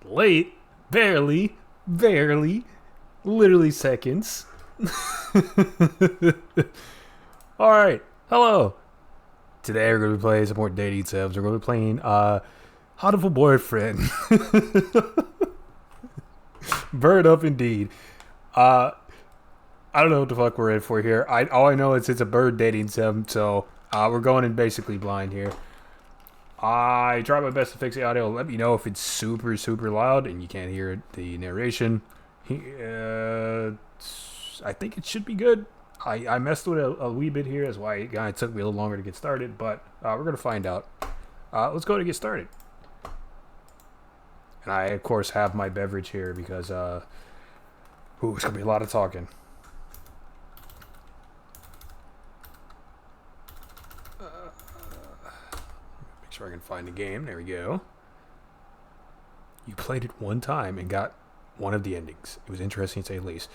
Late, barely, barely, literally seconds. Alright, hello. Today we're going to be playing some more dating sims. We're going to be playing Hatoful Boyfriend. Bird up indeed. I don't know what the fuck we're in for here. All I know is it's a bird dating sim, so we're going in basically blind here. I try my best to fix the audio. Let me know if it's super, super loud and you can't hear the narration. I think it should be good. I messed with it a wee bit here. That's why it kind of took me a little longer to get started, but we're going to find out. Let's go to get started. And I, of course, have my beverage here because, it's going to be a lot of talking. Make sure I can find the game. There we go. You played it one time and got one of the endings. It was interesting to say the least.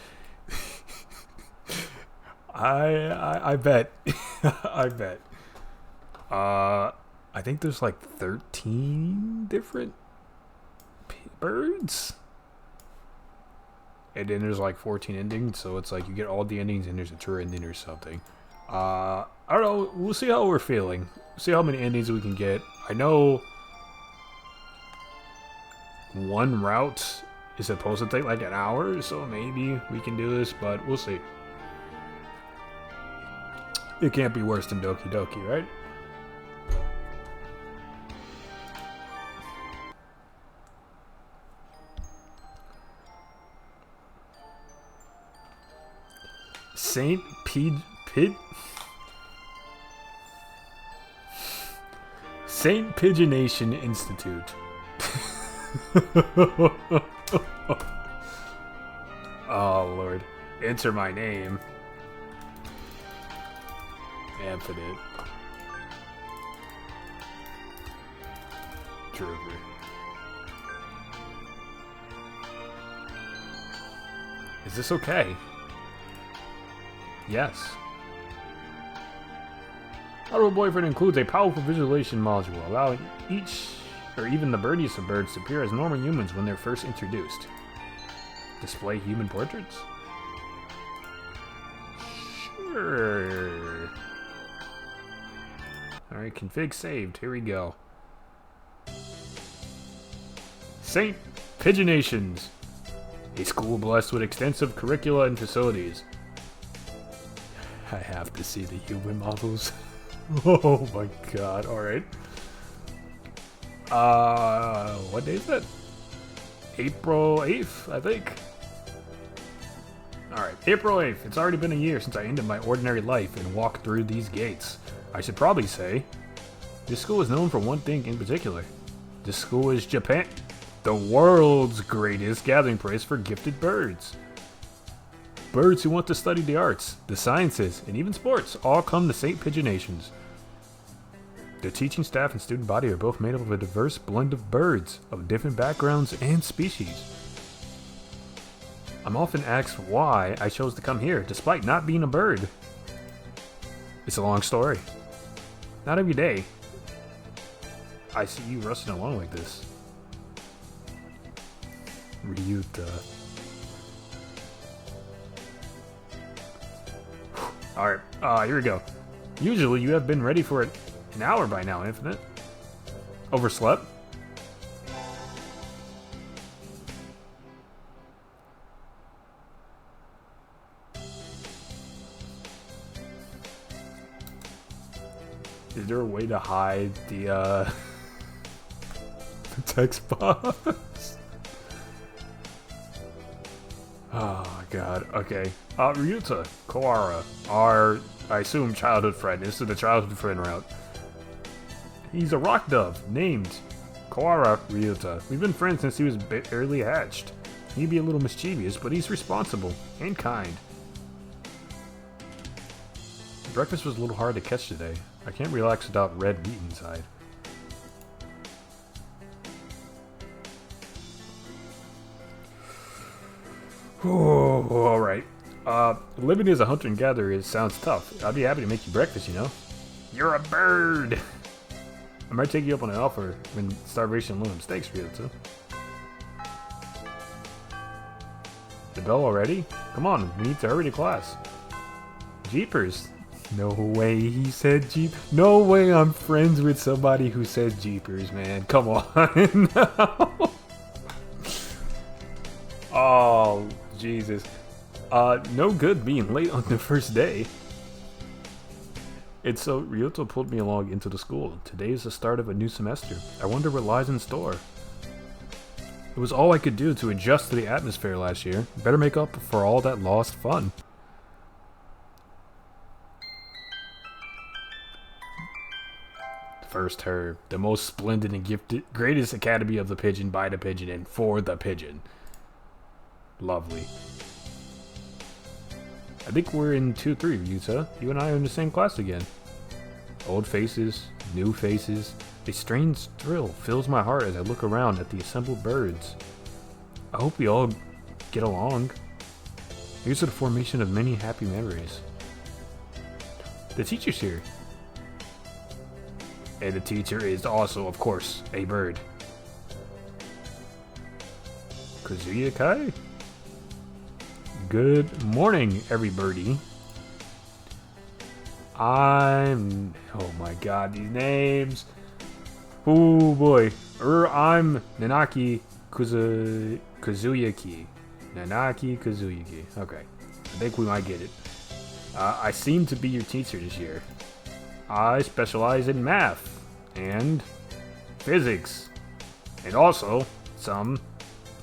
I bet. I bet. I think there's like 13 different birds. And then there's like 14 endings, so it's like you get all the endings and there's a true ending or something. I don't know. We'll see how we're feeling. See how many endings we can get. I know one route is supposed to take like an hour, so maybe we can do this, but we'll see. It can't be worse than Doki Doki, right? Saint Pigeonation Institute. Oh Lord. Enter my name. Infinite Trooper. Is this okay? Yes. Auto Boyfriend includes a powerful visualization module, allowing each, or even the birdiest of birds, to appear as normal humans when they're first introduced. Display human portraits? Sure. Alright, config saved. Here we go. Saint Pigeonations, a school blessed with extensive curricula and facilities. I have to see the human models. Oh my god, alright. What day is that? April 8th, I think. Alright, April 8th. It's already been a year since I ended my ordinary life and walked through these gates. I should probably say, this school is known for one thing in particular. This school is Japan, the world's greatest gathering place for gifted birds. Birds who want to study the arts, the sciences, and even sports all come to St. Pigeonations. The teaching staff and student body are both made up of a diverse blend of birds of different backgrounds and species. I'm often asked why I chose to come here despite not being a bird. It's a long story. Not every day I see you rustling along like this. Ryuta. Alright, here we go. Usually you have been ready for an hour by now, Infinite. Overslept? Is there a way to hide the, the text box? Oh, God. Okay. Ryuta, Koara, our, I assume, childhood friend. This is the childhood friend route. He's a rock dove named Koara Ryuta. We've been friends since he was barely hatched. He'd be a little mischievous, but he's responsible and kind. Breakfast was a little hard to catch today. I can't relax without red meat inside. Oh, alright. Living as a hunter and gatherer sounds tough. I'd be happy to make you breakfast, you know? You're a bird! I might take you up on an offer when starvation looms. Thanks, Ryota. The bell already? Come on, we need to hurry to class. Jeepers. No way he said Jeep. No way I'm friends with somebody who says Jeepers, man. Come on. Oh, Jesus. No good being late on the first day. It's so Ryuto pulled me along into the school. Today is the start of a new semester. I wonder what lies in store. It was all I could do to adjust to the atmosphere last year. Better make up for all that lost fun. First herb, the most splendid and gifted, greatest academy of the pigeon, by the pigeon, and for the pigeon. Lovely. I think we're in 2-3, Ryuta. You and I are in the same class again. Old faces, new faces. A strange thrill fills my heart as I look around at the assembled birds. I hope we all get along. Here's to the formation of many happy memories. The teacher's here. And the teacher is also, of course, a bird. Kazuya Kai? Good morning, everybody. Oh my god, these names. Oh boy. I'm Nanaki Kazuyaki. Nanaki Kazuyaki. Okay. I think we might get it. I seem to be your teacher this year. I specialize in math and physics and also some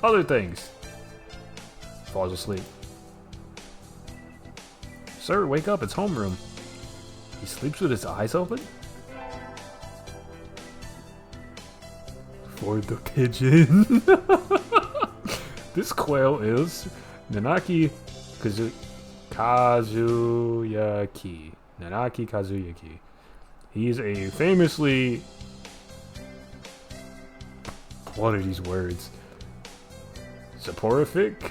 other things. Falls asleep. Sir, wake up, it's homeroom. He sleeps with his eyes open? For the pigeon. This quail is Nanaki Kazuyaki. Nanaki Kazuyaki. He's a famously... What are these words? Soporific?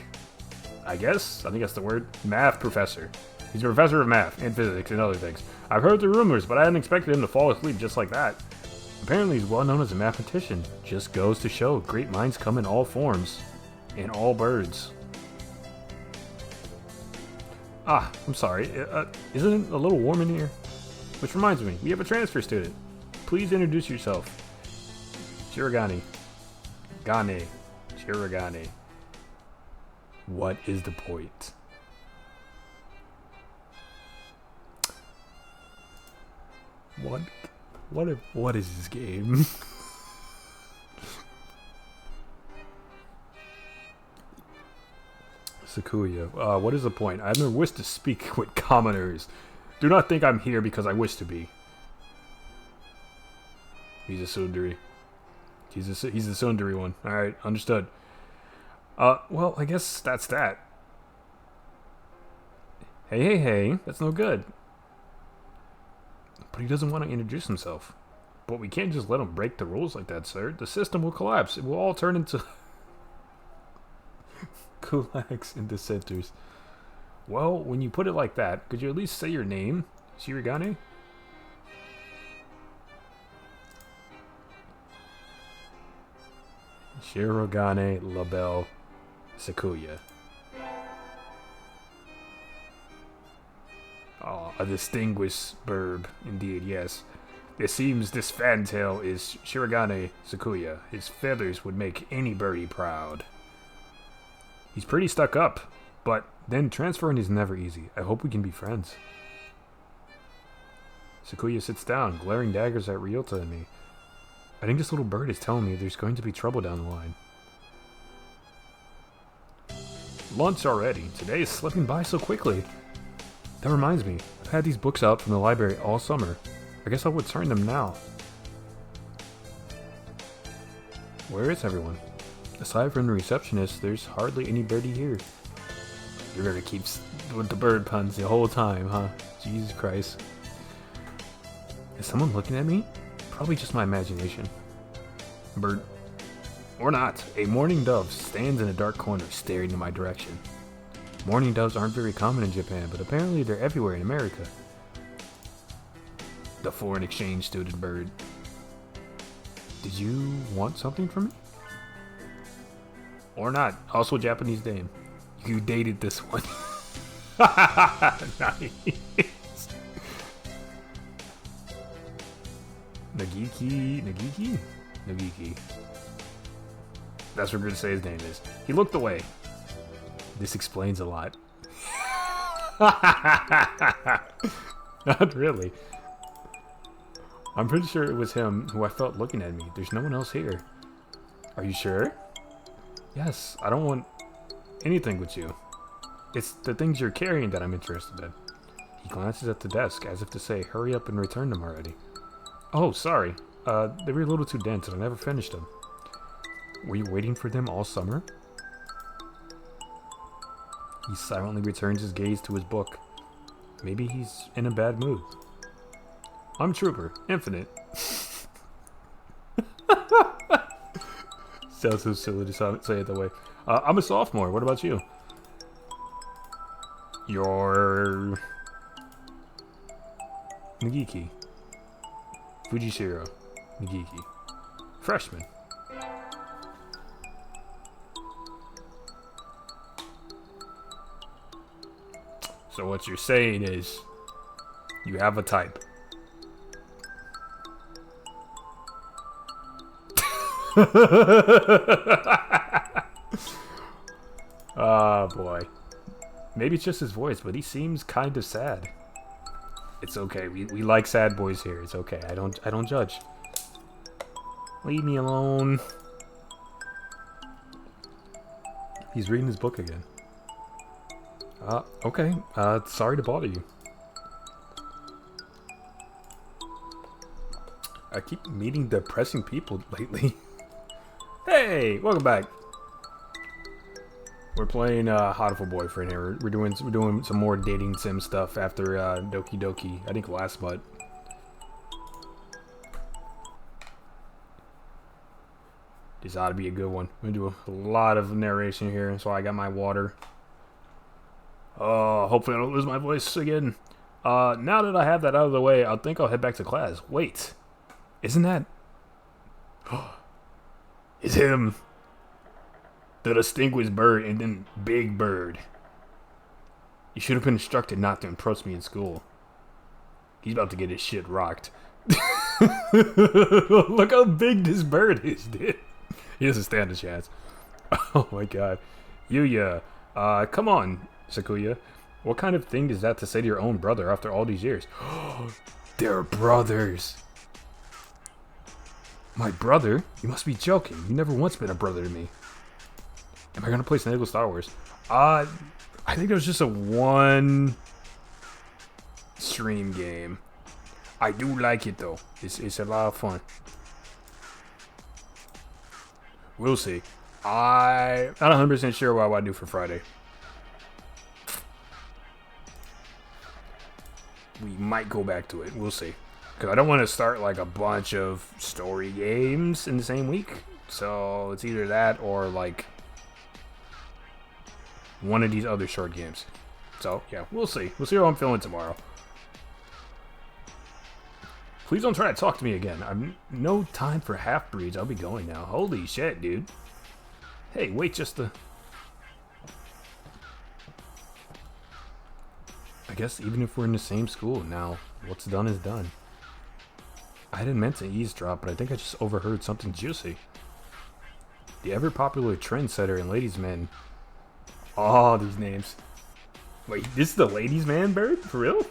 I guess? I think that's the word. Math professor. He's a professor of math and physics and other things. I've heard the rumors, but I hadn't expected him to fall asleep just like that. Apparently he's well known as a mathematician. Just goes to show, great minds come in all forms. And all birds. Ah, I'm sorry. Isn't it a little warm in here? Which reminds me, we have a transfer student. Please introduce yourself. Shirogane. Gane. Shirogane. What is the point? What is this game? Sakuya. What is the point? I have no wish to speak with commoners. Do not think I'm here because I wish to be. He's a tsundere. He's the tsundere one. Alright, understood. Well, I guess that's that. Hey, that's no good. But he doesn't want to introduce himself. But we can't just let him break the rules like that, sir. The system will collapse. It will all turn into... Kulaks and dissenters. Well, when you put it like that, could you at least say your name? Shirogane? Shirogane Labelle Sakuya. Oh, a distinguished verb, indeed, yes. It seems this fantail is Shirogane Sakuya. His feathers would make any birdie proud. He's pretty stuck up, but then transferring is never easy. I hope we can be friends. Sakuya sits down, glaring daggers at Ryota and me. I think this little bird is telling me there's going to be trouble down the line. Lunch already. Today is slipping by so quickly. That reminds me, I've had these books out from the library all summer. I guess I would turn them now. Where is everyone? Aside from the receptionist, there's hardly any birdie here. You're gonna keep with the bird puns the whole time, huh? Jesus Christ. Is someone looking at me? Probably just my imagination. Bird. Or not. A mourning dove stands in a dark corner staring in my direction. Mourning doves aren't very common in Japan, but apparently they're everywhere in America. The foreign exchange student bird. Did you want something from me? Or not. Also a Japanese name. You dated this one. Nice. Nagiki. That's what we're gonna say his name is. He looked away. This explains a lot. Not really. I'm pretty sure it was him who I felt looking at me. There's no one else here. Are you sure? Yes, I don't want anything with you. It's the things you're carrying that I'm interested in. He glances at the desk as if to say, hurry up and return them already. Oh, sorry. They were a little too dense and I never finished them. Were you waiting for them all summer? He silently returns his gaze to his book. Maybe he's in a bad mood. I'm Trooper. Infinite. Sounds so silly to say it that way. I'm a sophomore. What about you? You're... Nagiki. Fujishiro. Nagiki. Freshman. So what you're saying is, you have a type. Oh boy. Maybe it's just his voice, but he seems kind of sad. It's okay. We like sad boys here. It's okay. I don't judge. Leave me alone. He's reading his book again. Okay. Sorry to bother you. I keep meeting depressing people lately. Hey, welcome back. We're playing Hatoful Boyfriend here. We're doing some more dating sim stuff after Doki Doki. I think last month. This ought to be a good one. I'm gonna do a lot of narration here, so I got my water. Oh, hopefully I don't lose my voice again. Now that I have that out of the way, I think I'll head back to class. Wait, isn't that? It's him. The distinguished bird and then Big Bird. You should have been instructed not to approach me in school. He's about to get his shit rocked. Look how big this bird is, dude. He doesn't stand a chance. Oh my god. Yuya. Come on, Sakuya. What kind of thing is that to say to your own brother after all these years? They're brothers. My brother? You must be joking. You never once been a brother to me. Am I gonna play Lego Star Wars? I think it was just a one stream game. I do like it though. It's a lot of fun. We'll see. I'm not 100% sure what I want to do for Friday. We might go back to it. We'll see. Because I don't want to start like a bunch of story games in the same week. So it's either that or like one of these other short games. So yeah, we'll see. We'll see how I'm feeling tomorrow. Please don't try to talk to me again. I'm no time for half-breeds. I'll be going now. Holy shit, dude. Hey, wait just a... I guess even if we're in the same school now, what's done is done. I didn't meant to eavesdrop, but I think I just overheard something juicy. The ever-popular trendsetter and ladies' man. Oh, these names. Wait, this is the ladies' man bird? For real?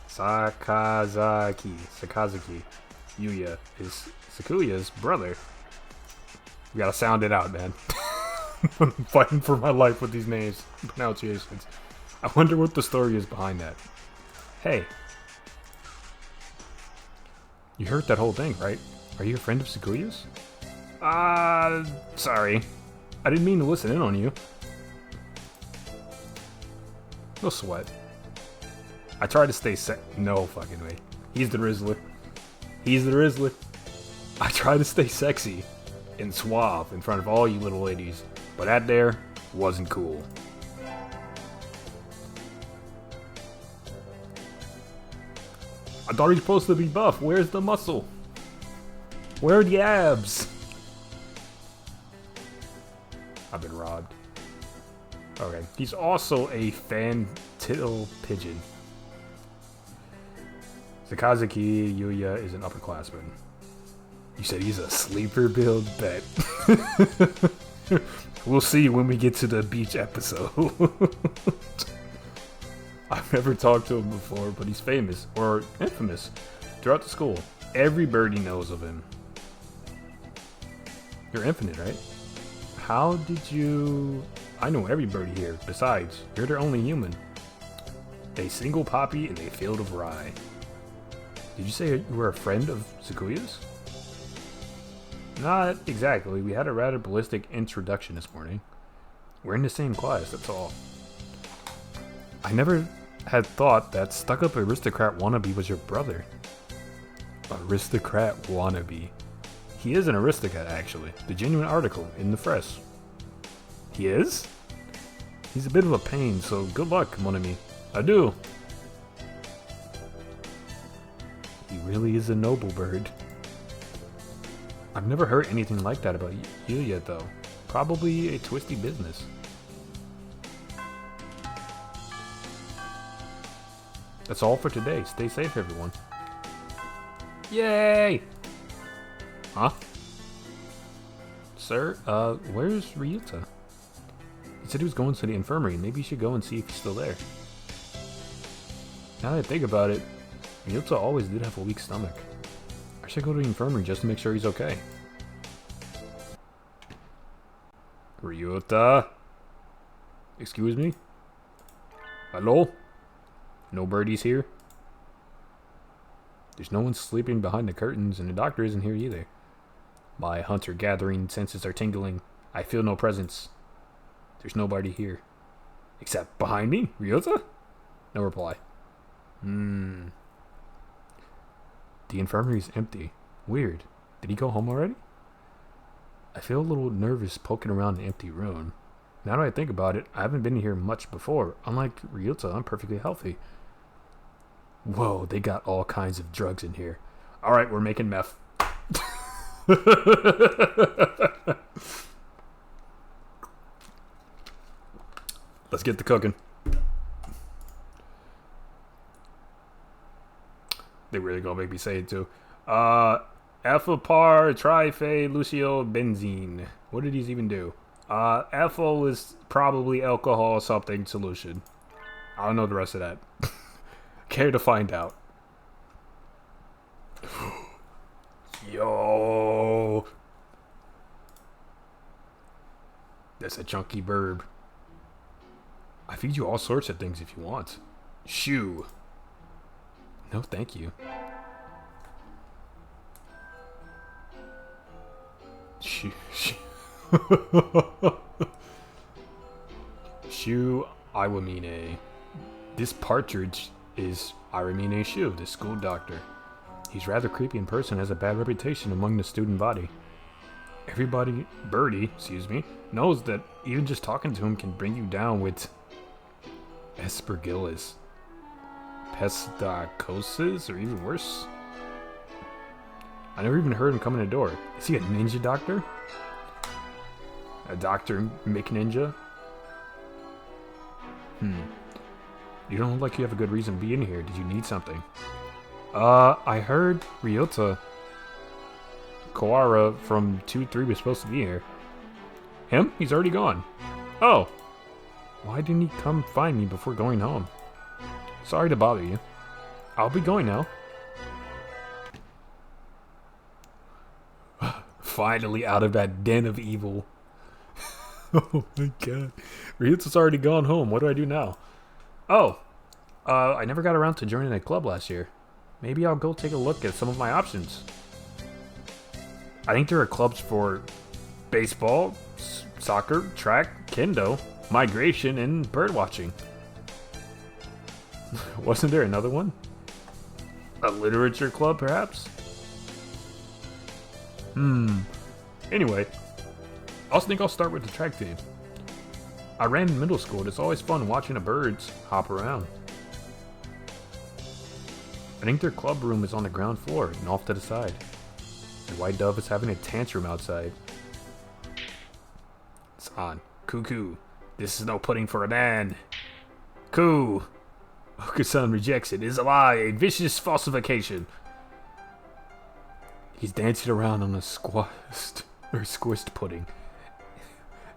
Sakazaki. Yuya is Sakuya's brother. We gotta sound it out, man. I'm fighting for my life with these names, pronunciations. I wonder what the story is behind that. Hey. You heard that whole thing, right? Are you a friend of Sakuya's? Sorry. I didn't mean to listen in on you. No sweat. I tried to stay no fucking way. He's the Rizzler. He's the Rizzler. I try to stay sexy and suave in front of all you little ladies, but that there wasn't cool. I thought he was supposed to be buff. Where's the muscle? Where are the abs? I've been robbed. Okay, he's also a Fantil Pigeon. Sakazuki Yuya is an upperclassman. You said he's a sleeper build? Bet. We'll see when we get to the beach episode. I've never talked to him before, but he's famous, or infamous, throughout the school. Every birdie knows of him. You're infinite, right? How did you... I know every birdie here. Besides, you're their only human. A single poppy in a field of rye. Did you say you were a friend of Sakuya's? Not exactly. We had a rather ballistic introduction this morning. We're in the same class, that's all. I never had thought that stuck-up aristocrat wannabe was your brother. Aristocrat wannabe. He is an aristocrat, actually. The genuine article in the press. He is? He's a bit of a pain, so good luck, mon ami. Adieu. He really is a noble bird. I've never heard anything like that about you yet, though. Probably a twisty business. That's all for today. Stay safe, everyone. Yay! Huh? Sir, where's Ryuta? He said he was going to the infirmary. Maybe you should go and see if he's still there. Now that I think about it, Ryuta always did have a weak stomach. I should go to the infirmary just to make sure he's okay. Ryuta? Excuse me? Hello? No birdies here? There's no one sleeping behind the curtains, and the doctor isn't here either. My hunter-gathering senses are tingling. I feel no presence. There's nobody here. Except behind me? Ryuta? No reply. The infirmary's empty. Weird. Did he go home already? I feel a little nervous poking around the empty room. Now that I think about it, I haven't been here much before. Unlike Ryuta, I'm perfectly healthy. Whoa, they got all kinds of drugs in here. Alright, we're making meth. Let's get to cooking. They really gonna make me say it too. Ethyl par triphe lucio benzene. What did these even do? Ethyl is probably alcohol something solution. I don't know the rest of that. Care to find out? Yo, that's a chunky verb. I feed you all sorts of things if you want. Shoo. No, thank you. Shoo. Shoo Iwamine. This partridge is Iramine Shu, the school doctor. He's rather creepy in person, has a bad reputation among the student body. Everybody, Birdie, knows that even just talking to him can bring you down with aspergillus, pesticosis, or even worse. I never even heard him come in the door. Is he a ninja doctor? A Dr. McNinja? You don't look like you have a good reason being here. Did you need something? I heard Ryuta Koara from 2-3 was supposed to be here. Him? He's already gone. Oh. Why didn't he come find me before going home? Sorry to bother you. I'll be going now. Finally out of that den of evil. Oh my god. Ryuta's already gone home. What do I do now? Oh. I never got around to joining a club last year. Maybe I'll go take a look at some of my options. I think there are clubs for baseball, soccer, track, kendo, migration, and birdwatching. Wasn't there another one? A literature club, perhaps? Anyway, I also think I'll start with the track team. I ran in middle school, and it's always fun watching the birds hop around. I think their club room is on the ground floor and off to the side. The white dove is having a tantrum outside. Okusan. Cuckoo. This is no pudding for a man. Coo. Okusan rejects it. It is a lie, a vicious falsification. He's dancing around on a squished pudding.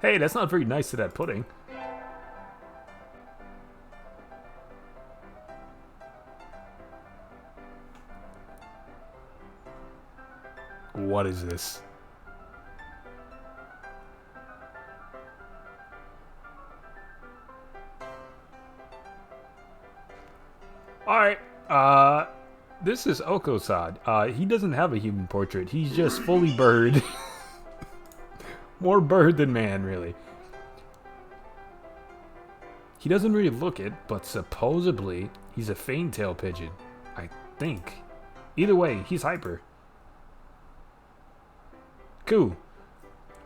Hey, that's not very nice to that pudding. What is this? Alright, this is Okosad. He doesn't have a human portrait. He's just fully bird. More bird than man, really. He doesn't really look it, but supposedly he's a faintail pigeon. I think. Either way, he's hyper. Cool.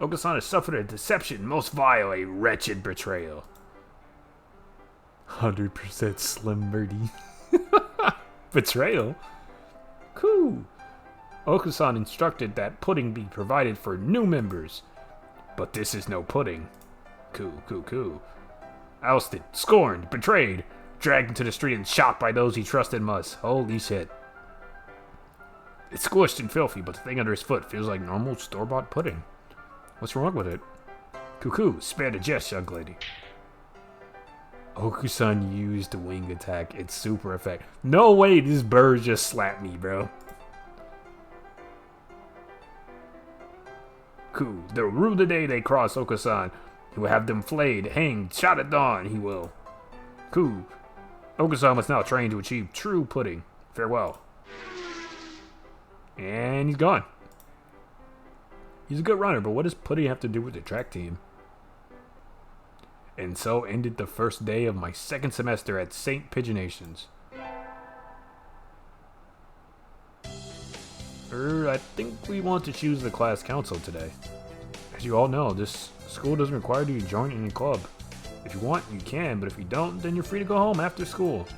Okasan has suffered a deception most vile, a wretched betrayal. 100% Slim Birdie. Betrayal? Cool. Okasan instructed that pudding be provided for new members. But this is no pudding. Cool. Ousted, scorned, betrayed, dragged into the street and shot by those he trusted must. Holy shit. It's squished and filthy, but the thing under his foot feels like normal store-bought pudding. What's wrong with it? Cuckoo, spare the jest, young lady. Okusan used the wing attack. It's super effective. No way this bird just slapped me, bro. Cool. They'll rue the day they cross Okusan. He will have them flayed, hanged, shot at dawn, he will. Cool. Okusan must now train to achieve true pudding. Farewell. And he's gone. He's a good runner, but what does pudding have to do with the track team? And so ended the first day of my second semester at St. Pigeonations. I think we want to choose the class council today. As you all know, this school doesn't require you to join any club. If you want, you can, but if you don't, then you're free to go home after school.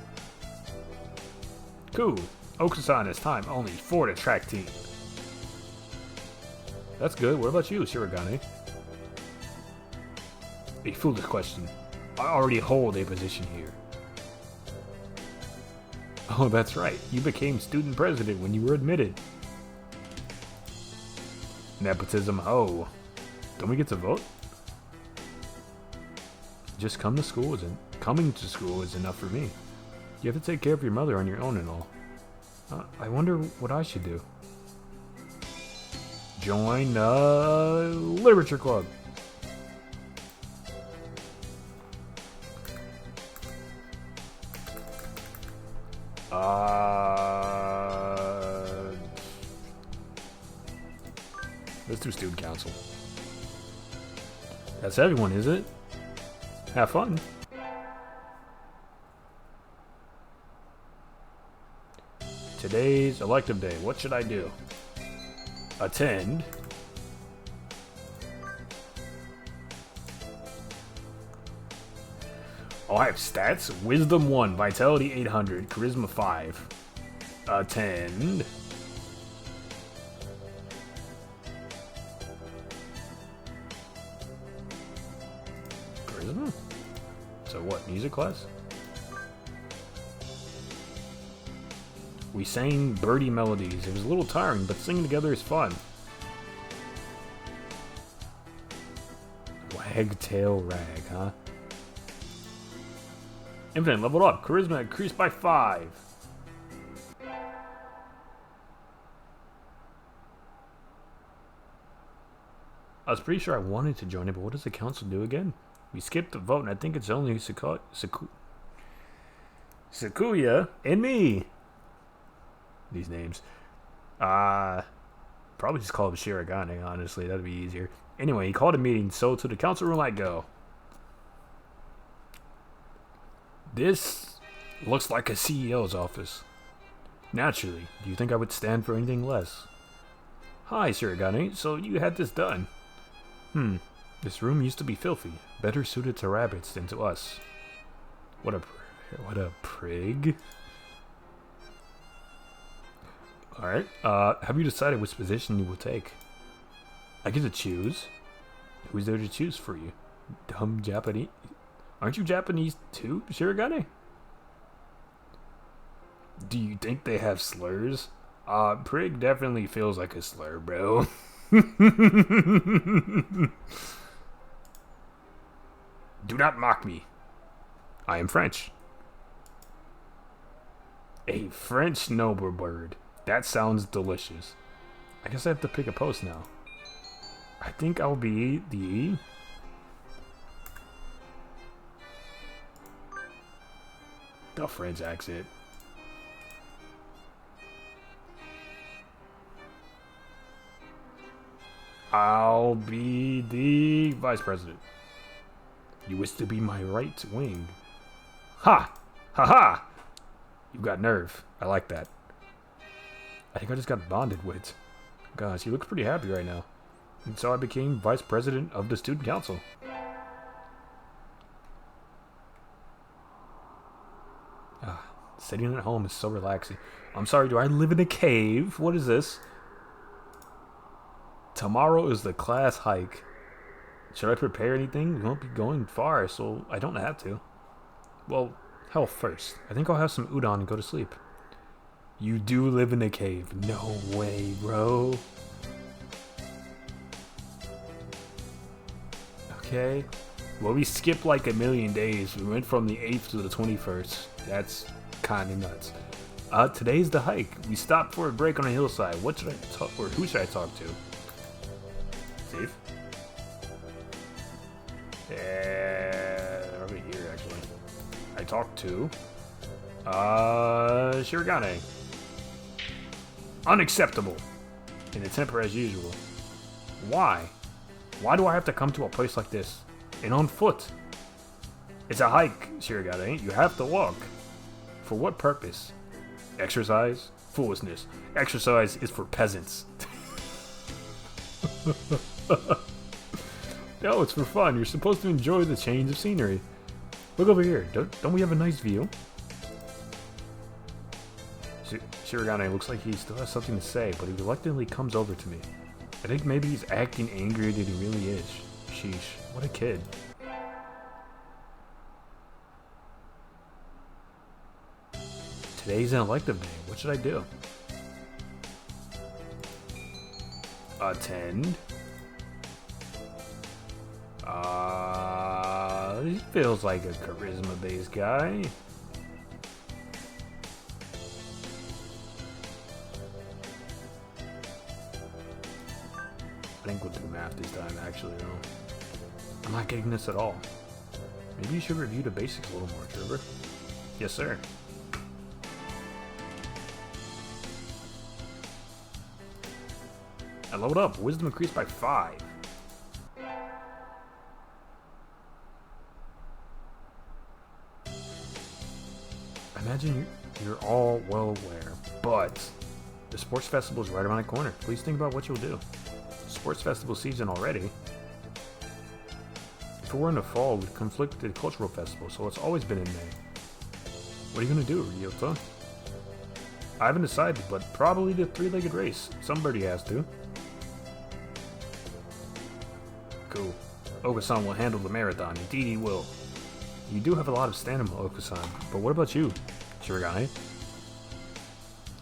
Cool. Okusan has time only for the track team. That's good. What about you, Shirogane? A foolish question. I already hold a position here. Oh, that's right. You became student president when you were admitted. Nepotism, oh. Don't we get to vote? Just coming to school is enough for me. You have to take care of your mother on your own and all. I wonder what I should do. Join the literature club. Let's do student council. That's everyone, is it? Have fun. Today's elective day. What should I do? Attend. Oh, I have stats. Wisdom 1, Vitality 800, Charisma 5. Attend. Charisma? So what, music class? We sang birdie melodies. It was a little tiring, but singing together is fun. Wagtail rag, huh? Infinite leveled up. Charisma increased by 5. I was pretty sure I wanted to join it, but what does the council do again? We skipped the vote, and I think it's only Sakuya and me. These names. Probably just call him Shirogane, honestly. That'd be easier. Anyway, he called a meeting, so to the council room I go. This looks like a CEO's office. Naturally, do you think I would stand for anything less? Hi, Shirogane. So you had this done. This room used to be filthy. Better suited to rabbits than to us. What a prig. Alright, have you decided which position you will take? I get to choose? Who's there to choose for you? Dumb Japanese. Aren't you Japanese too, Shirogane? Do you think they have slurs? Prig definitely feels like a slur, bro. Do not mock me. I am French. A French noble bird. That sounds delicious. I guess I have to pick a post now. I think I'll be the... French accent. I'll be the vice president. You wish to be my right wing. Ha! Ha ha! You've got nerve. I like that. I think I just got bonded with. Gosh, he looks pretty happy right now. And so I became vice president of the student council. Sitting at home is so relaxing. I'm sorry, do I live in a cave? What is this? Tomorrow is the class hike. Should I prepare anything? We won't be going far, so I don't have to. Well, health first. I think I'll have some udon and go to sleep. You do live in a cave. No way, bro. Okay. Well, we skipped like a million days. We went from the 8th to the 21st. That's kind of nuts. Today's the hike. We stopped for a break on a hillside. What should I talk, or who should I talk to? Safe? Over here, actually. I talked to... Shirogane. Unacceptable. In a temper as usual. Why? Why do I have to come to a place like this? And on foot? It's a hike, Shirogane. You have to walk. For what purpose? Exercise? Foolishness. Exercise is for peasants. No, it's for fun. You're supposed to enjoy the change of scenery. Look over here. Don't we have a nice view? Shirogane looks like he still has something to say, but he reluctantly comes over to me. I think maybe he's acting angrier than he really is. Sheesh, what a kid. Today's an elective day. What should I do? Attend. He feels like a charisma-based guy. I think we'll do math this time, actually, though. I'm not getting this at all. Maybe you should review the basics a little more, Trooper. Yes, sir. I leveled up. Wisdom increased by 5. I imagine you're all well aware, but the sports festival is right around the corner. Please think about what you'll do. Sports festival season already. If it were in the fall, we'd conflict with the cultural festival, so it's always been in May. What are you gonna do, Ryota? I haven't decided, but probably the 3-legged race. Somebody has to. Cool. Oka-san will handle the marathon. Indeed he will. You do have a lot of stamina, Oka-san, but what about you, Shirogane?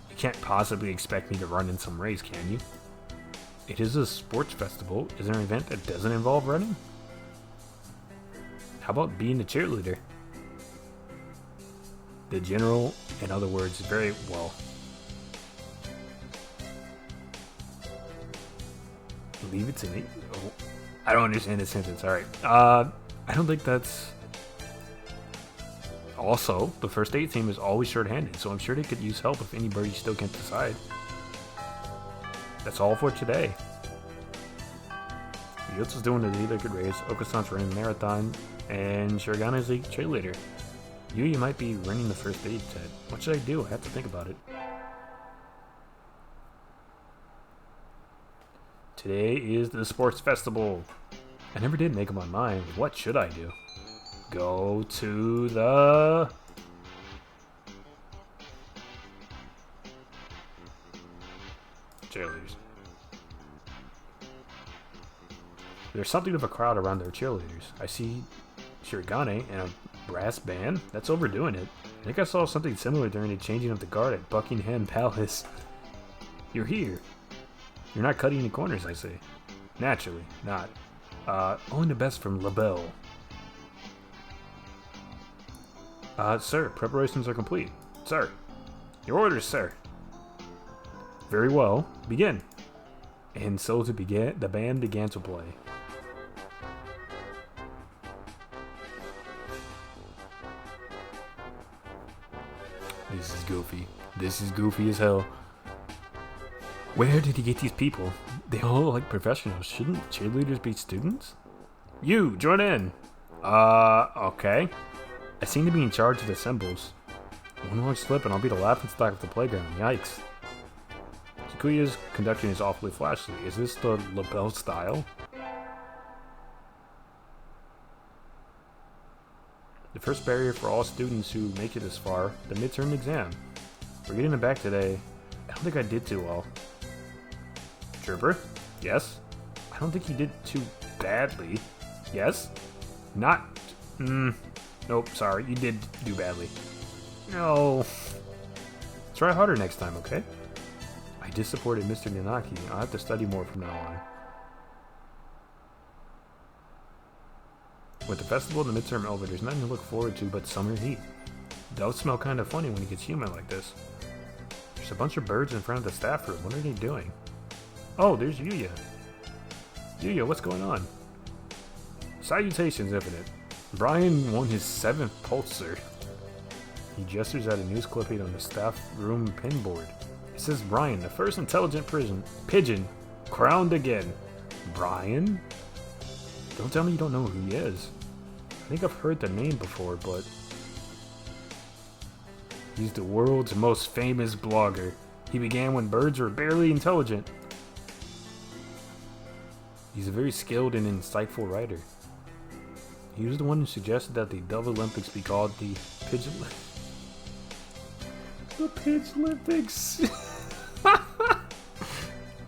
You can't possibly expect me to run in some race, can you? It is a sports festival. Is there an event that doesn't involve running? How about being a cheerleader? The general, in other words, very well. Leave it to me. Oh, I don't understand this sentence. Alright. I don't think that's... Also, the first aid team is always short-handed, so I'm sure they could use help if anybody still can't decide. That's all for today. Ryotsu's doing the leader race, Okasan's running the marathon, and Shirigane's the cheerleader. You might be running the first aid set. What should I do? I have to think about it. Today is the sports festival. I never did make up my mind. What should I do? Go to the... cheerleaders. There's something of a crowd around their cheerleaders. I see Shirigane and a brass band. That's overdoing it. I think I saw something similar during the changing of the guard at Buckingham Palace. You're here. You're not cutting any corners, I say. Naturally, not. Only the best from LaBelle. Sir, preparations are complete. Sir. Your orders, sir. Very well. Begin. And so the band began to play. This is goofy. This is goofy as hell. Where did he get these people? They all look like professionals. Shouldn't cheerleaders be students? You, join in. Okay. I seem to be in charge of the symbols. One wrong slip and I'll be the laughingstock of the playground. Yikes. Sakuya's conducting is awfully flashy. Is this the LaBelle style? The first barrier for all students who make it this far, the midterm exam. We're getting it back today. I don't think I did too well. Trooper? Yes? I don't think you did too badly. Yes? Not... Nope, sorry. You did do badly. No. Try harder next time, okay? I disappointed Mr. Nanaki. I'll have to study more from now on. With the festival and the midterm over, there's nothing to look forward to but summer heat. Doves smell kind of funny when it gets humid like this. There's a bunch of birds in front of the staff room. What are they doing? Oh, there's Yuya. Yuya, what's going on? Salutations, Infinite. Brian won his 7th Pulsar. He gestures at a news clipping on the staff room pinboard. It says Brian, the first intelligent pigeon, crowned again. Brian? Don't tell me you don't know who he is. I think I've heard the name before, but... He's the world's most famous blogger. He began when birds were barely intelligent. He's a very skilled and insightful writer. He was the one who suggested that the Dove Olympics be called the Pigeon... The Pigeon Olympics!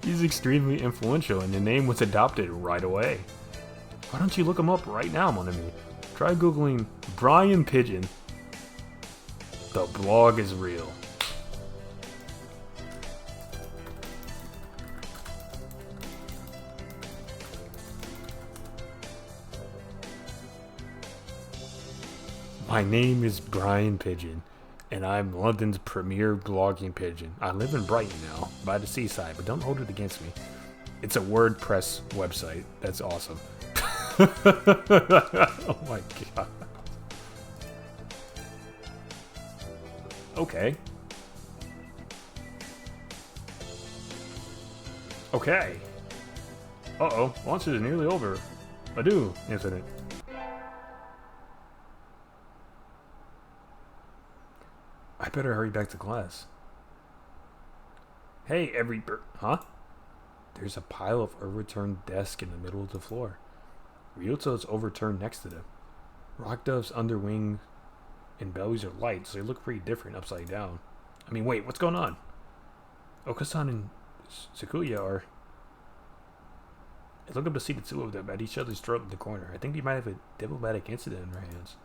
He's extremely influential and the name was adopted right away. Why don't you look him up right now, mon ami? Try googling Brian Pigeon. The blog is real. My name is Brian Pigeon, and I'm London's premier blogging pigeon. I live in Brighton now, by the seaside, but don't hold it against me. It's a WordPress website. That's awesome. Oh my god. Okay. Okay. Uh-oh. Launch is nearly over. Adieu, Infinite. I better hurry back to class. Hey, Huh? There's a pile of overturned desks in the middle of the floor. Ryota is overturned next to them. Rock Dove's underwing and bellies are light, so they look pretty different upside down. I mean, wait, what's going on? Okasan and Sakuya are... I look up to see the two of them at each other's throat in the corner. I think they might have a diplomatic incident in their hands.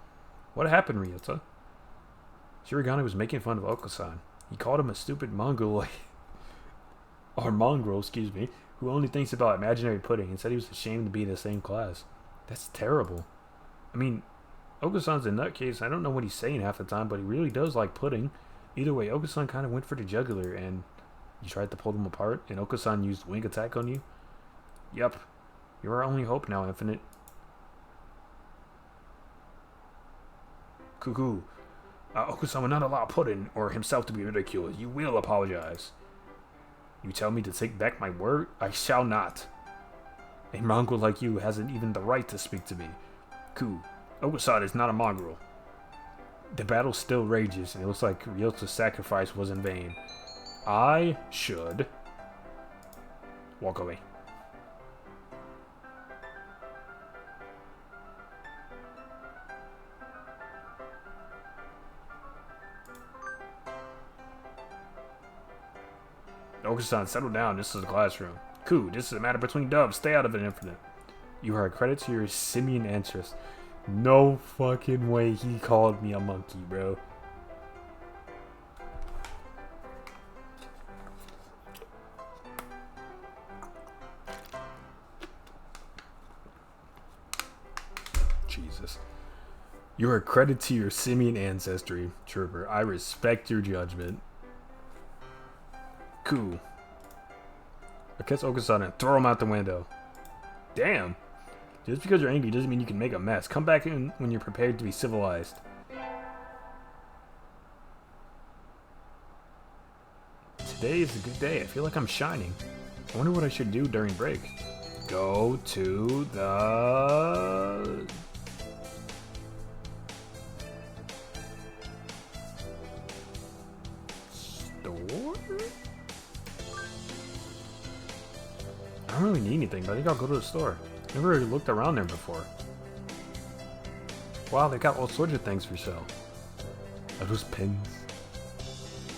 What happened, Ryota? Shirigane was making fun of Okasan. He called him a stupid mongrel, excuse me, who only thinks about imaginary pudding, and said he was ashamed to be in the same class. That's terrible. I mean, Okasan's a nutcase. I don't know what he's saying half the time, but he really does like pudding. Either way, Okasan kind of went for the jugular, and you tried to pull them apart, and Okasan used wing attack on you? Yep. You're our only hope now, Infinite. Cuckoo. Okusan will not allow Puddin or himself to be ridiculed. You will apologize. You tell me to take back my word? I shall not. A mongrel like you hasn't even the right to speak to me. Ku, Okusan is not a mongrel. The battle still rages, and it looks like Ryota's sacrifice was in vain. I should walk away. Okusan, settle down. This is a classroom. Ku, this is a matter between doves. Stay out of it, Infinite. You are a credit to your simian ancestors. No fucking way he called me a monkey, bro. Jesus. You are a credit to your simian ancestry, Trooper. I respect your judgment. Cool. I catch Okasan and throw him out the window. Damn. Just because you're angry doesn't mean you can make a mess. Come back in when you're prepared to be civilized. Today is a good day. I feel like I'm shining. I wonder what I should do during break. Go to the... store? I don't really need anything, but I think I'll go to the store. Never really looked around there before. Wow, they got all sorts of things for sale. Are those pens?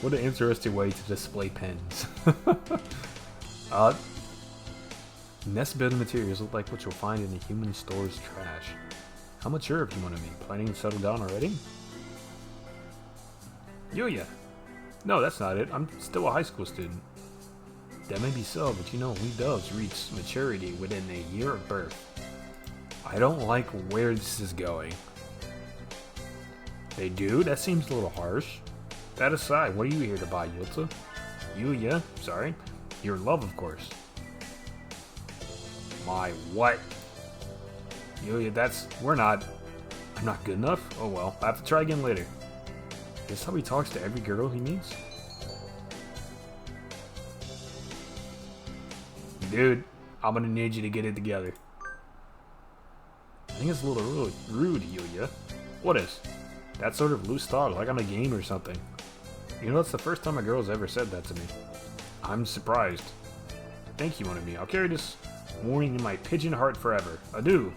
What an interesting way to display pens. Nest building materials look like what you'll find in the human store's trash. How mature have you want to be? Planning to settle down already? Yuya! No, that's not it. I'm still a high school student. That may be so, but you know, we doves reach maturity within a year of birth. I don't like where this is going. They do? That seems a little harsh. That aside, what are you here to buy, Yulta? Yuya? Sorry. Your love, of course. My what? Yuya, that's... we're not... I'm not good enough? Oh well, I have to try again later. Is how he talks to every girl he meets? Dude, I'm gonna need you to get it together. I think it's a little rude, Yuya. What is? That sort of loose talk, like I'm a game or something. You know, that's the first time a girl's ever said that to me. I'm surprised. Thank you, Onami. I'll carry this warning in my pigeon heart forever. Adieu.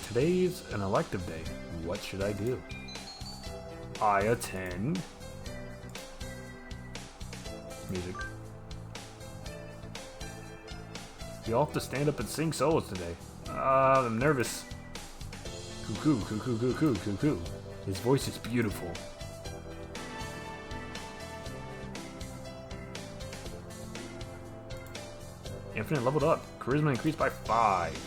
Today's an elective day. What should I do? I attend... music. You all have to stand up and sing solos today. I'm nervous. Cuckoo, cuckoo, cuckoo, cuckoo. His voice is beautiful. Infinite leveled up. Charisma increased by 5.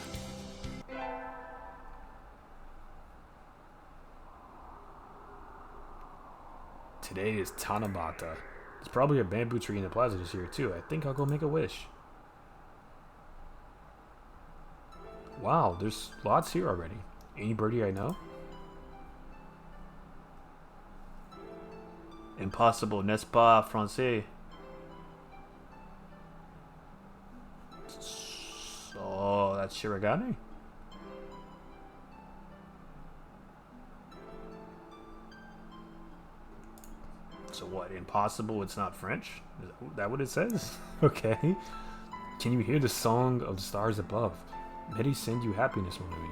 Today is Tanabata. There's probably a bamboo tree in the plaza this year too. I think I'll go make a wish. Wow, there's lots here already. Anybody I know? Impossible, n'est-ce pas, français? So, that's Shirogane? So what, impossible, it's not French? Is that what it says? Okay. Can you hear the song of the stars above? May they send you happiness, Onami.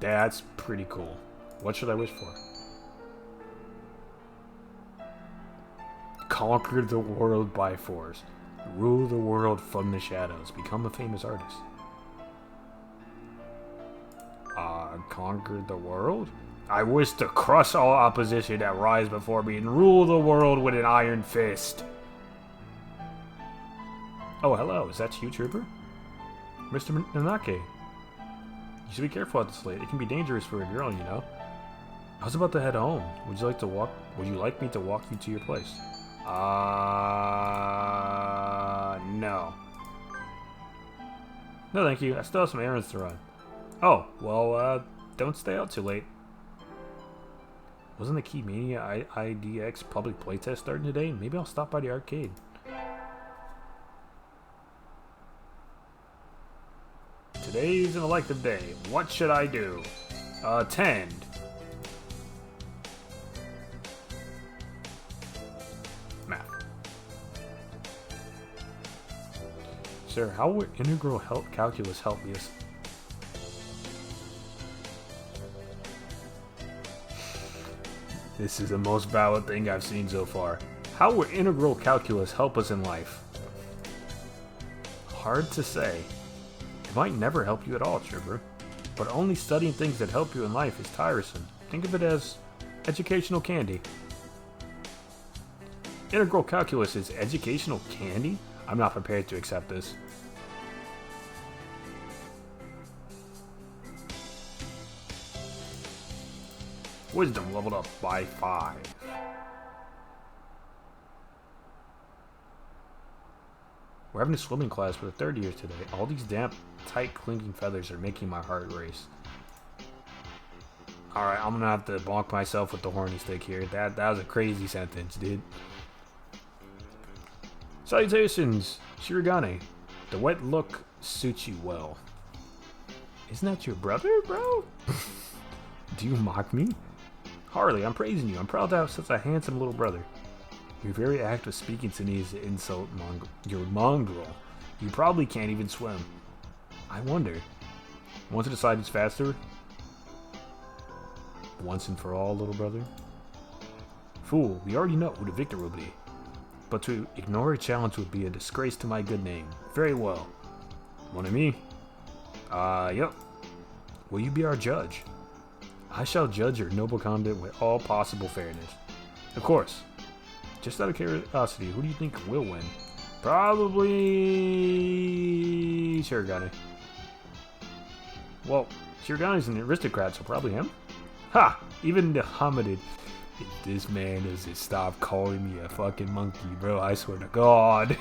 That's pretty cool. What should I wish for? Conquer the world by force. Rule the world from the shadows. Become a famous artist. Conquer the world? I wish to crush all opposition that rise before me and rule the world with an iron fist. Oh, hello. Is that you, Trooper? Mr. Nanake. You should be careful at this late. It can be dangerous for a girl, you know. I was about to head home. Would you like me to walk you to your place? No. No, thank you. I still have some errands to run. Oh, well, don't stay out too late. Wasn't the Key Mania IDX public playtest starting today? Maybe I'll stop by the arcade. Today's an elective day. What should I do? Attend. Math. Sir, how would integral calculus help me? This is the most valid thing I've seen so far. How will integral calculus help us in life? Hard to say. It might never help you at all, Trooper. But only studying things that help you in life is tiresome. Think of it as educational candy. Integral calculus is educational candy? I'm not prepared to accept this. Wisdom leveled up by 5. We're having a swimming class for the 3rd year today. All these damp, tight, clinging feathers are making my heart race. Alright, I'm gonna have to bonk myself with the horny stick here. That was a crazy sentence, dude. Salutations, Shirogane. The wet look suits you well. Isn't that your brother, bro? Do you mock me? Harley, I'm praising you. I'm proud to have such a handsome little brother. Your very act of speaking to me is to insult your mongrel. You probably can't even swim. I wonder. Want to decide who's faster? Once and for all, little brother? Fool, we already know who the victor will be. But to ignore a challenge would be a disgrace to my good name. Very well. Mon ami? Yep. Will you be our judge? I shall judge your noble conduct with all possible fairness. Of course. Just out of curiosity, who do you think will win? Probably Shirogane. Well, Shirogane's an aristocrat, so probably him. Ha! Even the hominid. If this man doesn't stop calling me a fucking monkey, bro, I swear to God.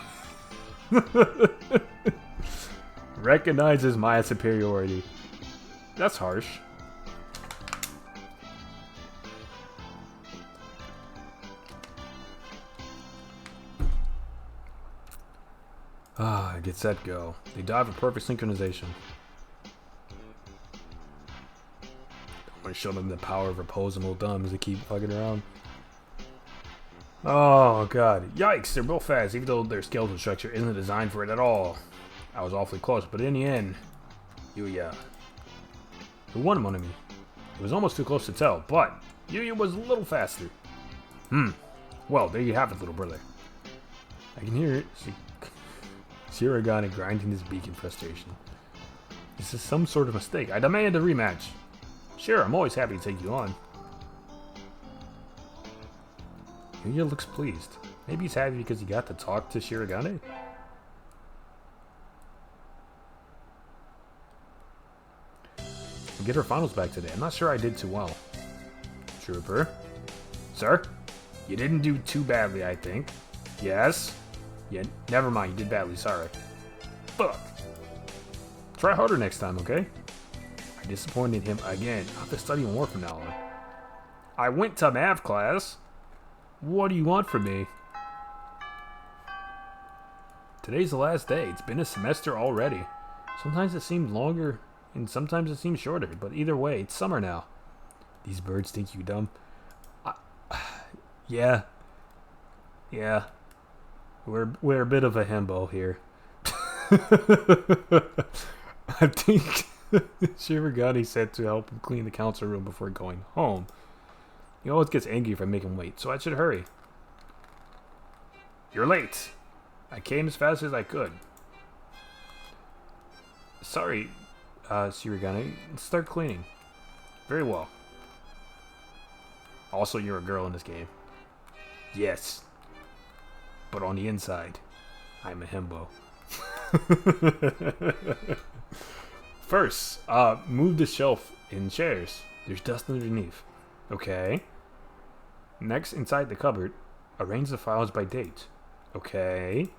Recognizes my superiority. That's harsh. Ah, get set, go. They dive in perfect synchronization. I'm gonna show them the power of opposable thumbs to keep fucking around. Oh god. Yikes, they're both fast, even though their skeletal structure isn't designed for it at all. I was awfully close, but in the end, Yuya. Who won, mon ami? It was almost too close to tell, but Yuya was a little faster. Well, there you have it, little brother. I can hear it. Shirogane grinding his beak in frustration. This is some sort of mistake. I demand a rematch. Sure, I'm always happy to take you on. Yuya looks pleased. Maybe he's happy because he got to talk to Shirogane? We'll get our finals back today. I'm not sure I did too well. Trooper? Sir? You didn't do too badly, I think. Yes? Yeah, never mind, you did badly, sorry. Fuck. Try harder next time, okay? I disappointed him again. I'll have to study more from now on. I went to math class. What do you want from me? Today's the last day. It's been a semester already. Sometimes it seems longer, and sometimes it seems shorter, but either way, it's summer now. These birds think you dumb. Yeah. Yeah. We're a bit of a himbo here. I think Shirogane said to help him clean the council room before going home. He always gets angry if I make him wait, so I should hurry. You're late. I came as fast as I could. Sorry, Shirogane. Let's start cleaning. Very well. Also, you're a girl in this game. Yes. But on the inside, I'm a himbo. First, move the shelf in chairs. There's dust underneath. Okay. Next, inside the cupboard, arrange the files by date. Okay.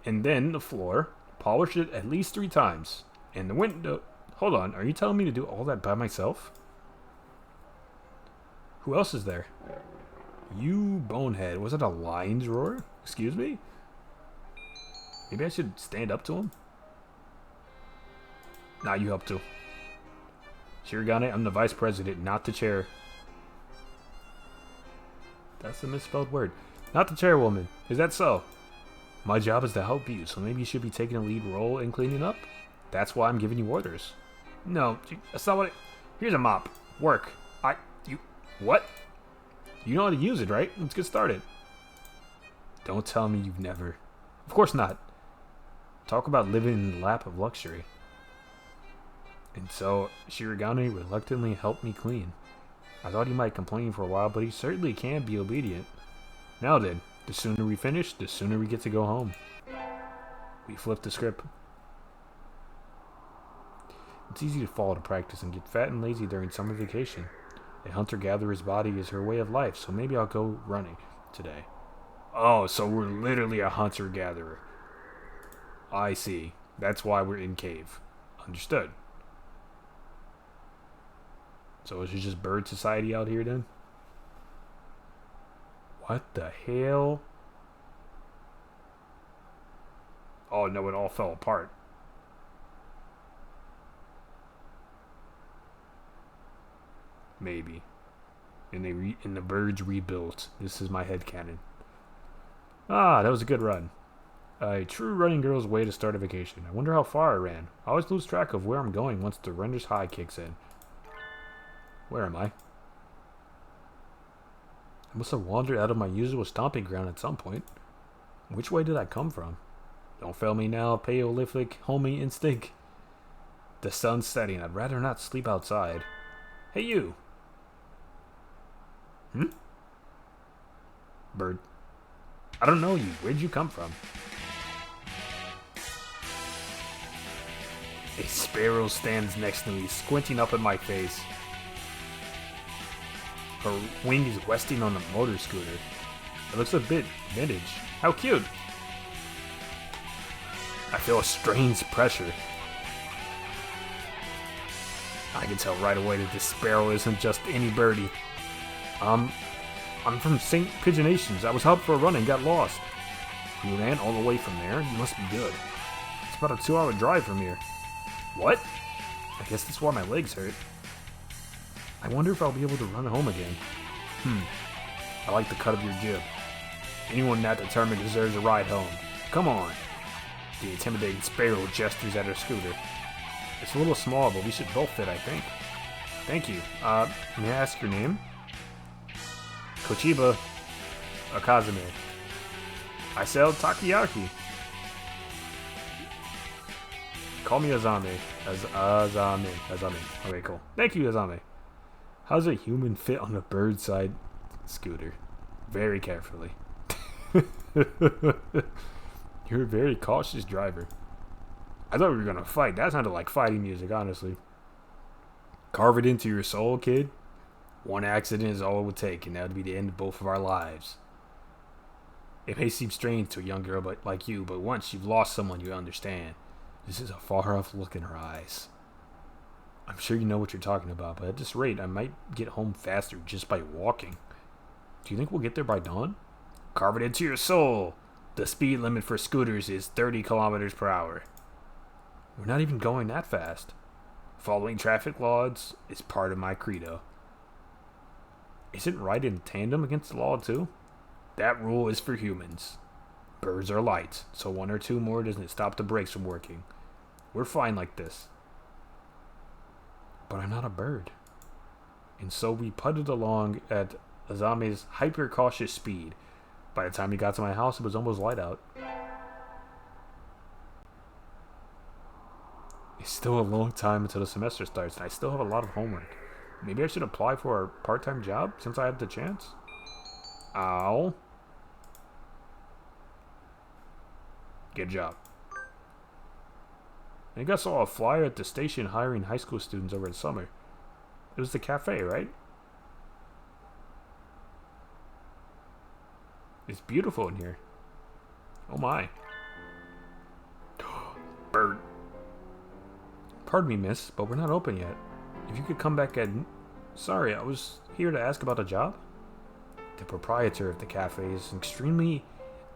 And then the floor, polish it at least 3 times. And the window... Hold on, are you telling me to do all that by myself? Who else is there? You bonehead. Was it a lion's roar? Excuse me? Maybe I should stand up to him? Nah, you help too. Shirogane, I'm the vice president, not the chair. That's a misspelled word. Not the chairwoman. Is that so? My job is to help you, so maybe you should be taking a lead role in cleaning up? That's why I'm giving you orders. No, that's not what Here's a mop. Work. What? You know how to use it, right? Let's get started. Don't tell me you've never. Of course not. Talk about living in the lap of luxury. And so, Shirogane reluctantly helped me clean. I thought he might complain for a while, but he certainly can be obedient. Now then, the sooner we finish, the sooner we get to go home. We flipped the script. It's easy to fall to practice and get fat and lazy during summer vacation. A hunter-gatherer's body is her way of life, so maybe I'll go running today. Oh, so we're literally a hunter-gatherer. I see. That's why we're in cave. Understood. So is it just bird society out here then? What the hell? Oh no, it all fell apart. Maybe. And the birds rebuilt. This is my headcanon. Ah, that was a good run. A true running girl's way to start a vacation. I wonder how far I ran. I always lose track of where I'm going once the runner's high kicks in. Where am I? I must have wandered out of my usual stomping ground at some point. Which way did I come from? Don't fail me now, Paleolithic homie instinct. The sun's setting. I'd rather not sleep outside. Hey, you. Bird. I don't know you. Where'd you come from? A sparrow stands next to me, squinting up at my face. Her wing is resting on a motor scooter. It looks a bit vintage. How cute! I feel a strange pressure. I can tell right away that this sparrow isn't just any birdie. I'm from St. Pigeonations. I was out for a run and got lost. You ran all the way from there? You must be good. It's about a 2-hour drive from here. What? I guess that's why my legs hurt. I wonder if I'll be able to run home again. I like the cut of your jib. Anyone that determined deserves a ride home. Come on. The intimidating sparrow gestures at her scooter. It's a little small, but we should both fit, I think. Thank you. May I ask your name? Kochiba Akazame. I sell takoyaki. Call me Azame. Azame. Okay, cool. Thank you, Azame. How does a human fit on a bird side scooter? Very carefully. You're a very cautious driver. I thought we were gonna fight. That sounded like fighting music, honestly. Carve it into your soul, kid. One accident is all it would take, and that would be the end of both of our lives. It may seem strange to a young girl like you, but once you've lost someone, you understand. This is a far-off look in her eyes. I'm sure you know what you're talking about, but at this rate, I might get home faster just by walking. Do you think we'll get there by dawn? Carve it into your soul. The speed limit for scooters is 30 kilometers per hour. We're not even going that fast. Following traffic laws is part of my credo. Isn't riding in tandem against the law too? That rule is for humans. Birds are light, so one or two more doesn't stop the brakes from working. We're fine like this. But I'm not a bird. And so we putted along at Azame's hyper-cautious speed. By the time we got to my house, it was almost light out. It's still a long time until the semester starts, and I still have a lot of homework. Maybe I should apply for a part-time job, since I have the chance? Ow. Good job. I think I saw a flyer at the station hiring high school students over the summer. It was the cafe, right? It's beautiful in here. Oh my. Bird. Pardon me, miss, but we're not open yet. If you could come back at... Sorry, I was here to ask about a job. The proprietor of the cafe is an extremely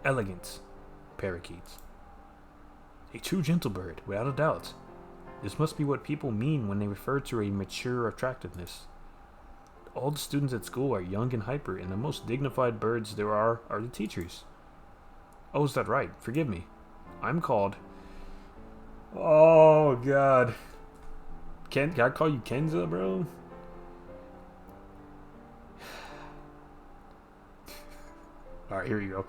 elegant parakeet. A true gentle bird, without a doubt. This must be what people mean when they refer to a mature attractiveness. All the students at school are young and hyper, and the most dignified birds there are the teachers. Oh, is that right? Forgive me. I'm called... Oh, God. Can I call you Kenza, bro? Alright, here you go.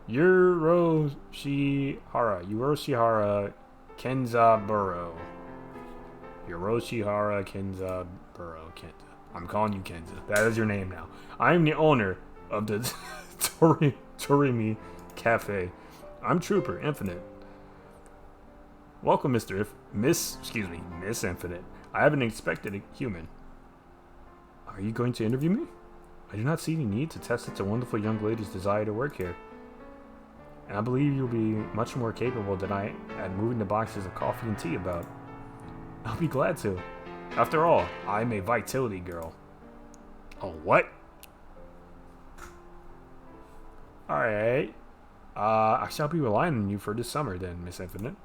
Yoroshihara Kenzaburo. Yoroshihara Kenzaburo. I'm calling you Kenza. That is your name now. I am the owner of the Torimi Cafe. I'm Trooper Infinite. Welcome, Miss Infinite. I haven't expected a human. Are you going to interview me? I do not see any need to test such a wonderful young lady's desire to work here. And I believe you'll be much more capable than I at moving the boxes of coffee and tea about. I'll be glad to. After all, I'm a vitality girl. Oh, what? Alright. I shall be relying on you for this summer then, Miss Infinite.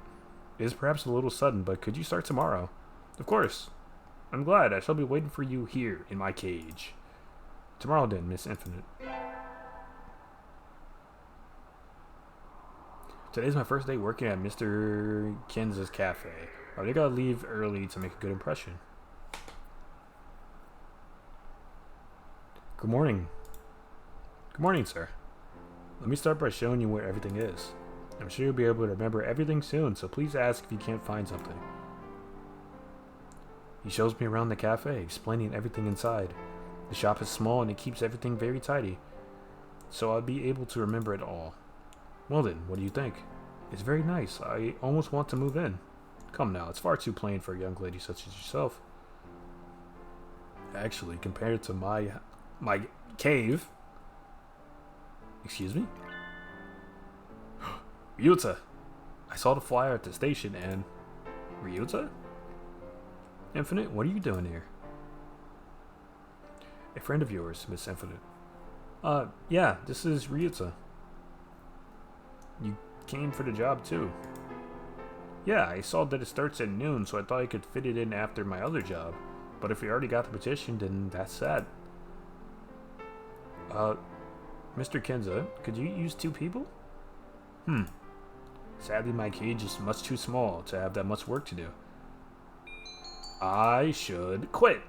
It is perhaps a little sudden, but could you start tomorrow? Of course. I'm glad. I shall be waiting for you here in my cage. Tomorrow then, Miss Infinite. Today's my first day working at Mr. Kenza's cafe. I think I'll leave early to make a good impression. Good morning. Good morning, sir. Let me start by showing you where everything is. I'm sure you'll be able to remember everything soon, so please ask if you can't find something. He shows me around the cafe, explaining everything inside. The shop is small and it keeps everything very tidy, so I'll be able to remember it all. Well then, what do you think? It's very nice. I almost want to move in. Come now, it's far too plain for a young lady such as yourself. Actually, compared to my cave... Excuse me? Ryuta! I saw the flyer at the station and... Ryuta? Infinite, what are you doing here? A friend of yours, Miss Infinite. Yeah, this is Ryuta. You came for the job too. Yeah, I saw that it starts at noon, so I thought I could fit it in after my other job. But if we already got the petition, then that's sad. Mr. Kenza, could you use 2 people? Sadly, my cage is much too small to have that much work to do. I should quit.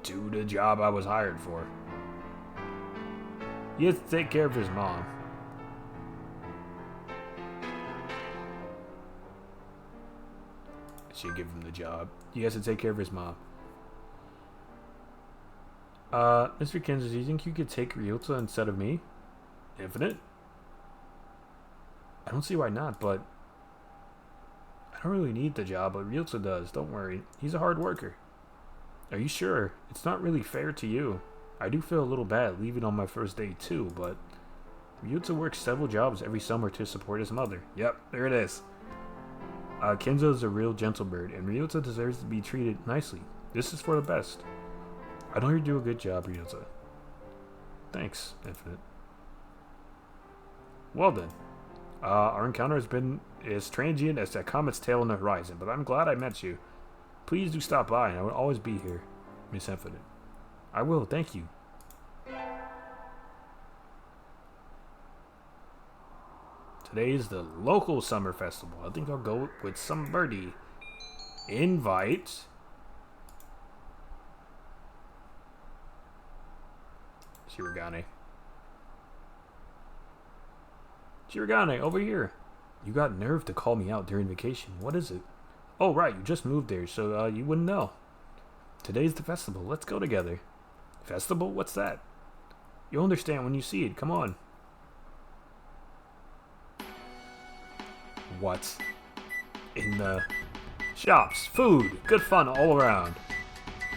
Do the job I was hired for. He has to take care of his mom. I should give him the job. He has to take care of his mom. Mr. Kenza, do you think you could take Ryuta instead of me? Infinite? I don't see why not, but... I don't really need the job, but Ryuta does. Don't worry. He's a hard worker. Are you sure? It's not really fair to you. I do feel a little bad leaving on my first day too, but... Ryuta works several jobs every summer to support his mother. Yep, there it is. Kenzo is a real gentle bird, and Ryuta deserves to be treated nicely. This is for the best. I know you do a good job, Ryuta. Thanks, Infinite. Well then. Our encounter has been as transient as that comet's tail on the horizon, but I'm glad I met you. Please do stop by, and I will always be here, Miss Infinite. I will, thank you. Today is the local summer festival. I think I'll go with some birdie. Invite. Shirogane. Shirogane, over here. You got nerve to call me out during vacation. What is it? Oh, right, you just moved there, so you wouldn't know. Today's the festival. Let's go together. Festival? What's that? You'll understand when you see it. Come on. What? In the shops. Food. Good fun all around.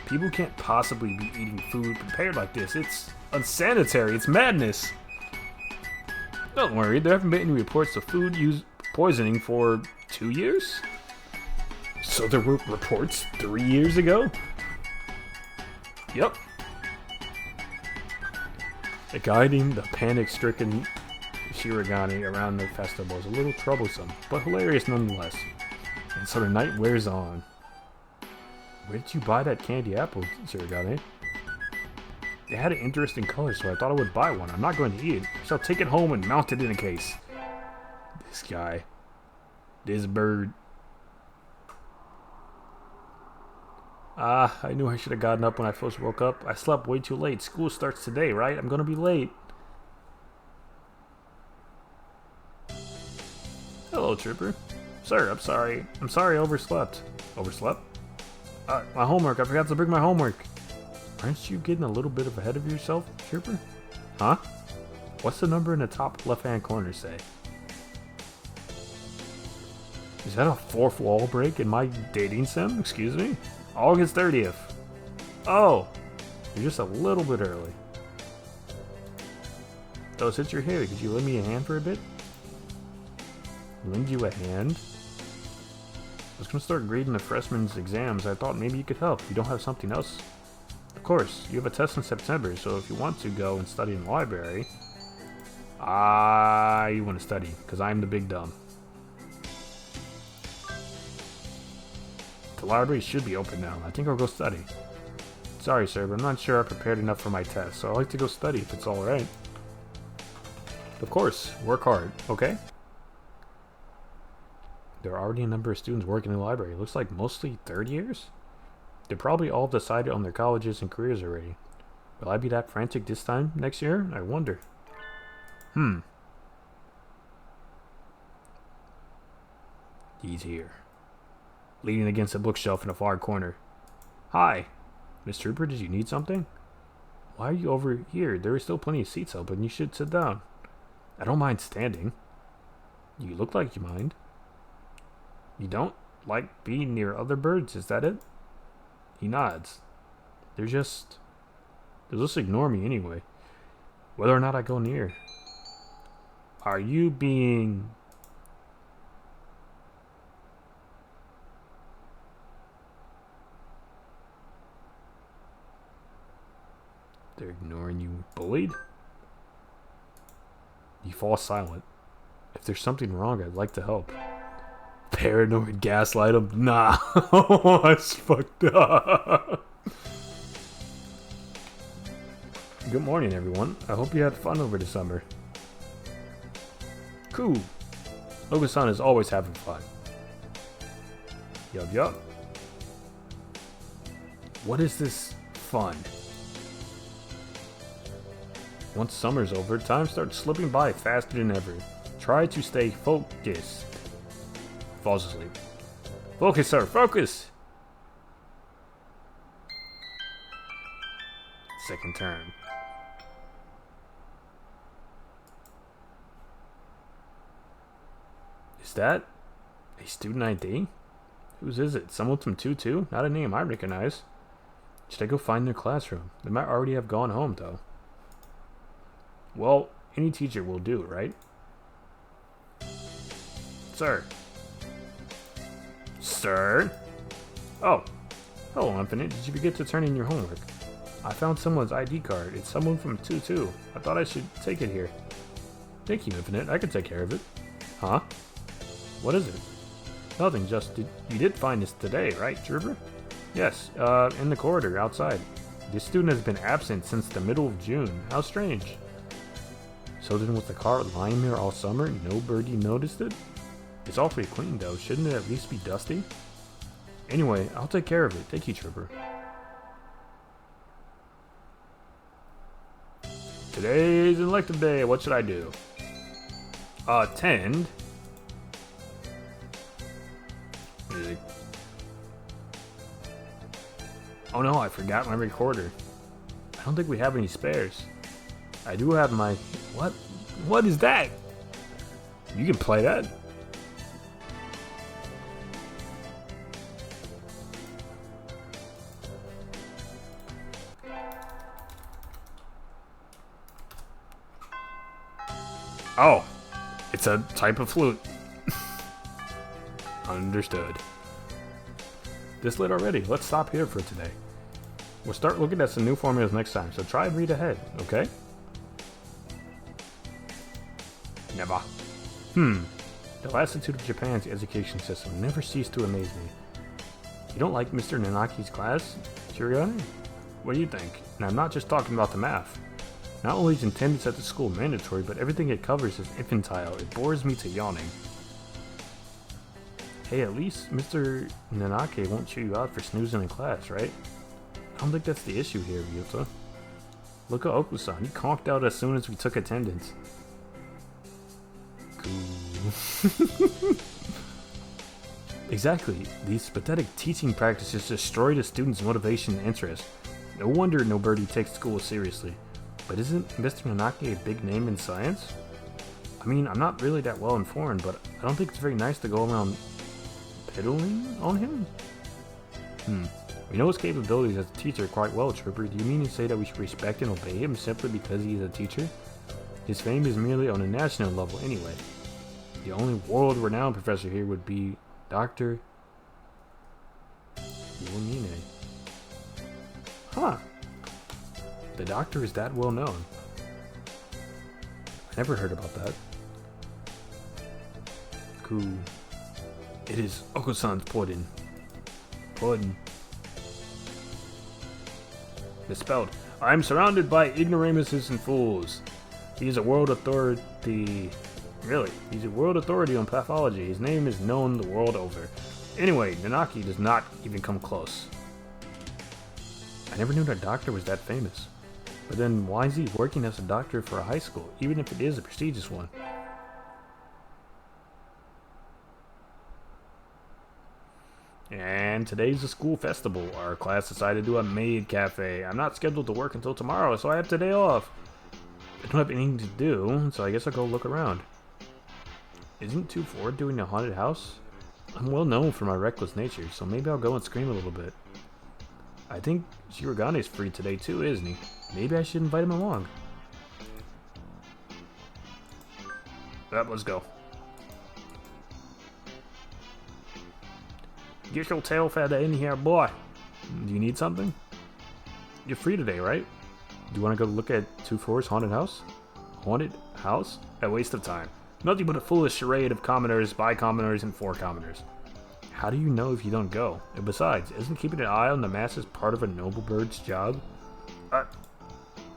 People can't possibly be eating food prepared like this. It's unsanitary. It's madness. Don't worry, there haven't been any reports of food poisoning for 2 years? So there were reports 3 years ago? Yep. Guiding the panic-stricken Shirogane around the festival is a little troublesome, but hilarious nonetheless. And so the night wears on. Where did you buy that candy apple, Shirogane? It had an interesting color, so I thought I would buy one. I'm not going to eat it. I shall take it home and mount it in a case. This guy. This bird. Ah, I knew I should have gotten up when I first woke up. I slept way too late. School starts today, right? I'm gonna be late. Hello, Trooper. Sir, I'm sorry. I'm sorry I overslept. Overslept? My homework. I forgot to bring my homework. Aren't you getting a little bit ahead of yourself, Trooper? Huh? What's the number in the top left-hand corner say? Is that a fourth wall break in my dating sim? Excuse me? August 30th. Oh, you're just a little bit early. Oh, since you're here, could you lend me a hand for a bit? Lend you a hand? I was gonna start grading the freshmen's exams. I thought maybe you could help. You don't have something else? Of course, you have a test in September, so if you want to go and study in the library, you want to study, because I'm the big dumb. The library should be open now. I think I'll go study. Sorry, sir, but I'm not sure I prepared enough for my test, so I'd like to go study if it's alright. Of course, work hard, okay? There are already a number of students working in the library. It looks like mostly third years? They're probably all decided on their colleges and careers already. Will I be that frantic this time next year? I wonder. He's here. Leaning against a bookshelf in a far corner. Hi. Miss Trooper, did you need something? Why are you over here? There are still plenty of seats open. You should sit down. I don't mind standing. You look like you mind. You don't like being near other birds, is that it? He nods. They'll just ignore me anyway. Whether or not I go near. Are you being... They're ignoring you. Bullied? You fall silent. If there's something wrong, I'd like to help. Paranoid gaslight him? Nah. That's fucked up. Good morning, everyone. I hope you had fun over the summer. Cool. Logan-san is always having fun. Yup. What is this fun? Once summer's over, time starts slipping by faster than ever. Try to stay focused. Falls asleep. Focus, sir, focus! Second term. Is that a student ID? Whose is it? Someone from 2-2? Not a name I recognize. Should I go find their classroom? They might already have gone home, though. Well, any teacher will do, right? Sir. Sir? Oh. Hello, Infinite. Did you forget to turn in your homework? I found someone's ID card. It's someone from 2-2. I thought I should take it here. Thank you, Infinite. I can take care of it. Huh? What is it? Nothing, just you did find this today, right, Trooper? Yes, in the corridor outside. This student has been absent since the middle of June. How strange. So then was the car lying there all summer? Nobody noticed it? It's awfully clean though. Shouldn't it at least be dusty? Anyway, I'll take care of it. Thank you, Trooper. Today's an elective day. What should I do? Attend. Music. Oh no, I forgot my recorder. I don't think we have any spares. I do have my... What? What is that? You can play that? Oh, it's a type of flute. Understood. This lit already. Let's stop here for today. We'll start looking at some new formulas next time, so try and read ahead, okay? Never. The lassitude of Japan's education system never ceased to amaze me. You don't like Mr. Nanaki's class, Chirigane? What do you think? And I'm not just talking about the math. Not only is attendance at the school mandatory, but everything it covers is infantile. It bores me to yawning. Hey, at least Mr. Nanake won't chew you out for snoozing in class, right? I don't think that's the issue here, Ryuta. Look at Okusan. He conked out as soon as we took attendance. Cool. Exactly. These pathetic teaching practices destroy the students' motivation and interest. No wonder nobody takes school seriously. But isn't Mr. Nanake a big name in science? I mean, I'm not really that well informed, but I don't think it's very nice to go around piddling on him? We know his capabilities as a teacher quite well, Trooper. Do you mean to say that we should respect and obey him simply because he is a teacher? His fame is merely on a national level anyway. The only world-renowned professor here would be Dr. Yonine. Huh. The doctor is that well known. I never heard about that. Cool. It is Okusan's pudding. Pudding. Misspelled. I am surrounded by ignoramuses and fools. He is a world authority. Really? He's a world authority on pathology. His name is known the world over. Anyway, Nanaki does not even come close. I never knew that doctor was that famous. But then why is he working as a doctor for a high school, even if it is a prestigious one? And today's the school festival. Our class decided to do a maid cafe. I'm not scheduled to work until tomorrow, so I have today off. I don't have anything to do, so I guess I'll go look around. Isn't 2-4 doing a haunted house? I'm well known for my reckless nature, so maybe I'll go and scream a little bit. I think Shirogane is free today too, isn't he? Maybe I should invite him along. Let's go. Get your tail feather in here, boy. Do you need something? You're free today, right? Do you want to go look at 2-4's haunted house? Haunted house? A waste of time. Nothing but a foolish charade of commoners, by-commoners, and for-commoners. How do you know if you don't go? And besides, isn't keeping an eye on the masses part of a noble bird's job?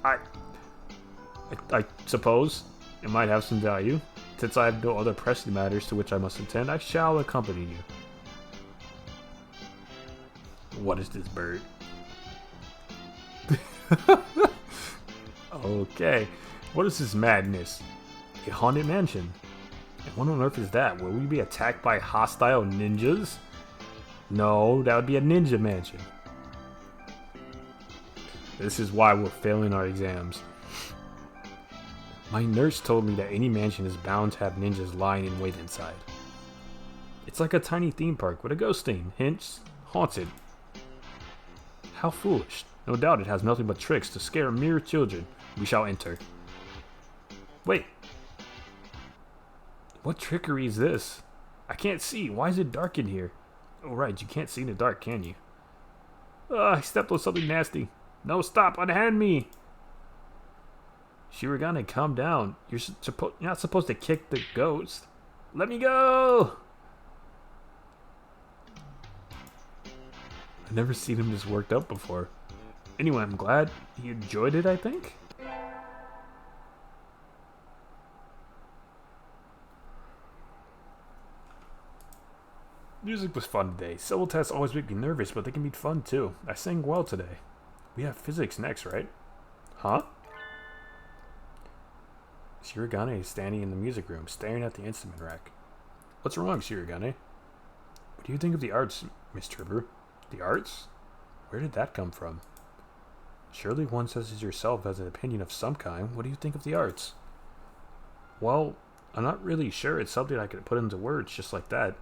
I suppose it might have some value. Since I have no other pressing matters to which I must attend, I shall accompany you. What is this bird? Okay. What is this madness? A haunted mansion. And what on earth is that? Will we be attacked by hostile ninjas? No, that would be a ninja mansion. This is why we're failing our exams. My nurse told me that any mansion is bound to have ninjas lying in wait inside. It's like a tiny theme park with a ghost theme, hence haunted. How foolish. No doubt it has nothing but tricks to scare mere children. We shall enter. Wait. What trickery is this? I can't see. Why is it dark in here? Oh right, you can't see in the dark, can you? I stepped on something nasty. No, stop. Unhand me. Shirogane, calm down. You're not supposed to kick the ghost. Let me go. I've never seen him this worked up before. Anyway, I'm glad he enjoyed it, I think? Music was fun today. Civil tests always make me nervous, but they can be fun too. I sang well today. We have physics next, right? Huh? Shirogane is standing in the music room, staring at the instrument rack. What's wrong, Shirogane? What do you think of the arts, Miss Trooper? The arts? Where did that come from? Surely one such as yourself has an opinion of some kind. What do you think of the arts? Well, I'm not really sure. It's something I could put into words just like that.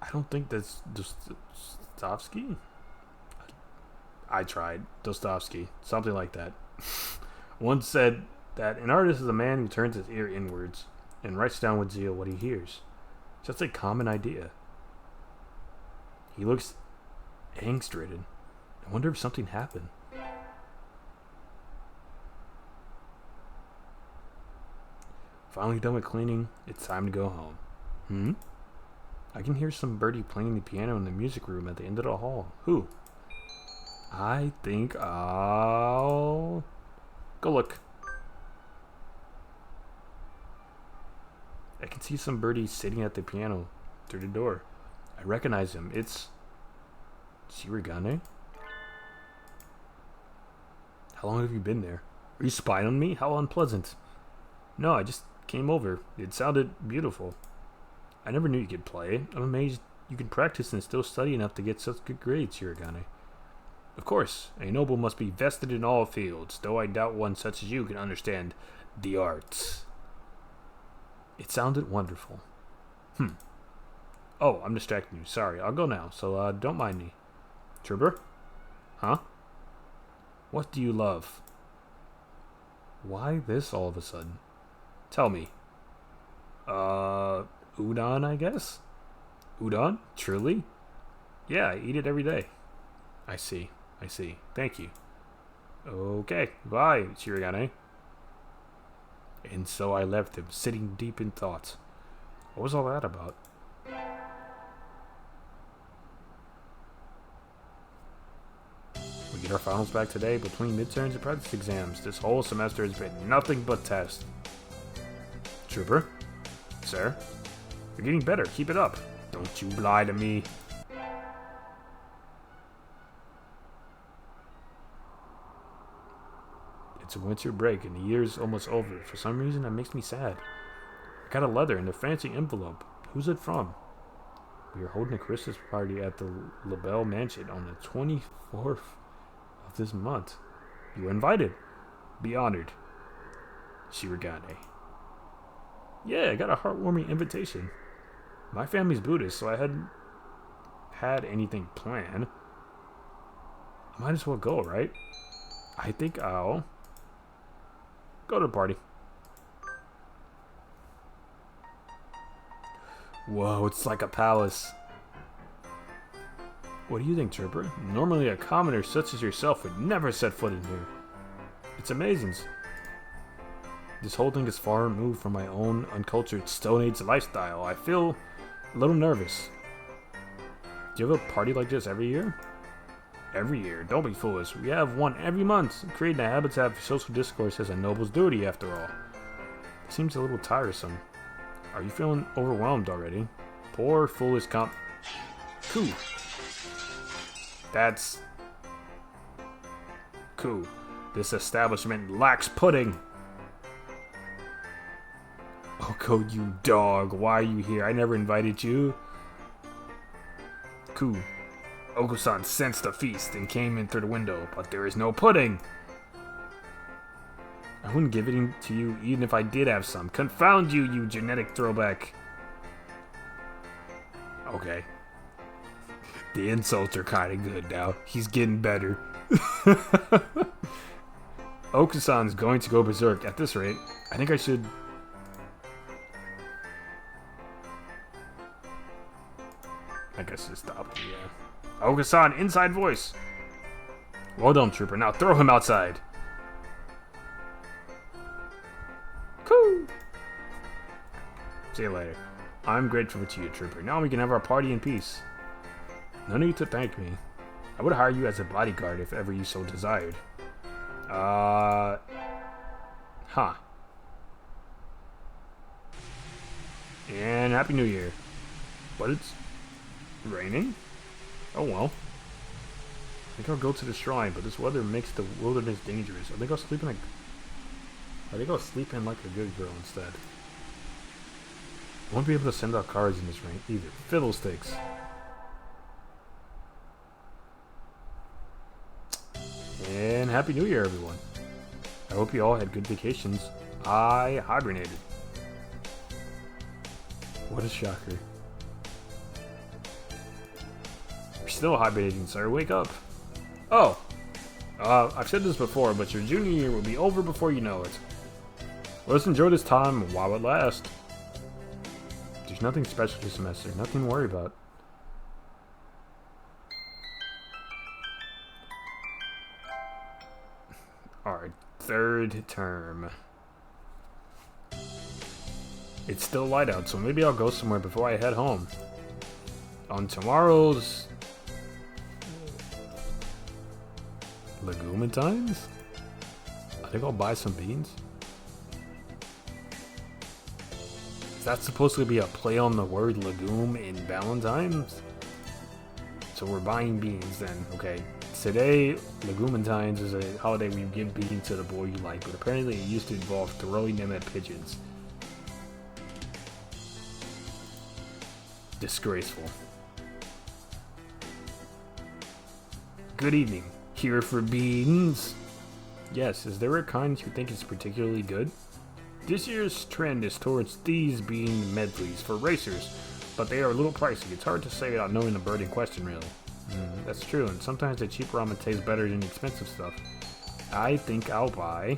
I don't think that's Dostoevsky. I tried. Dostoevsky. Something like that. Once said that an artist is a man who turns his ear inwards and writes down with zeal what he hears. Just a common idea. He looks angst-ridden. I wonder if something happened. Finally done with cleaning, it's time to go home. I can hear some birdie playing the piano in the music room at the end of the hall. Who? I think I'll go look. I can see some birdie sitting at the piano through the door. I recognize him. It's Shirogane. How long have you been there? Are you spying on me? How unpleasant. No, I just came over. It sounded beautiful. I never knew you could play. I'm amazed you can practice and still study enough to get such good grades, Shirogane. Of course, a noble must be vested in all fields, though I doubt one such as you can understand the arts. It sounded wonderful. Oh, I'm distracting you. Sorry, I'll go now, so don't mind me. Trooper? Huh? What do you love? Why this all of a sudden? Tell me. Udon, I guess? Udon? Truly? Yeah, I eat it every day. I see. Thank you. Okay, bye, Shirogane. And so I left him, sitting deep in thought. What was all that about? We get our finals back today between midterms and practice exams. This whole semester has been nothing but tests. Trooper? Sir? You're getting better. Keep it up. Don't you lie to me. It's a winter break and the year's almost over. For some reason, that makes me sad. I got a letter in a fancy envelope. Who's it from? We are holding a Christmas party at the LaBelle Mansion on the 24th of this month. You are invited. Be honored. Shirogane. Yeah, I got a heartwarming invitation. My family's Buddhist, so I hadn't had anything planned. I might as well go, right? I think I'll go to the party. Whoa, it's like a palace. What do you think, Trooper? Normally a commoner such as yourself would never set foot in here. It's amazing. This whole thing is far removed from my own uncultured Stone Age lifestyle. I feel a little nervous. Do you have a party like this every year? Every year? Don't be foolish. We have one every month. Creating a habitat for social discourse is a noble's duty, after all. It seems a little tiresome. Are you feeling overwhelmed already? Poor, foolish Cool. That's... cool. This establishment lacks pudding. Oko, you dog. Why are you here? I never invited you. Cool. Oko-san sensed the feast and came in through the window, but there is no pudding. I wouldn't give it to you even if I did have some. Confound you, you genetic throwback. Okay. The insults are kind of good now. He's getting better. Oko-san's going to go berserk at this rate. I think I should... I guess just stop. Yeah. Oko-san, inside voice. Well done, Trooper. Now throw him outside. Cool. See you later. I'm grateful to you, Trooper. Now we can have our party in peace. No need to thank me. I would hire you as a bodyguard if ever you so desired. Huh. And Happy New Year. But it's raining? Oh well. I think I'll go to the shrine, but this weather makes the wilderness dangerous. I think I'll sleep in like a good girl instead. I won't be able to send out cards in this rain either. Fiddlesticks. And Happy New Year, everyone. I hope you all had good vacations. I hibernated. What a shocker. You're still hibernating, sir. Wake up. Oh. I've said this before, but your junior year will be over before you know it. Let's enjoy this time while it lasts. There's nothing special this semester. Nothing to worry about. Alright, third term. It's still light out, so maybe I'll go somewhere before I head home. On tomorrow's... Legumentines? I think I'll buy some beans. Is that supposed to be a play on the word legume in Valentine's? So we're buying beans then, okay. Today, Legumentines is a holiday where you give beans to the boy you like, but apparently it used to involve throwing them at pigeons. Disgraceful. Good evening. Here for beans? Yes, is there a kind you think is particularly good? This year's trend is towards these bean medleys for racers, but they are a little pricey. It's hard to say without knowing the bird in question, really. That's true, and sometimes the cheap ramen tastes better than the expensive stuff. I think I'll buy...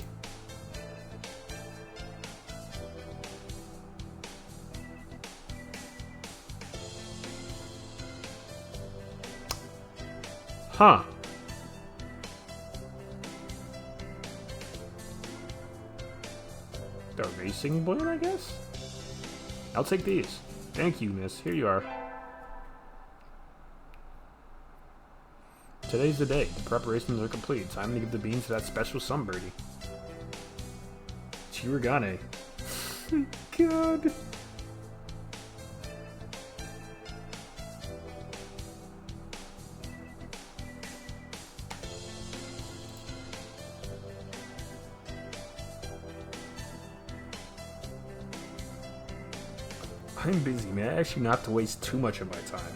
Huh. The racing blade, I guess? I'll take these. Thank you, miss. Here you are. Today's the day. The preparations are complete. Time to give the beans to that special sunbirdie. Chirigane. God. I'm busy, man. I ask you not to waste too much of my time.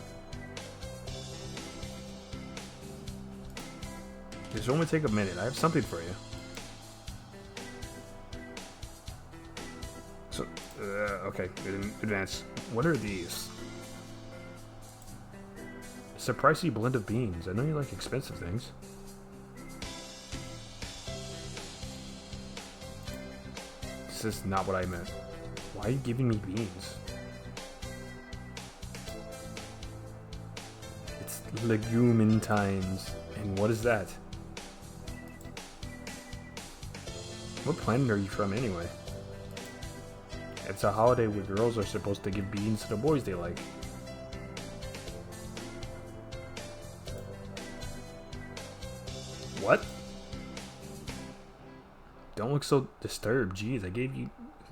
This will only take a minute. I have something for you. So, okay. In advance. What are these? It's a pricey blend of beans. I know you like expensive things. This is not what I meant. Why are you giving me beans? It's Legumentines. And what is that? What planet are you from, anyway? It's a holiday where girls are supposed to give beans to the boys they like. What? Don't look so disturbed. Jeez, I gave you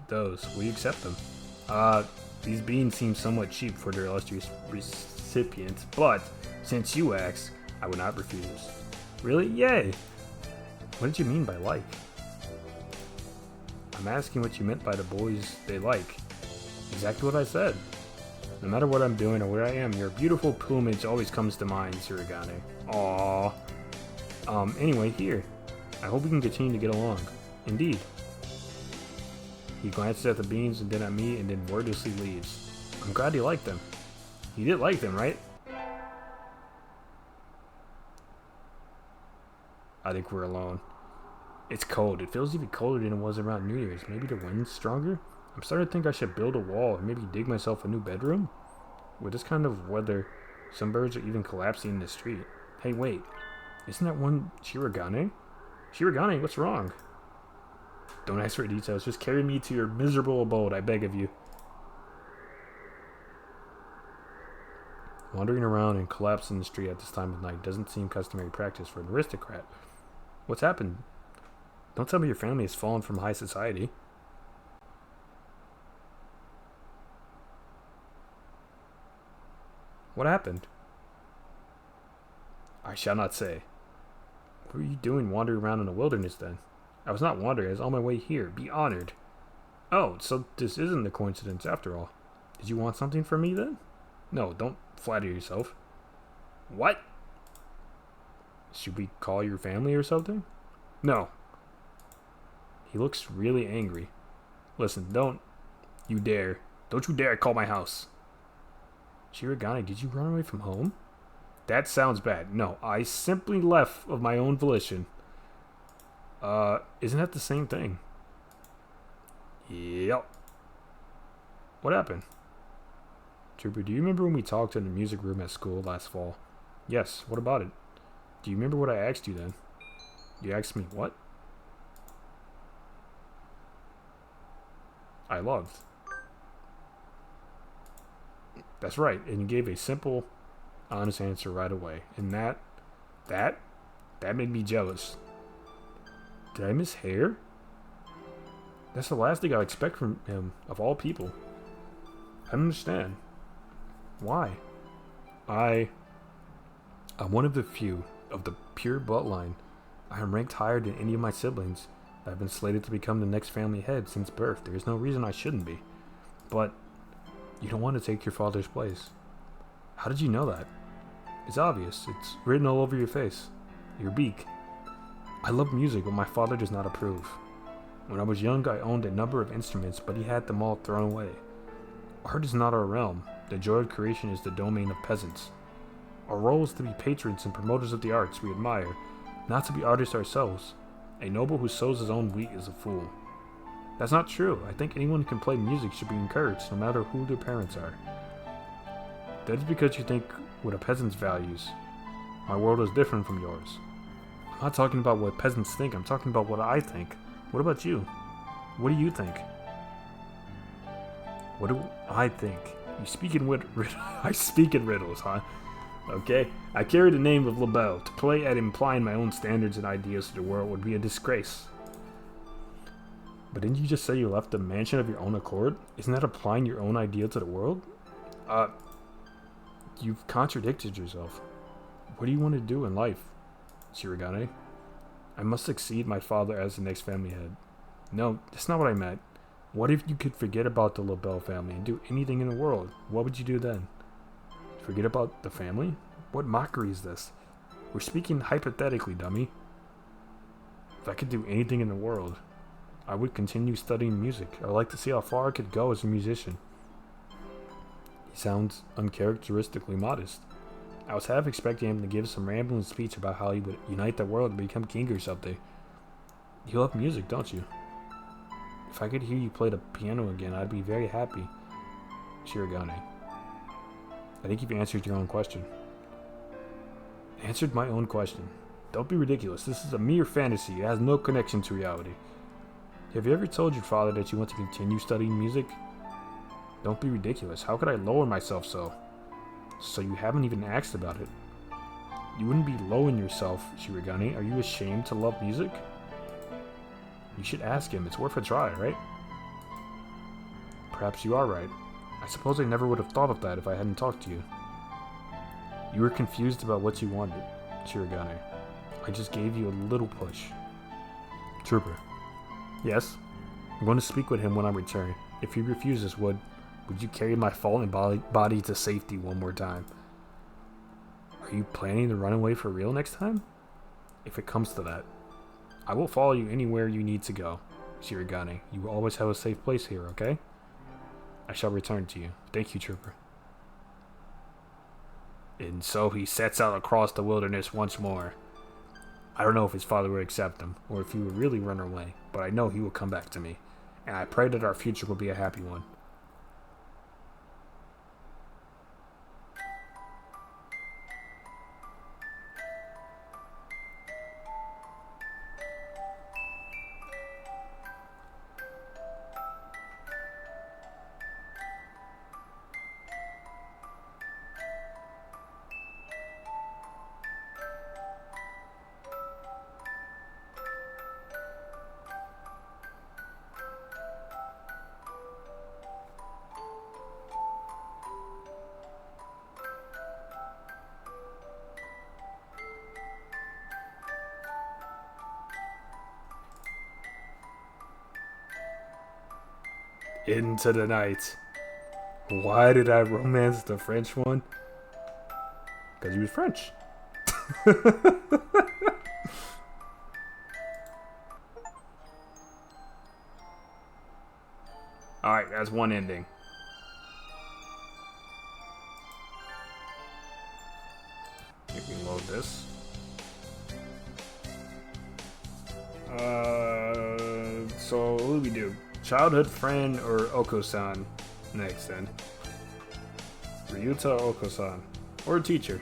those. Will you accept them? These beans seem somewhat cheap for their illustrious recipients, but since you asked, I would not refuse. Really? Yay! What did you mean by like? I'm asking what you meant by the boys they like. Exactly what I said. No matter what I'm doing or where I am, your beautiful plumage always comes to mind, Surigane. Aww. Anyway, here. I hope we can continue to get along. Indeed. He glances at the beans and then at me and then wordlessly leaves. I'm glad he liked them. He did like them, right? I think we're alone. It's cold. It feels even colder than it was around New Year's. Maybe the wind's stronger? I'm starting to think I should build a wall and maybe dig myself a new bedroom? With this kind of weather, some birds are even collapsing in the street. Hey, wait. Isn't that one Chirigane? Chirigane, what's wrong? Don't ask for details. Just carry me to your miserable abode, I beg of you. Wandering around and collapsing in the street at this time of night doesn't seem customary practice for an aristocrat. What's happened? Don't tell me your family has fallen from high society. What happened? I shall not say. What were you doing wandering around in the wilderness then? I was not wandering. I was on my way here. Be honored. Oh, so this isn't a coincidence after all. Did you want something from me then? No, don't flatter yourself. What? Should we call your family or something? No. He looks really angry. Listen, don't you dare call my house. Chirigane, did you run away from home? That sounds bad. No, I simply left of my own volition. Isn't that the same thing? Yep. What happened? Trooper, do you remember when we talked in the music room at school last fall? Yes, what about it? Do you remember what I asked you then? You asked me what? I loved. That's right, and you gave a simple, honest answer right away. And that That made me jealous. Did I miss hair? That's the last thing I expect from him, of all people. I don't understand. Why? I'm one of the few of the pure bloodline. I am ranked higher than any of my siblings. I've been slated to become the next family head since birth. There is no reason I shouldn't be. But you don't want to take your father's place. How did you know that? It's obvious. It's written all over your face. Your beak. I love music, but my father does not approve. When I was young, I owned a number of instruments, but he had them all thrown away. Art is not our realm. The joy of creation is the domain of peasants. Our role is to be patrons and promoters of the arts we admire, not to be artists ourselves. A noble who sows his own wheat is a fool. That's not true. I think anyone who can play music should be encouraged, no matter who their parents are. That is because you think with a peasant's values. My world is different from yours. I'm not talking about what peasants think, I'm talking about what I think. What about you? What do you think? What do I think? You speak in I speak in riddles, huh? Okay. I carry the name of LaBelle. To play at implying my own standards and ideas to the world would be a disgrace. But didn't you just say you left the mansion of your own accord? Isn't that applying your own idea to the world? You've contradicted yourself. What do you want to do in life, Shirogane? I must succeed my father as the next family head. No, that's not what I meant. What if you could forget about the LaBelle family and do anything in the world? What would you do then? Forget about the family? What mockery is this? We're speaking hypothetically, dummy. If I could do anything in the world, I would continue studying music. I'd like to see how far I could go as a musician. He sounds uncharacteristically modest. I was half expecting him to give some rambling speech about how he would unite the world and become king or something. You love music, don't you? If I could hear you play the piano again, I'd be very happy. Shirogane. I think you've answered your own question. Answered my own question. Don't be ridiculous. This is a mere fantasy. It has no connection to reality. Have you ever told your father that you want to continue studying music? Don't be ridiculous. How could I lower myself so? So you haven't even asked about it. You wouldn't be lowering yourself, Shirogane. Are you ashamed to love music? You should ask him. It's worth a try, right? Perhaps you are right. I suppose I never would have thought of that if I hadn't talked to you. You were confused about what you wanted, Shirogane. I just gave you a little push. Trooper. Yes? I'm going to speak with him when I return. If he refuses, would you carry my fallen body to safety one more time? Are you planning to run away for real next time? If it comes to that. I will follow you anywhere you need to go, Shirogane. You will always have a safe place here, okay? I shall return to you. Thank you, Trooper. And so he sets out across the wilderness once more. I don't know if his father will accept him, or if he will really run away, but I know he will come back to me, and I pray that our future will be a happy one. Into the night. Why did I romance the French one? Because he was French. Alright, that's one ending. You can load this. So what do we do? Childhood friend or Oko-san next then? Ryuta Oko-san. Or teacher.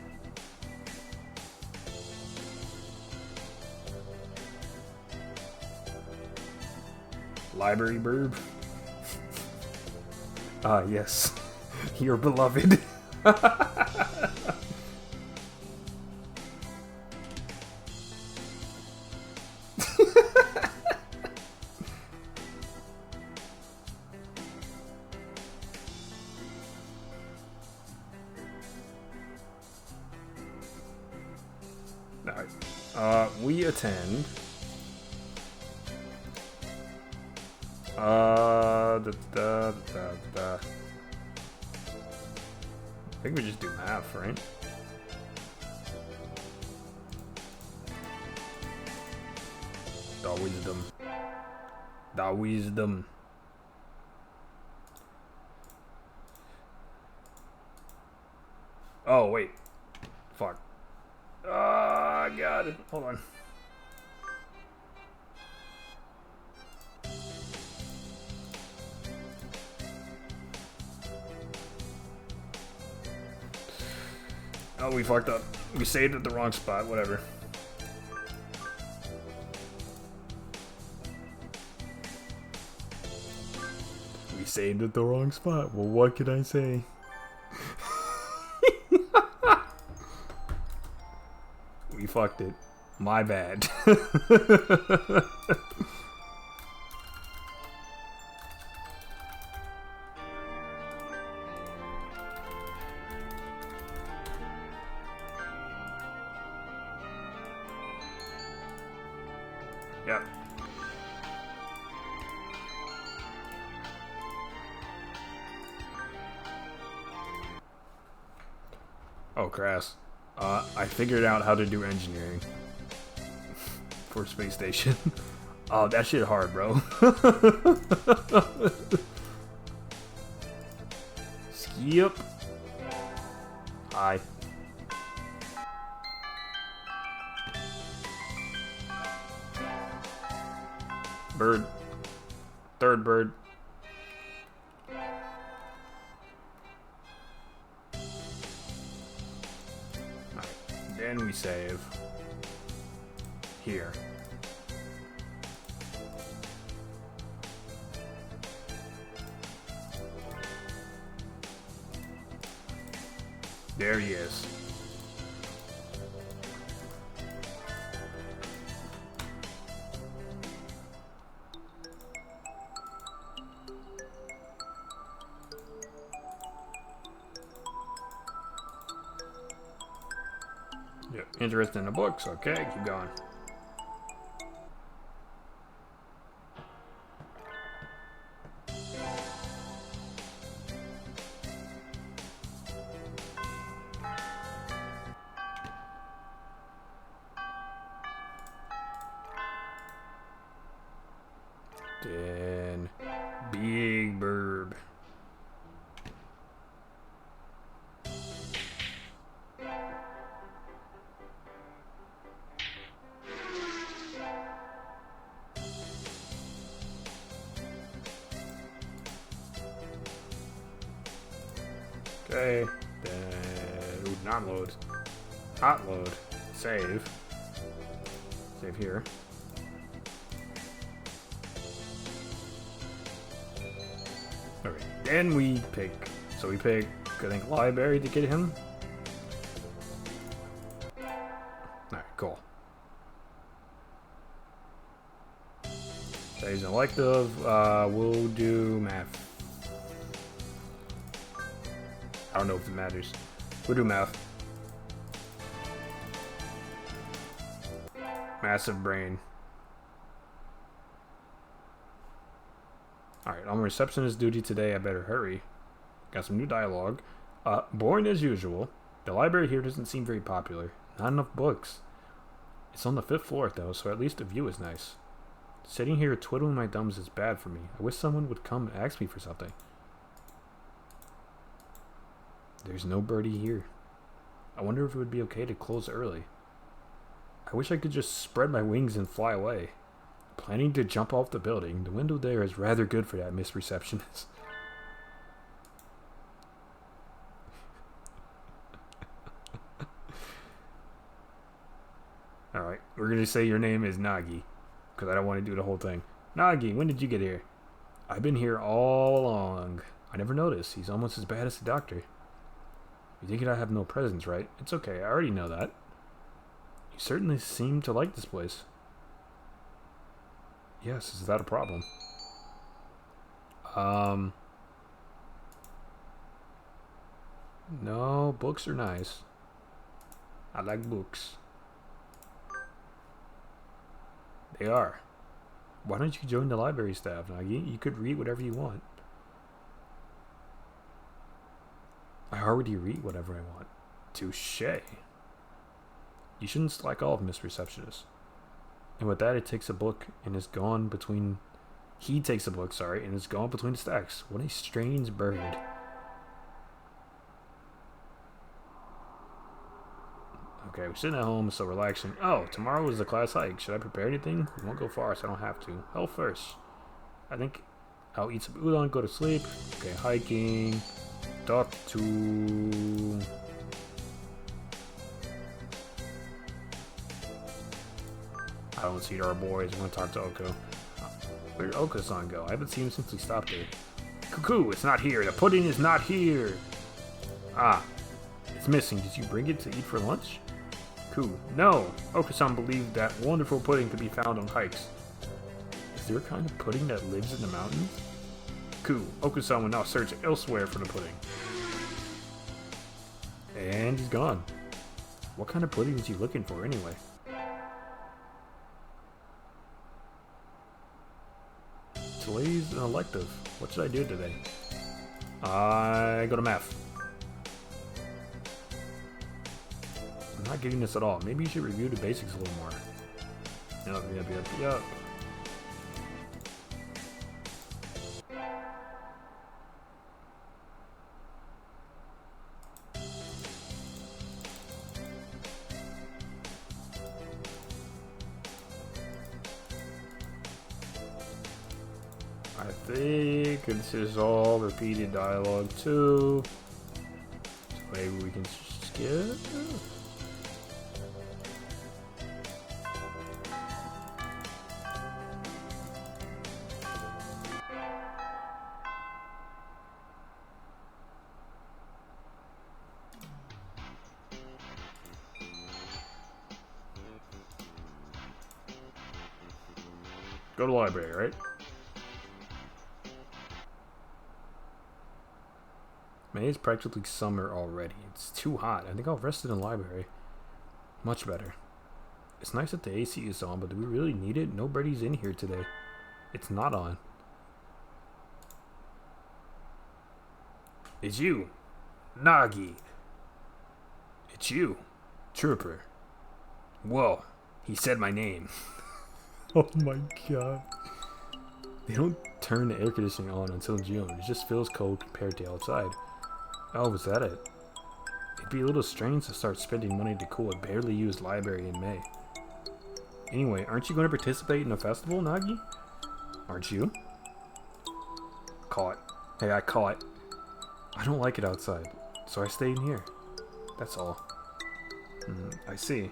Library burb. Ah, yes. Your beloved. Alright. We attend. I think we just do math, right? The wisdom. The wisdom. Oh, wait. Fuck. I got it. Hold on. Oh, we fucked up. We saved at the wrong spot. Whatever. We saved at the wrong spot. Well, what could I say? We fucked it. My bad. Yep. Oh, crass. I figured out how to do engineering for space station. Oh, that shit hard, bro. Skip. Hi. Bird. Third bird. Alright. Then we save. Here. There he is. Yep. Interested in the books. Okay, keep going. Then Big Burb. Okay, then ooh, not load. Hot load. Save. Save here. Okay, then we pick. So we pick, I think, library to get him. Alright, cool. So he's an elective. We'll do math. I don't know if it matters. We'll do math. Massive brain. Alright, on receptionist duty today, I better hurry. Got some new dialogue. Boring as usual. The library here doesn't seem very popular. Not enough books. It's on the 5th floor, though, so at least the view is nice. Sitting here twiddling my thumbs is bad for me. I wish someone would come and ask me for something. There's no birdie here. I wonder if it would be okay to close early. I wish I could just spread my wings and fly away. Planning to jump off the building. The window there is rather good for that, Miss Receptionist. Alright, we're going to say your name is Nagi. Because I don't want to do the whole thing. Nagi, when did you get here? I've been here all along. I never noticed. He's almost as bad as the doctor. You think I have no presence, right? It's okay, I already know that. You certainly seem to like this place. Yes, is that a problem? No, books are nice. I like books. They are. Why don't you join the library staff, Nagi? You could read whatever you want. I already read whatever I want. Touché. You shouldn't slack off, Miss Receptionist. And with that, it takes a book and is gone between... He takes a book, sorry, and is gone between the stacks. What a strange bird. Okay, we're sitting at home, so relaxing. Oh, tomorrow is the class hike. Should I prepare anything? We won't go far, so I don't have to. Health first. I think I'll eat some udon, go to sleep. Okay, hiking. Talk to... I don't see our boys. I'm gonna talk to Oko. Where did Oko-san go? I haven't seen him since we stopped there. Cuckoo, it's not here. The pudding is not here. Ah, it's missing. Did you bring it to eat for lunch? Cool. No, Oko-san believed that wonderful pudding could be found on hikes. Is there a kind of pudding that lives in the mountains? Cool. Oko-san will now search elsewhere for the pudding. And he's gone. What kind of pudding is he looking for anyway? Today's an elective. What should I do today? I go to math. I'm not getting this at all. Maybe you should review the basics a little more. Yep. I think this is all repeated dialogue too. So maybe we can skip. Go to the library, right? May is practically summer already. It's too hot. I think I'll rest in the library. Much better. It's nice that the AC is on, but do we really need it? Nobody's in here today. It's not on. It's you, Nagi. It's you, Trooper. Whoa, he said my name. Oh my god. They don't turn the air conditioning on until June. It just feels cold compared to outside. Oh, was that it? It'd be a little strange to start spending money to cool a barely used library in May. Anyway, aren't you going to participate in the festival, Nagi? Aren't you? Caught. Hey, I caught. I don't like it outside, so I stay in here. That's all. I see.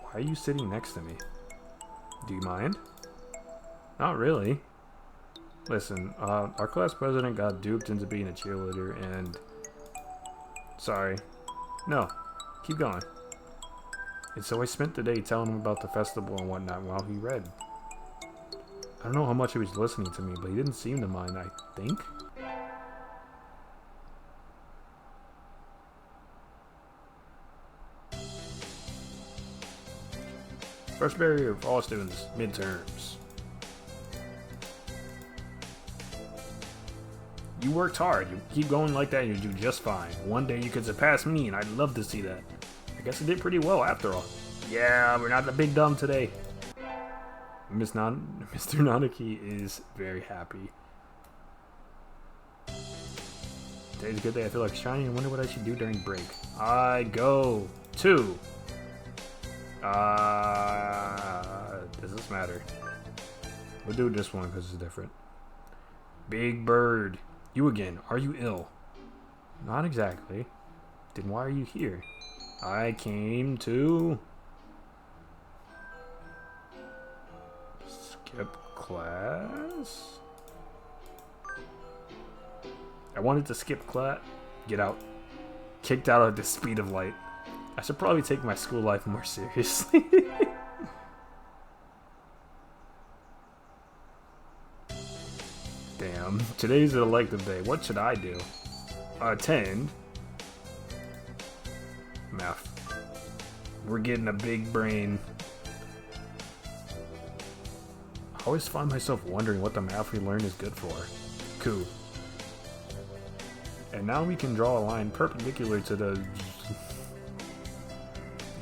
Why are you sitting next to me? Do you mind? Not really. Listen, our class president got duped into being a cheerleader and... Sorry. No. Keep going. And so I spent the day telling him about the festival and whatnot while he read. I don't know how much he was listening to me, but he didn't seem to mind, I think. First barrier for all students, midterms. You worked hard. You keep going like that and you do just fine. One day you could surpass me and I'd love to see that. I guess I did pretty well after all. Yeah, we're not the big dumb today. Mr. Nanaki is very happy. Today's a good day. I feel like shining. I wonder what I should do during break. I go to... does this matter? We'll do this one because it's different. Big Bird. You again. Are you ill? Not exactly. Then why are you here? I came to... skip class? I wanted to skip class. Get out. Kicked out at the speed of light. I should probably take my school life more seriously. Damn. Today's an elective day. What should I do? Attend. Math. We're getting a big brain. I always find myself wondering what the math we learn is good for. Cool. And now we can draw a line perpendicular to the...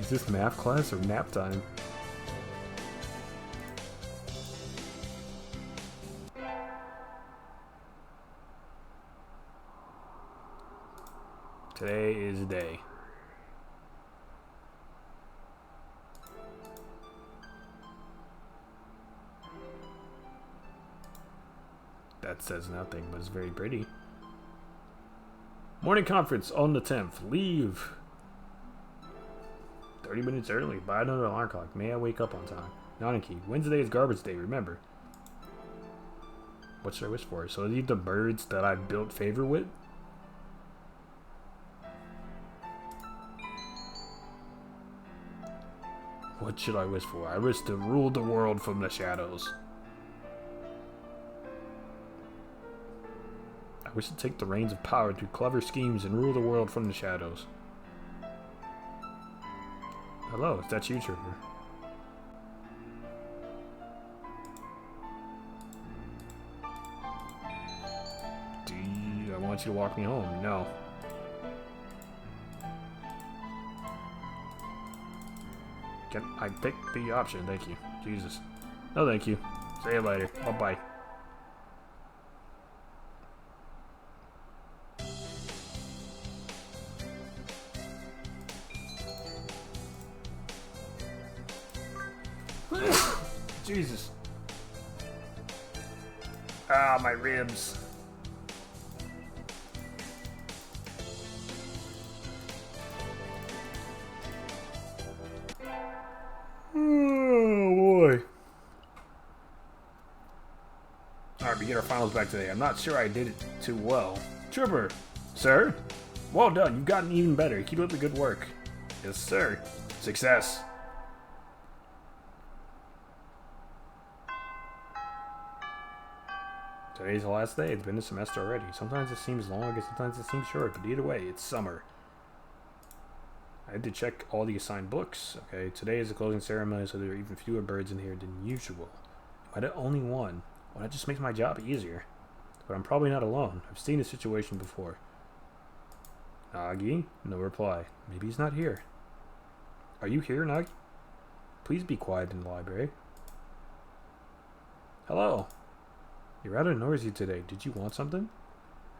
Is this math class or nap time? Today is the day. That says nothing, but it's very pretty. Morning conference on the 10th. Leave 30 minutes early. Buy another alarm clock. May I wake up on time? Nanaki. Wednesday is garbage day, remember. What should I wish for? So are these the birds that I built favor with? What should I wish for? I wish to rule the world from the shadows. I wish to take the reins of power through clever schemes and rule the world from the shadows. Hello, is that you, Trooper? I want you to walk me home. No. Can I pick the option? Thank you. Jesus. No, thank you. See you later. Bye-bye. Jesus. Ah, my ribs. Oh, boy. Alright, we get our finals back today. I'm not sure I did it too well. Trooper, sir? Well done. You've gotten even better. Keep up the good work. Yes, sir. Success. Today's the last day. It's been a semester already. Sometimes it seems long and sometimes it seems short, but either way, it's summer. I had to check all the assigned books. Okay, today is the closing ceremony, so there are even fewer birds in here than usual. If I had only one, well, that just makes my job easier. But I'm probably not alone. I've seen this situation before. Nagi? No reply. Maybe he's not here. Are you here, Nagi? Please be quiet in the library. Hello. You're rather noisy today. Did you want something?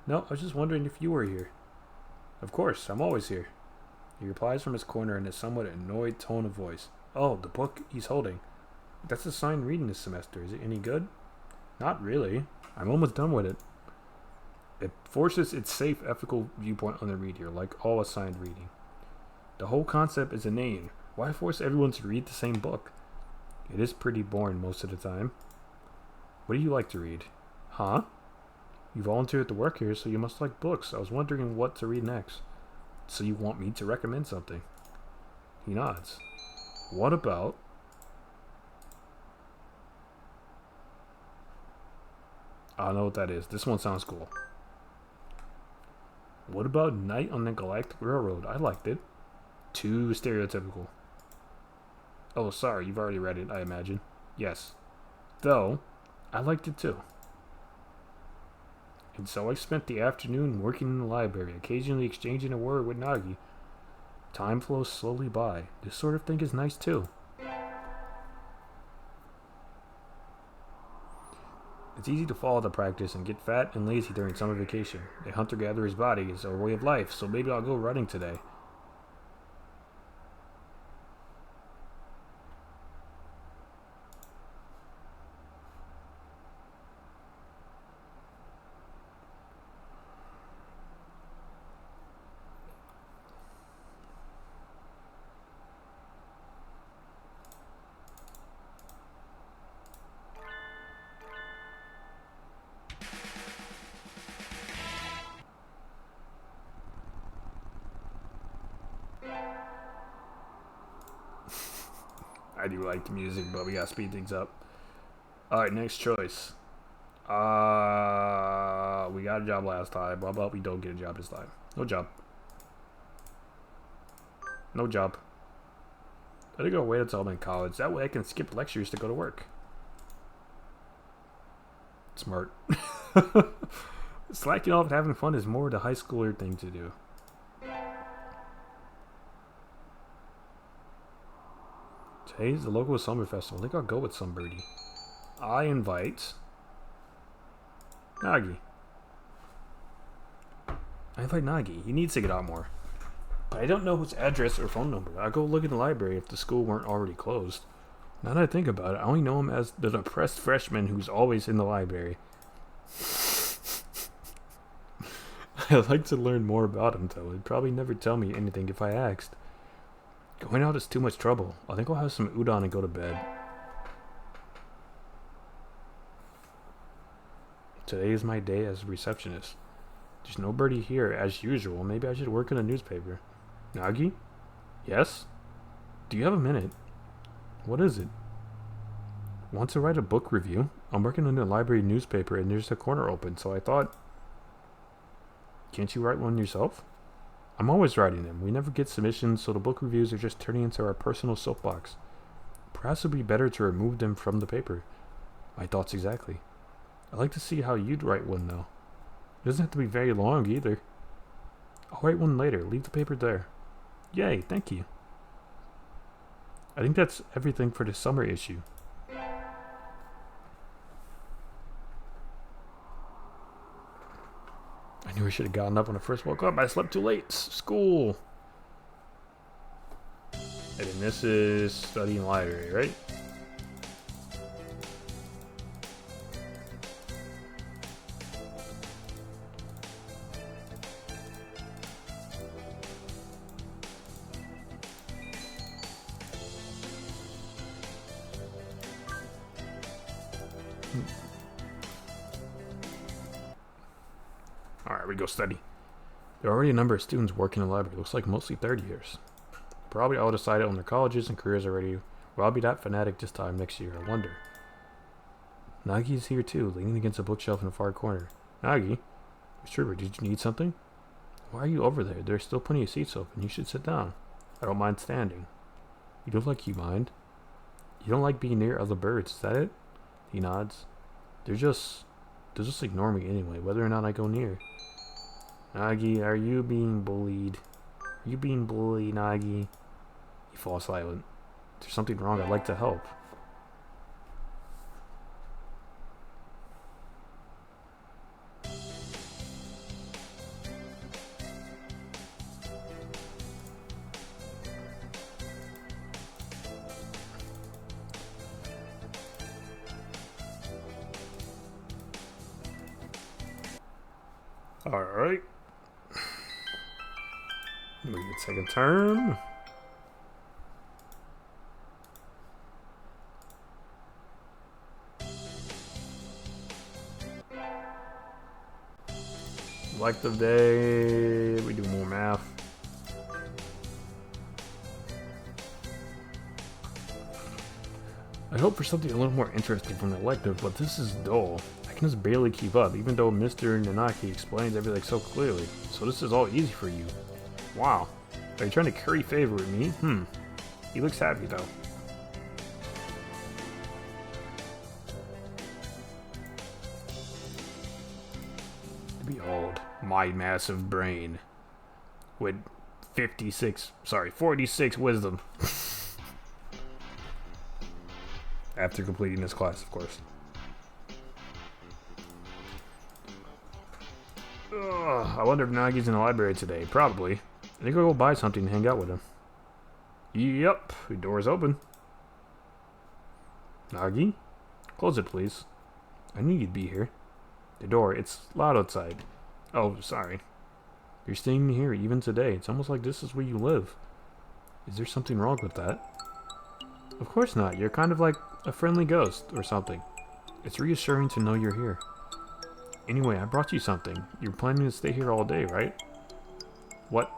No, I was just wondering if you were here. Of course, I'm always here. He replies from his corner in a somewhat annoyed tone of voice. Oh, the book he's holding. That's assigned reading this semester. Is it any good? Not really. I'm almost done with it. It forces its safe, ethical viewpoint on the reader, like all assigned reading. The whole concept is inane. Why force everyone to read the same book? It is pretty boring most of the time. What do you like to read? Huh? You volunteered to work here, so you must like books. I was wondering what to read next. So you want me to recommend something? He nods. What about... I don't know what that is. This one sounds cool. What about Night on the Galactic Railroad? I liked it. Too stereotypical. Oh, sorry. You've already read it, I imagine. Yes. Though... I liked it too. And so I spent the afternoon working in the library, occasionally exchanging a word with Nagi. Time flows slowly by. This sort of thing is nice too. It's easy to follow the practice and get fat and lazy during summer vacation. A hunter-gatherer's body is our way of life, so maybe I'll go running today. I do like the music, but we gotta speed things up. Alright, next choice. We got a job last time. Blah blah, we don't get a job this time. No job. No job. I think I'll wait until I'm in college. That way I can skip lectures to go to work. Smart. Slacking off and having fun is more the high schooler thing to do. Today's the local summer festival. I think I'll go with somebody. I invite Nagi. I invite Nagi. He needs to get out more. But I don't know his address or phone number. I'll go look in the library if the school weren't already closed. Now that I think about it, I only know him as the depressed freshman who's always in the library. I'd like to learn more about him, though. He'd probably never tell me anything if I asked. Going out is too much trouble. I think I'll have some udon and go to bed. Today is my day as a receptionist. There's nobody here as usual. Maybe I should work in a newspaper. Nagi? Yes? Do you have a minute? What is it? Want to write a book review? I'm working in a library newspaper and there's a corner open, so I thought... Can't you write one yourself? I'm always writing them. We never get submissions, so the book reviews are just turning into our personal soapbox. Perhaps it would be better to remove them from the paper. My thoughts exactly. I'd like to see how you'd write one, though. It doesn't have to be very long, either. I'll write one later. Leave the paper there. Yay, thank you. I think that's everything for the summer issue. I knew I should have gotten up when I first woke up. I slept too late. School. And then this is studying library, right? Alright, we go study. There are already a number of students working in the library. Looks like mostly third years. Probably all decided on their colleges and careers already. Will I be that fanatic this time next year? I wonder. Nagi's here too, leaning against a bookshelf in the far corner. Nagi? Trooper, did you need something? Why are you over there? There's still plenty of seats open. You should sit down. I don't mind standing. You don't like you mind? You don't like being near other birds, is that it? He nods. They'll just ignore me anyway, whether or not I go near. Nagi, are you being bullied? Are you being bullied, Nagi? He falls silent. If there's something wrong, I'd like to help. Alright. We get second term. Elective day. We do more math. I hope for something a little more interesting from the elective, but this is dull. I can just barely keep up, even though Mr. Nanaki explains everything so clearly. So this is all easy for you. Wow. Are you trying to curry favor with me? He looks happy, though. Behold, my massive brain. With 46 wisdom. After completing this class, of course. I wonder if Nagi's in the library today. Probably. I think I'll go buy something and hang out with him. Yep, the door's open. Nagi? Close it, please. I knew you'd be here. The door, it's loud outside. Oh, sorry. You're staying here even today. It's almost like this is where you live. Is there something wrong with that? Of course not. You're kind of like a friendly ghost or something. It's reassuring to know you're here. Anyway, I brought you something. You're planning to stay here all day, right? What?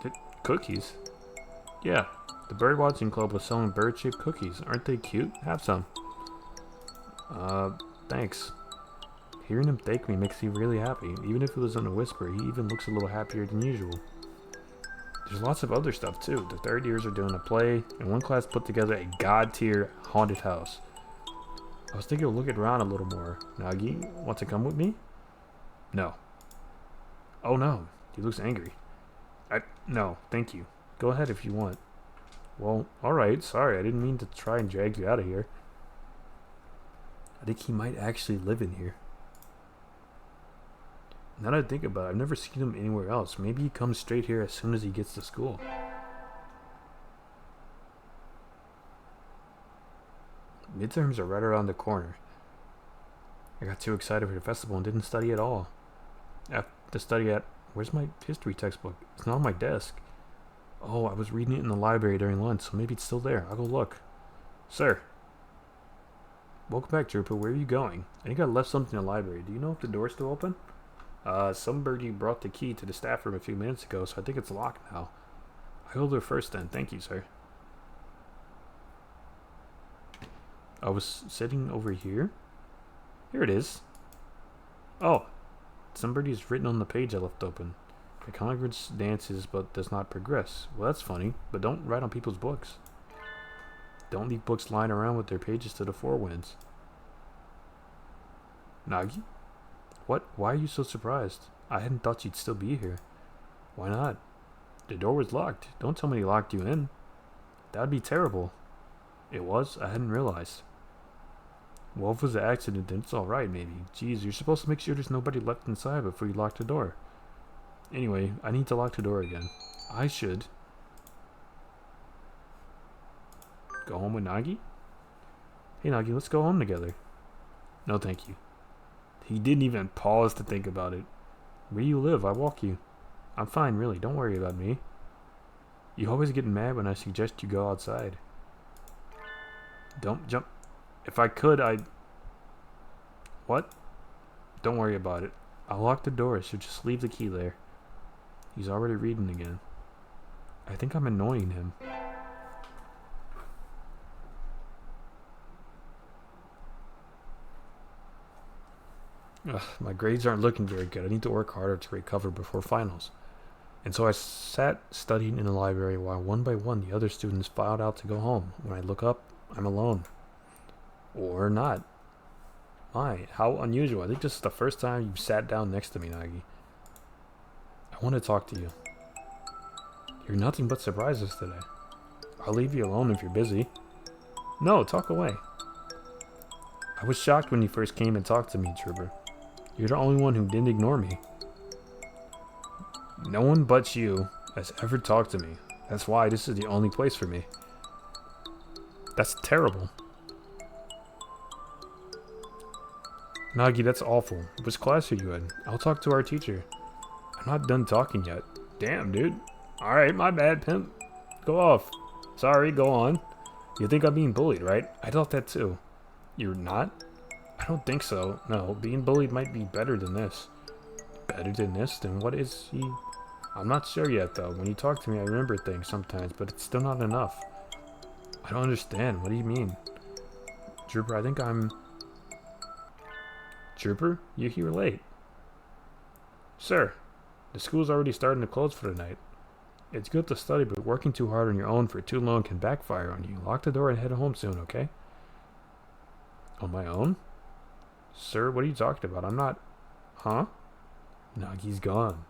Cookies? Yeah. The Birdwatching Club was selling bird-shaped cookies. Aren't they cute? Have some. Thanks. Hearing him thank me makes me really happy. Even if it was in a whisper, he even looks a little happier than usual. There's lots of other stuff too. The third years are doing a play, and one class put together a god-tier haunted house. I was thinking of looking around a little more. Nagi, want to come with me? No. Oh no, he looks angry. No, thank you. Go ahead if you want. Well, alright, sorry, I didn't mean to try and drag you out of here. I think he might actually live in here. Now that I think about it, I've never seen him anywhere else. Maybe he comes straight here as soon as he gets to school. Midterms are right around the corner. I got too excited for the festival and didn't study at all. I have to study at... Where's my history textbook? It's not on my desk. Oh, I was reading it in the library during lunch, so maybe it's still there. I'll go look. Sir. Welcome back, Trooper. Where are you going? I think I left something in the library. Do you know if the door's still open? Somebody brought the key to the staff room a few minutes ago, so I think it's locked now. I'll go there first then. Thank you, sir. I was sitting over here. Here it is. Oh. Somebody's written on the page I left open. The congress dances but does not progress. Well, that's funny, but don't write on people's books. Don't leave books lying around with their pages to the four winds. Nagi? What? Why are you so surprised? I hadn't thought you'd still be here. Why not? The door was locked. Don't tell me they locked you in. That'd be terrible. It was? I hadn't realized. Well, if it was an accident, then it's alright, maybe. Jeez, you're supposed to make sure there's nobody left inside before you lock the door. Anyway, I need to lock the door again. I should. Go home with Nagi? Hey, Nagi, let's go home together. No, thank you. He didn't even pause to think about it. Where do you live? I walk you. I'm fine, really. Don't worry about me. You always get mad when I suggest you go outside. Don't jump. If I could, I'd... What? Don't worry about it. I'll lock the door, so just leave the key there. He's already reading again. I think I'm annoying him. Ugh, my grades aren't looking very good. I need to work harder to recover before finals. And so I sat studying in the library while one by one the other students filed out to go home. When I look up, I'm alone. Or not. My, how unusual. I think this is the first time you've sat down next to me, Nagi. I want to talk to you. You're nothing but surprises today. I'll leave you alone if you're busy. No, talk away. I was shocked when you first came and talked to me, Trooper. You're the only one who didn't ignore me. No one but you has ever talked to me. That's why this is the only place for me. That's terrible. Nagi, that's awful. Which class are you in? I'll talk to our teacher. I'm not done talking yet. Damn, dude. Alright, my bad, pimp. Go off. Sorry, go on. You think I'm being bullied, right? I thought that too. You're not? I don't think so. No, being bullied might be better than this. Better than this? Then what is he? I'm not sure yet, though. When you talk to me, I remember things sometimes, but it's still not enough. I don't understand. What do you mean? Trooper, I think I'm... Trooper, you're here late. Sir, the school's already starting to close for the night. It's good to study, but working too hard on your own for too long can backfire on you. Lock the door and head home soon, okay? On my own? Sir, what are you talking about? I'm not... Huh? Nagi's gone.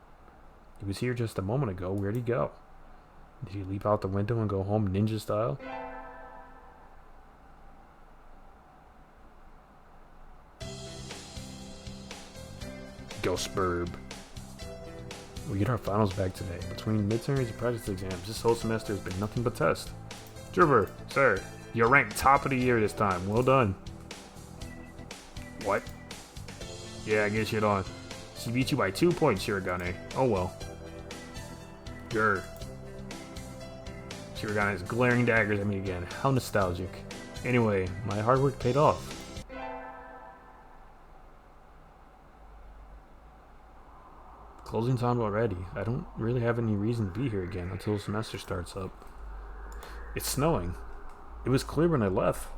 He was here just a moment ago. Where'd he go? Did he leap out the window and go home ninja style? Ghost Burb. We get our finals back today. Between midterms and practice exams, this whole semester has been nothing but tests. Trooper, sir, you're ranked top of the year this time. Well done. What? Yeah, get shit on. She beat you by 2 points, Shirogane. Oh well. Grr. Shirogane is glaring daggers at me again. How nostalgic. Anyway, my hard work paid off. Closing time already. I don't really have any reason to be here again until the semester starts up. It's snowing. It was clear when I left.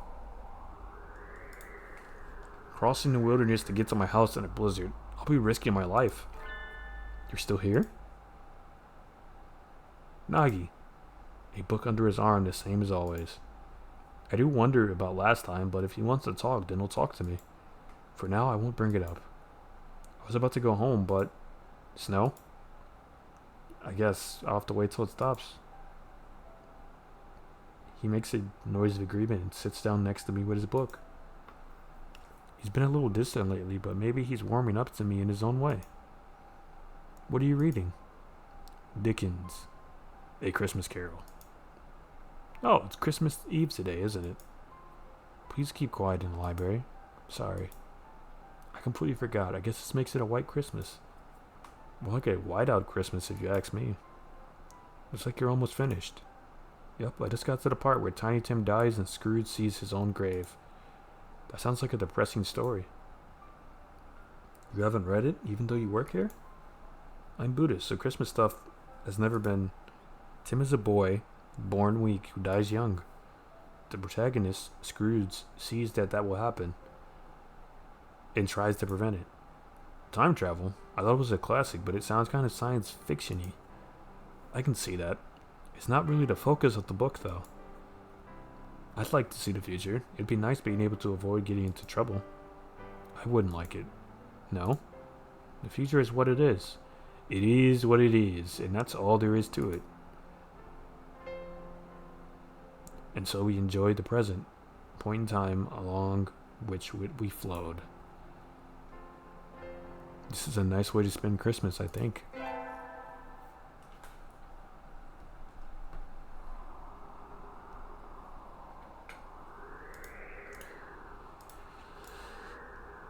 Crossing the wilderness to get to my house in a blizzard. I'll be risking my life. You're still here? Nagi, a book under his arm, the same as always. I do wonder about last time, but if he wants to talk, then he'll talk to me. For now, I won't bring it up. I was about to go home, but... Snow? I guess I'll have to wait till it stops. He makes a noise of agreement and sits down next to me with his book. He's been a little distant lately, but maybe he's warming up to me in his own way. What are you reading? Dickens. A Christmas Carol. Oh, it's Christmas Eve today, isn't it? Please keep quiet in the library. Sorry. I completely forgot. I guess this makes it a white Christmas. More like a white-out Christmas if you ask me. Looks like you're almost finished. Yep, I just got to the part where Tiny Tim dies and Scrooge sees his own grave. That sounds like a depressing story. You haven't read it, even though you work here? I'm Buddhist, so Christmas stuff has never been... Tim is a boy, born weak, who dies young. The protagonist, Scrooge, sees that will happen and tries to prevent it. Time travel? I thought it was a classic, but it sounds kind of science fiction-y. I can see that. It's not really the focus of the book, though. I'd like to see the future. It'd be nice being able to avoid getting into trouble. I wouldn't like it. No? The future is what it is. It is what it is, and that's all there is to it. And so we enjoy the present, point in time along which we flowed. This is a nice way to spend Christmas, I think.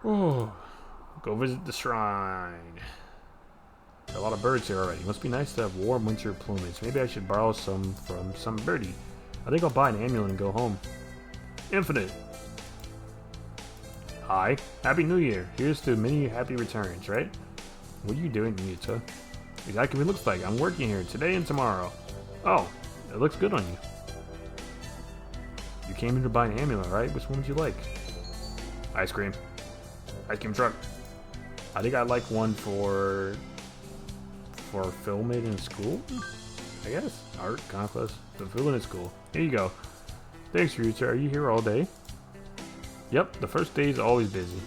Oh, go visit the shrine. There are a lot of birds here already. Must be nice to have warm winter plumage. Maybe I should borrow some from some birdie. I think I'll buy an amulet and go home. Infinite. Hi. Happy New Year. Here's to many happy returns, right? What are you doing, Muta? Exactly what it looks like. I'm working here today and tomorrow. Oh, it looks good on you. You came here to buy an amulet, right? Which one would you like? Ice cream. Ice cream truck. I think I'd like one for filming in school, I guess. Art, conquest, the filming in school. Here you go. Thanks, Ryuta. Are you here all day? Yep, the first day is always busy.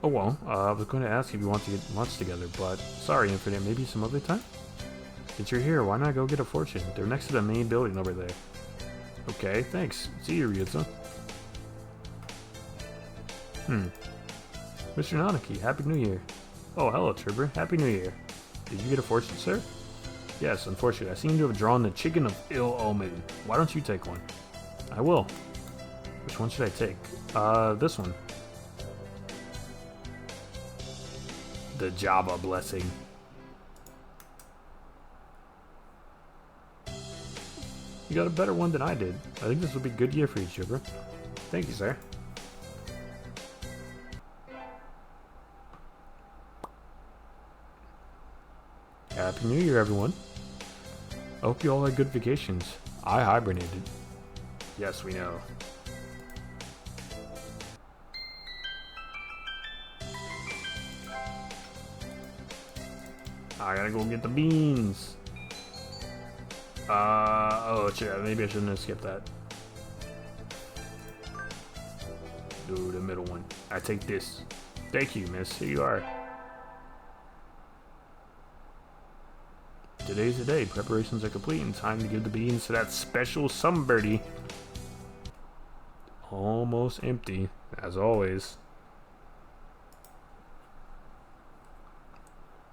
Oh well, I was going to ask if you want to get lunch together, but sorry, Infinite, maybe some other time? Since you're here, why not go get a fortune? They're next to the main building over there. Okay, thanks. See you, Ryuta. Mr. Nanaki, Happy New Year. Oh, hello, Trooper. Happy New Year. Did you get a fortune, sir? Yes, unfortunately. I seem to have drawn the chicken of ill omen. Why don't you take one? I will. Which one should I take? This one. The Java blessing. You got a better one than I did. I think this will be a good year for you, Trooper. Thank you, sir. Happy New Year, everyone. I hope you all had good vacations. I hibernated. Yes, we know. I gotta go get the beans. Oh shit, maybe I shouldn't have skipped that. Do the middle one. I take this. Thank you, miss. Here you are. Today's the day. Preparations are complete and time to give the beans to that special sunbirdie. Almost empty, as always.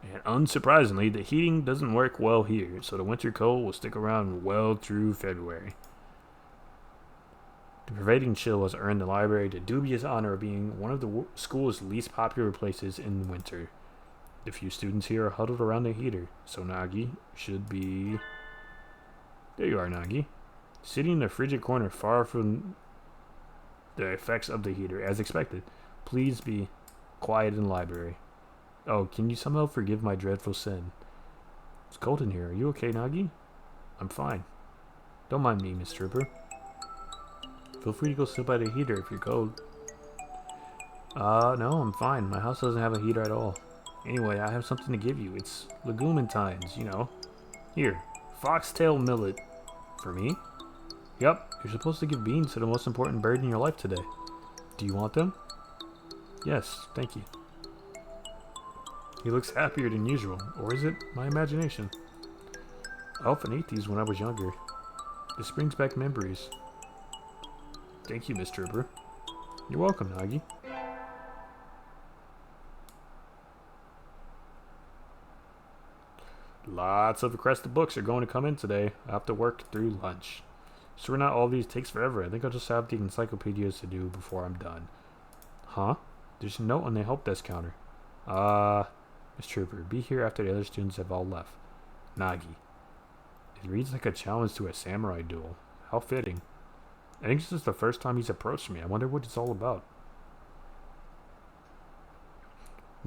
And unsurprisingly, the heating doesn't work well here, so the winter cold will stick around well through February. The pervading chill has earned the library the dubious honor of being one of the school's least popular places in winter. The few students here are huddled around the heater, so Nagi should be... There you are, Nagi. Sitting in a frigid corner far from the effects of the heater, as expected. Please be quiet in the library. Oh, can you somehow forgive my dreadful sin? It's cold in here. Are you okay, Nagi? I'm fine. Don't mind me, Miss Trooper. Feel free to go sit by the heater if you're cold. No, I'm fine. My house doesn't have a heater at all. Anyway, I have something to give you. It's legumentines, you know. Here, foxtail millet. For me? Yup, you're supposed to give beans to the most important bird in your life today. Do you want them? Yes, thank you. He looks happier than usual, or is it my imagination? I often ate these when I was younger. This brings back memories. Thank you, Miss Trooper. You're welcome, Nagi. Lots of requested books are going to come in today. I have to work through lunch. Sure, not all of these takes forever. I think I'll just have the encyclopedias to do before I'm done. Huh? There's a note on the help desk counter. Miss Trooper, be here after the other students have all left. Nagi. It reads like a challenge to a samurai duel. How fitting. I think this is the first time he's approached me. I wonder what it's all about.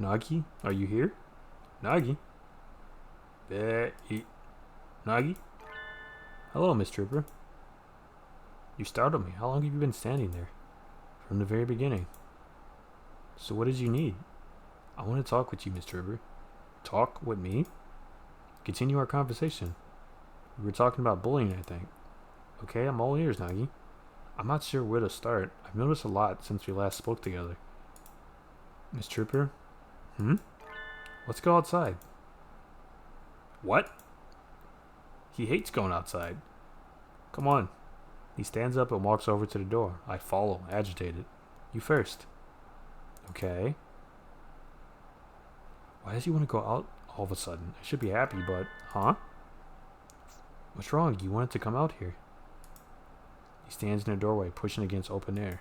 Nagi, are you here? Nagi? Nagi? Hello, Miss Trooper. You startled me. How long have you been standing there? From the very beginning. So what did you need? I want to talk with you, Miss Trooper. Talk with me? Continue our conversation. We were talking about bullying, I think. Okay, I'm all ears, Nagi. I'm not sure where to start. I've noticed a lot since we last spoke together. Miss Trooper? Let's go outside. What? He hates going outside. Come on. He stands up and walks over to the door. I follow, agitated. You first. Okay. Why does he want to go out all of a sudden? I should be happy, but... Huh? What's wrong? You wanted to come out here. He stands in the doorway, pushing against open air.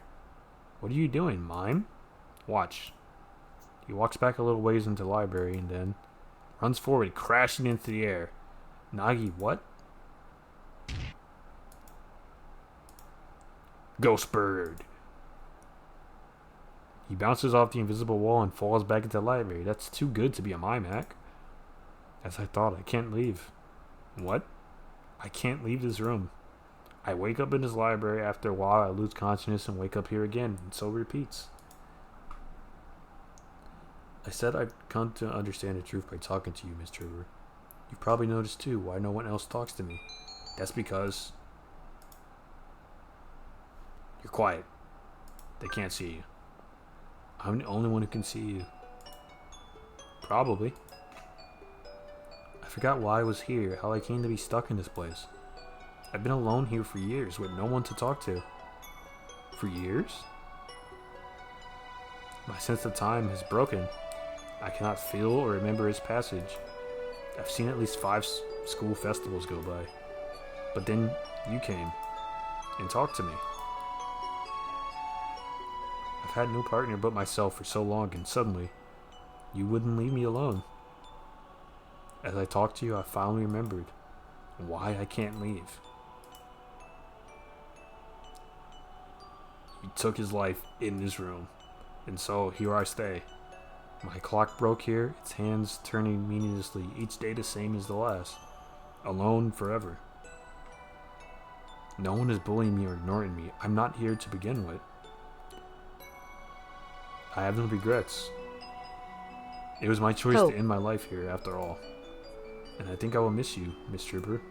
What are you doing, mime? Watch. He walks back a little ways into the library and then runs forward, crashing into the air. Nagi, what? Ghost bird. He bounces off the invisible wall and falls back into the library. That's too good to be a mime hack. As I thought, I can't leave. What? I can't leave this room. I wake up in this library. After a while, I lose consciousness and wake up here again, and so repeats. I said I'd come to understand the truth by talking to you, Miss Trooper. You've probably noticed too why no one else talks to me. That's because you're quiet. They can't see you. I'm the only one who can see you. Probably. I forgot why I was here, how I came to be stuck in this place. I've been alone here for years with no one to talk to. For years? My sense of time has broken. I cannot feel or remember its passage. I've seen at least 5 school festivals go by. But then you came and talked to me. I've had no partner but myself for so long, and suddenly, you wouldn't leave me alone. As I talked to you, I finally remembered why I can't leave. He took his life in this room, and so here I stay. My clock broke here, its hands turning meaninglessly, each day the same as the last. Alone forever. No one is bullying me or ignoring me. I'm not here to begin with. I have no regrets. It was my choice to end my life here, after all. And I think I will miss you, Miss Trooper.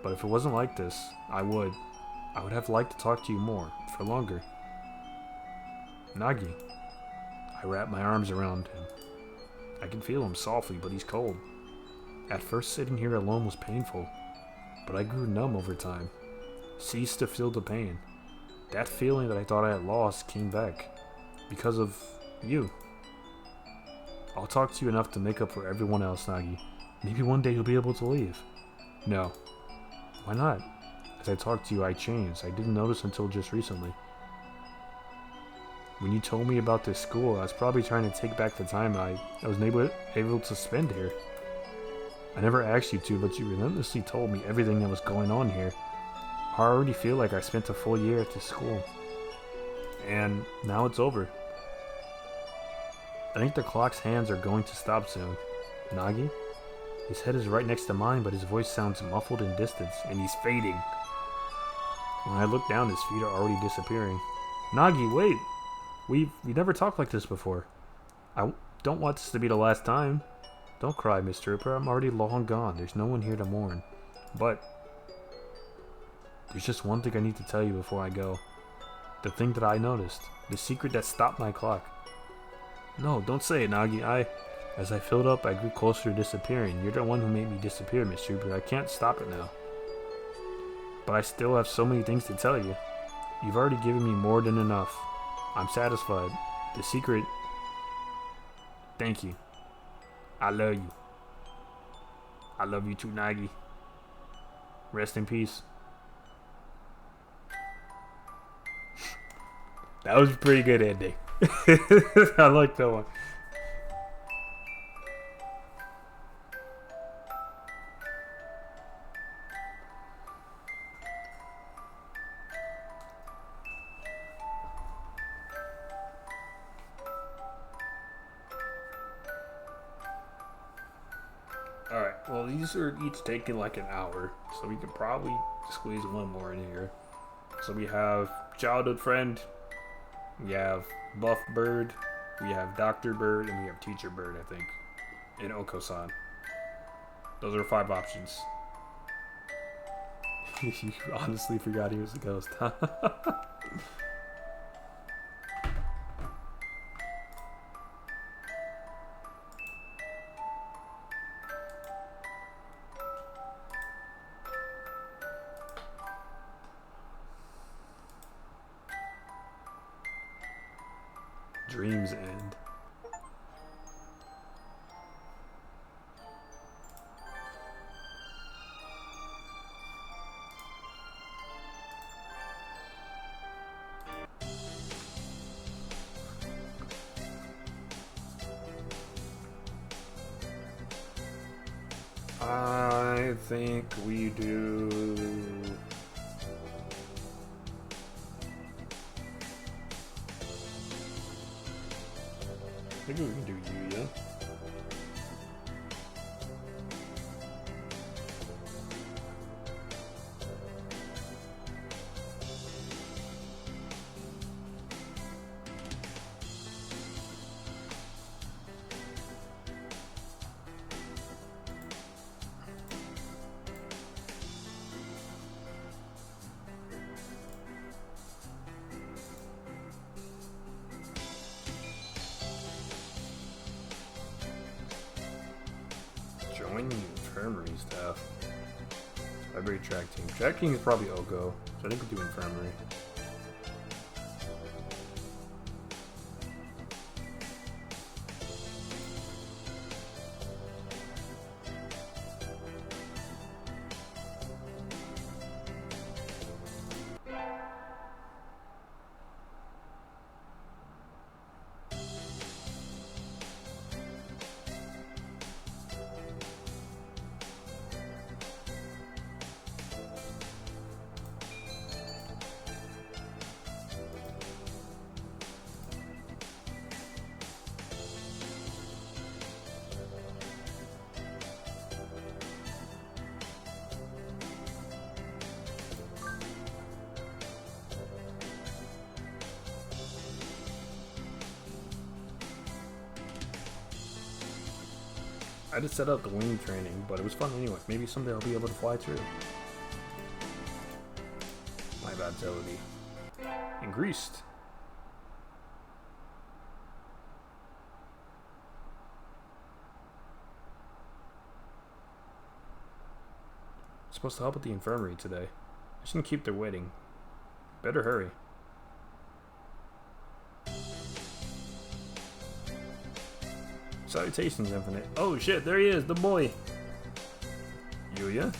But if it wasn't like this, I would have liked to talk to you more, for longer. Nagi. I wrap my arms around him. I can feel him softly, but he's cold. At first, sitting here alone was painful, but I grew numb over time. Ceased to feel the pain. That feeling that I thought I had lost came back. Because of you. I'll talk to you enough to make up for everyone else, Nagi. Maybe one day you'll be able to leave. No. Why not? As I talked to you, I changed. I didn't notice until just recently. When you told me about this school, I was probably trying to take back the time I was able to spend here. I never asked you to, but you relentlessly told me everything that was going on here. I already feel like I spent a full year at this school. And now it's over. I think the clock's hands are going to stop soon. Nagi? His head is right next to mine, but his voice sounds muffled in distance, and he's fading. When I look down, his feet are already disappearing. Nagi, wait! We've never talked like this before. I don't want this to be the last time. Don't cry, Miss Trooper. I'm already long gone. There's no one here to mourn. But there's just one thing I need to tell you before I go. The thing that I noticed. The secret that stopped my clock. No, don't say it, Nagi. As I filled up, I grew closer to disappearing. You're the one who made me disappear, Miss Trooper. I can't stop it now. But I still have so many things to tell you. You've already given me more than enough. I'm satisfied. The secret... Thank you. I love you. I love you too, Nagi. Rest in peace. That was a pretty good ending. I like that one. Alright, well these are each taking like an hour, so we could probably squeeze one more in here. So we have Childhood Friend, we have Buff Bird, we have Dr. Bird, and we have Teacher Bird, I think, and Oko-san. Those are 5 options. You honestly forgot he was a ghost, huh? Dreams End. I think we do... I think we can do Yuya. Join the infirmary staff. Library track team. Track team is probably Oko, so I think we'll do infirmary. I just set up the wing training, but it was fun anyway. Maybe someday I'll be able to fly through. My vitality. Increased. I'm supposed to help at the infirmary today. I shouldn't keep their waiting. Better hurry. Salutations, Infinite. Oh shit, there he is, the boy. Yuya?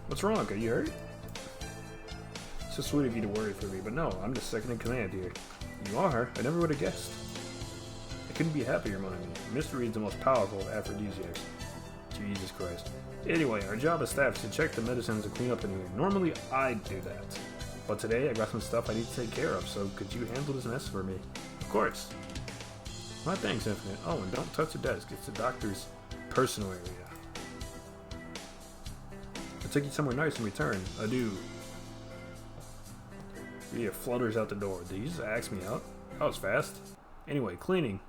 What's wrong? Are you hurt? It's so sweet of you to worry for me, but no, I'm just second in command here. You are? I never would have guessed. I couldn't be happier, Mommy. Mystery is the most powerful of aphrodisiacs. Jesus Christ. Anyway, our job as staff is to check the medicines and clean up in here. Normally, I'd do that. But today, I got some stuff I need to take care of, so could you handle this mess for me? Of course. My thanks, Infinite. Oh, and don't touch the desk. It's the doctor's personal area. I'll take you somewhere nice in return. Adieu. Yeah, flutters out the door. Did you just ask me out? That was fast. Anyway, cleaning.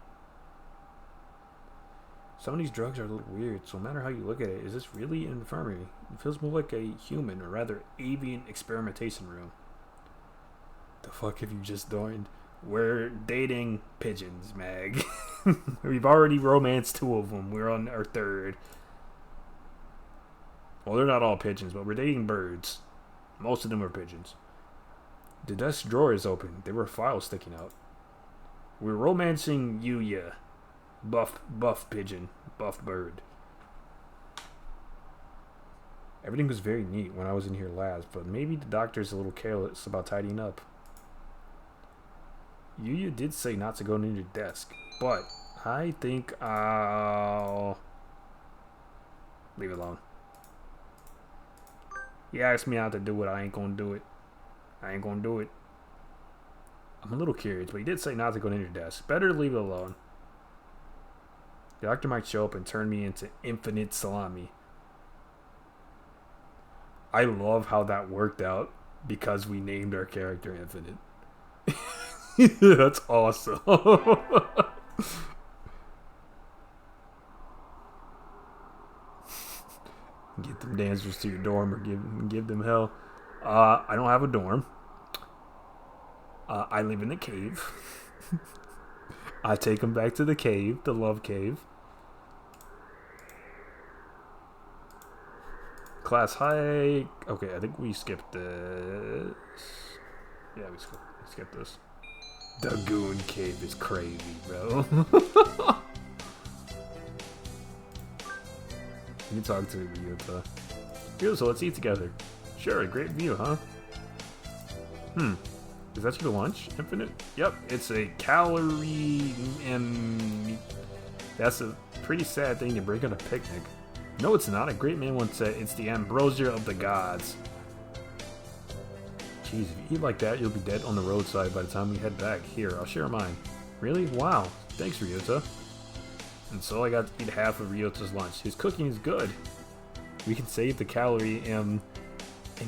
Some of these drugs are a little weird, so no matter how you look at it, is this really an infirmary? It feels more like a human, or rather avian experimentation room. The fuck have you just joined? We're dating pigeons, Mag. We've already romanced 2 of them. We're on our 3rd. Well, they're not all pigeons, but we're dating birds. Most of them are pigeons. The desk drawer is open. There were files sticking out. We're romancing Yuya. Buff pigeon. Buff bird. Everything was very neat when I was in here last, but maybe the doctor's a little careless about tidying up. Yuya did say not to go near your desk, but I think I'll leave it alone. He asked me not to do it. I ain't gonna do it. I ain't gonna do it. I'm a little curious, but he did say not to go near your desk. Better leave it alone. The doctor might show up and turn me into infinite salami. I love how that worked out because we named our character Infinite. That's awesome. Get them dancers to your dorm or give them hell. I don't have a dorm. I live in a cave. I take them back to the cave, the love cave. Class hike. Okay, I think we skipped this. Yeah, we skipped this. The Goon Cave is crazy, bro. You can talk to Ryota. So let's eat together. Sure, great view, huh? Is that your lunch, Infinite? Yep, it's a calorie and that's a pretty sad thing to bring on a picnic. No, it's not. A great man once said it's the ambrosia of the gods. Jeez, if you eat like that, you'll be dead on the roadside by the time we head back. Here, I'll share mine. Really? Wow. Thanks, Ryota. And so I got to eat half of Ryota's lunch. His cooking is good. We can save the calorie in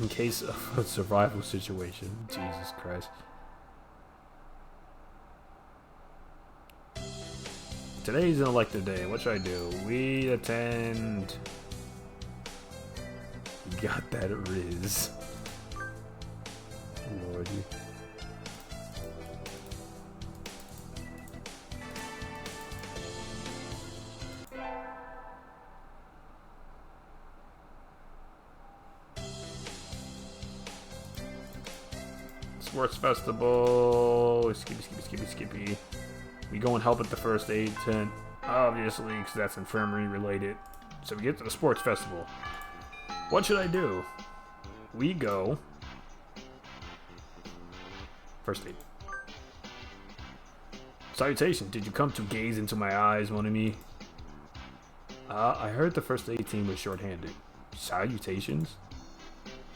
case of a survival situation. Jesus Christ. Today's an elective day. What should I do? We attend... You got that Riz. Lordy. Sports festival. Skippy. We go and help at the first aid tent, obviously, because that's infirmary related. So we get to the sports festival. What should I do? We go. First aid. Salutation. Did you come to gaze into my eyes, mon ami? I heard the first aid team was shorthanded. Salutations?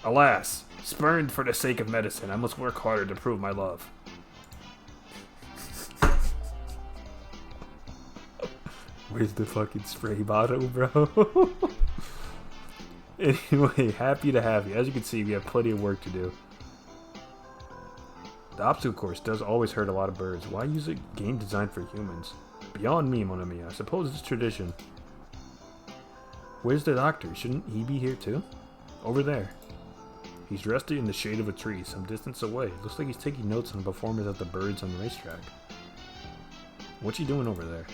Alas, spurned for the sake of medicine, I must work harder to prove my love. Where's the fucking spray bottle, bro? Anyway, happy to have you. As you can see, we have plenty of work to do. The obstacle course does always hurt a lot of birds. Why use a game designed for humans? Beyond me, mon ami. I suppose it's tradition. Where's the doctor? Shouldn't he be here too? Over there. He's resting in the shade of a tree some distance away. Looks like he's taking notes on the performance of the birds on the racetrack. What's he doing over there?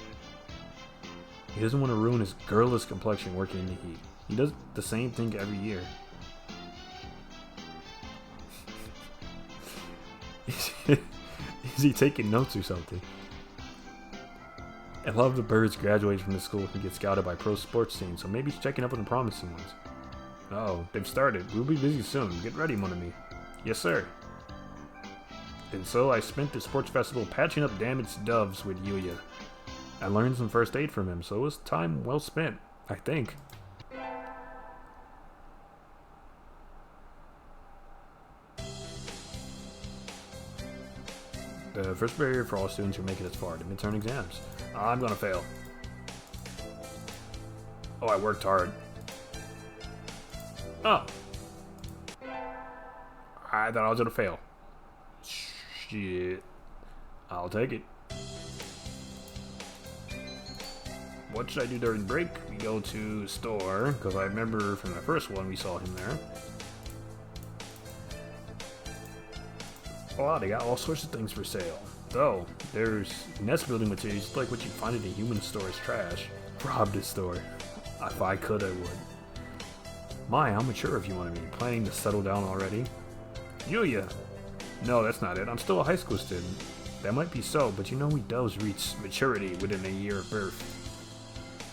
He doesn't want to ruin his girlless complexion working in the heat. He does the same thing every year. Is he taking notes or something? A lot of the birds graduate from the school and get scouted by pro sports teams, so maybe he's checking up on the promising ones. Oh, they've started. We'll be busy soon. Get ready, mon ami. Yes, sir. And so I spent the sports festival patching up damaged doves with Yuya. I learned some first aid from him, so it was time well spent, I think. The first barrier for all students who make it this far, the midterm exams. I'm gonna fail. Oh, I worked hard. Oh. I thought I was gonna fail. Shit. I'll take it. what should I do during break? We go to store, because I remember from the first one we saw him there. Oh wow, they got all sorts of things for sale. Though, there's nest building materials like what you find in a human store is trash. Rob this store. If I could, I would. My, how mature of you want to be. Planning to settle down already? Yuya! No, that's not it. I'm still a high school student. That might be so, but you know we does reach maturity within a year of birth.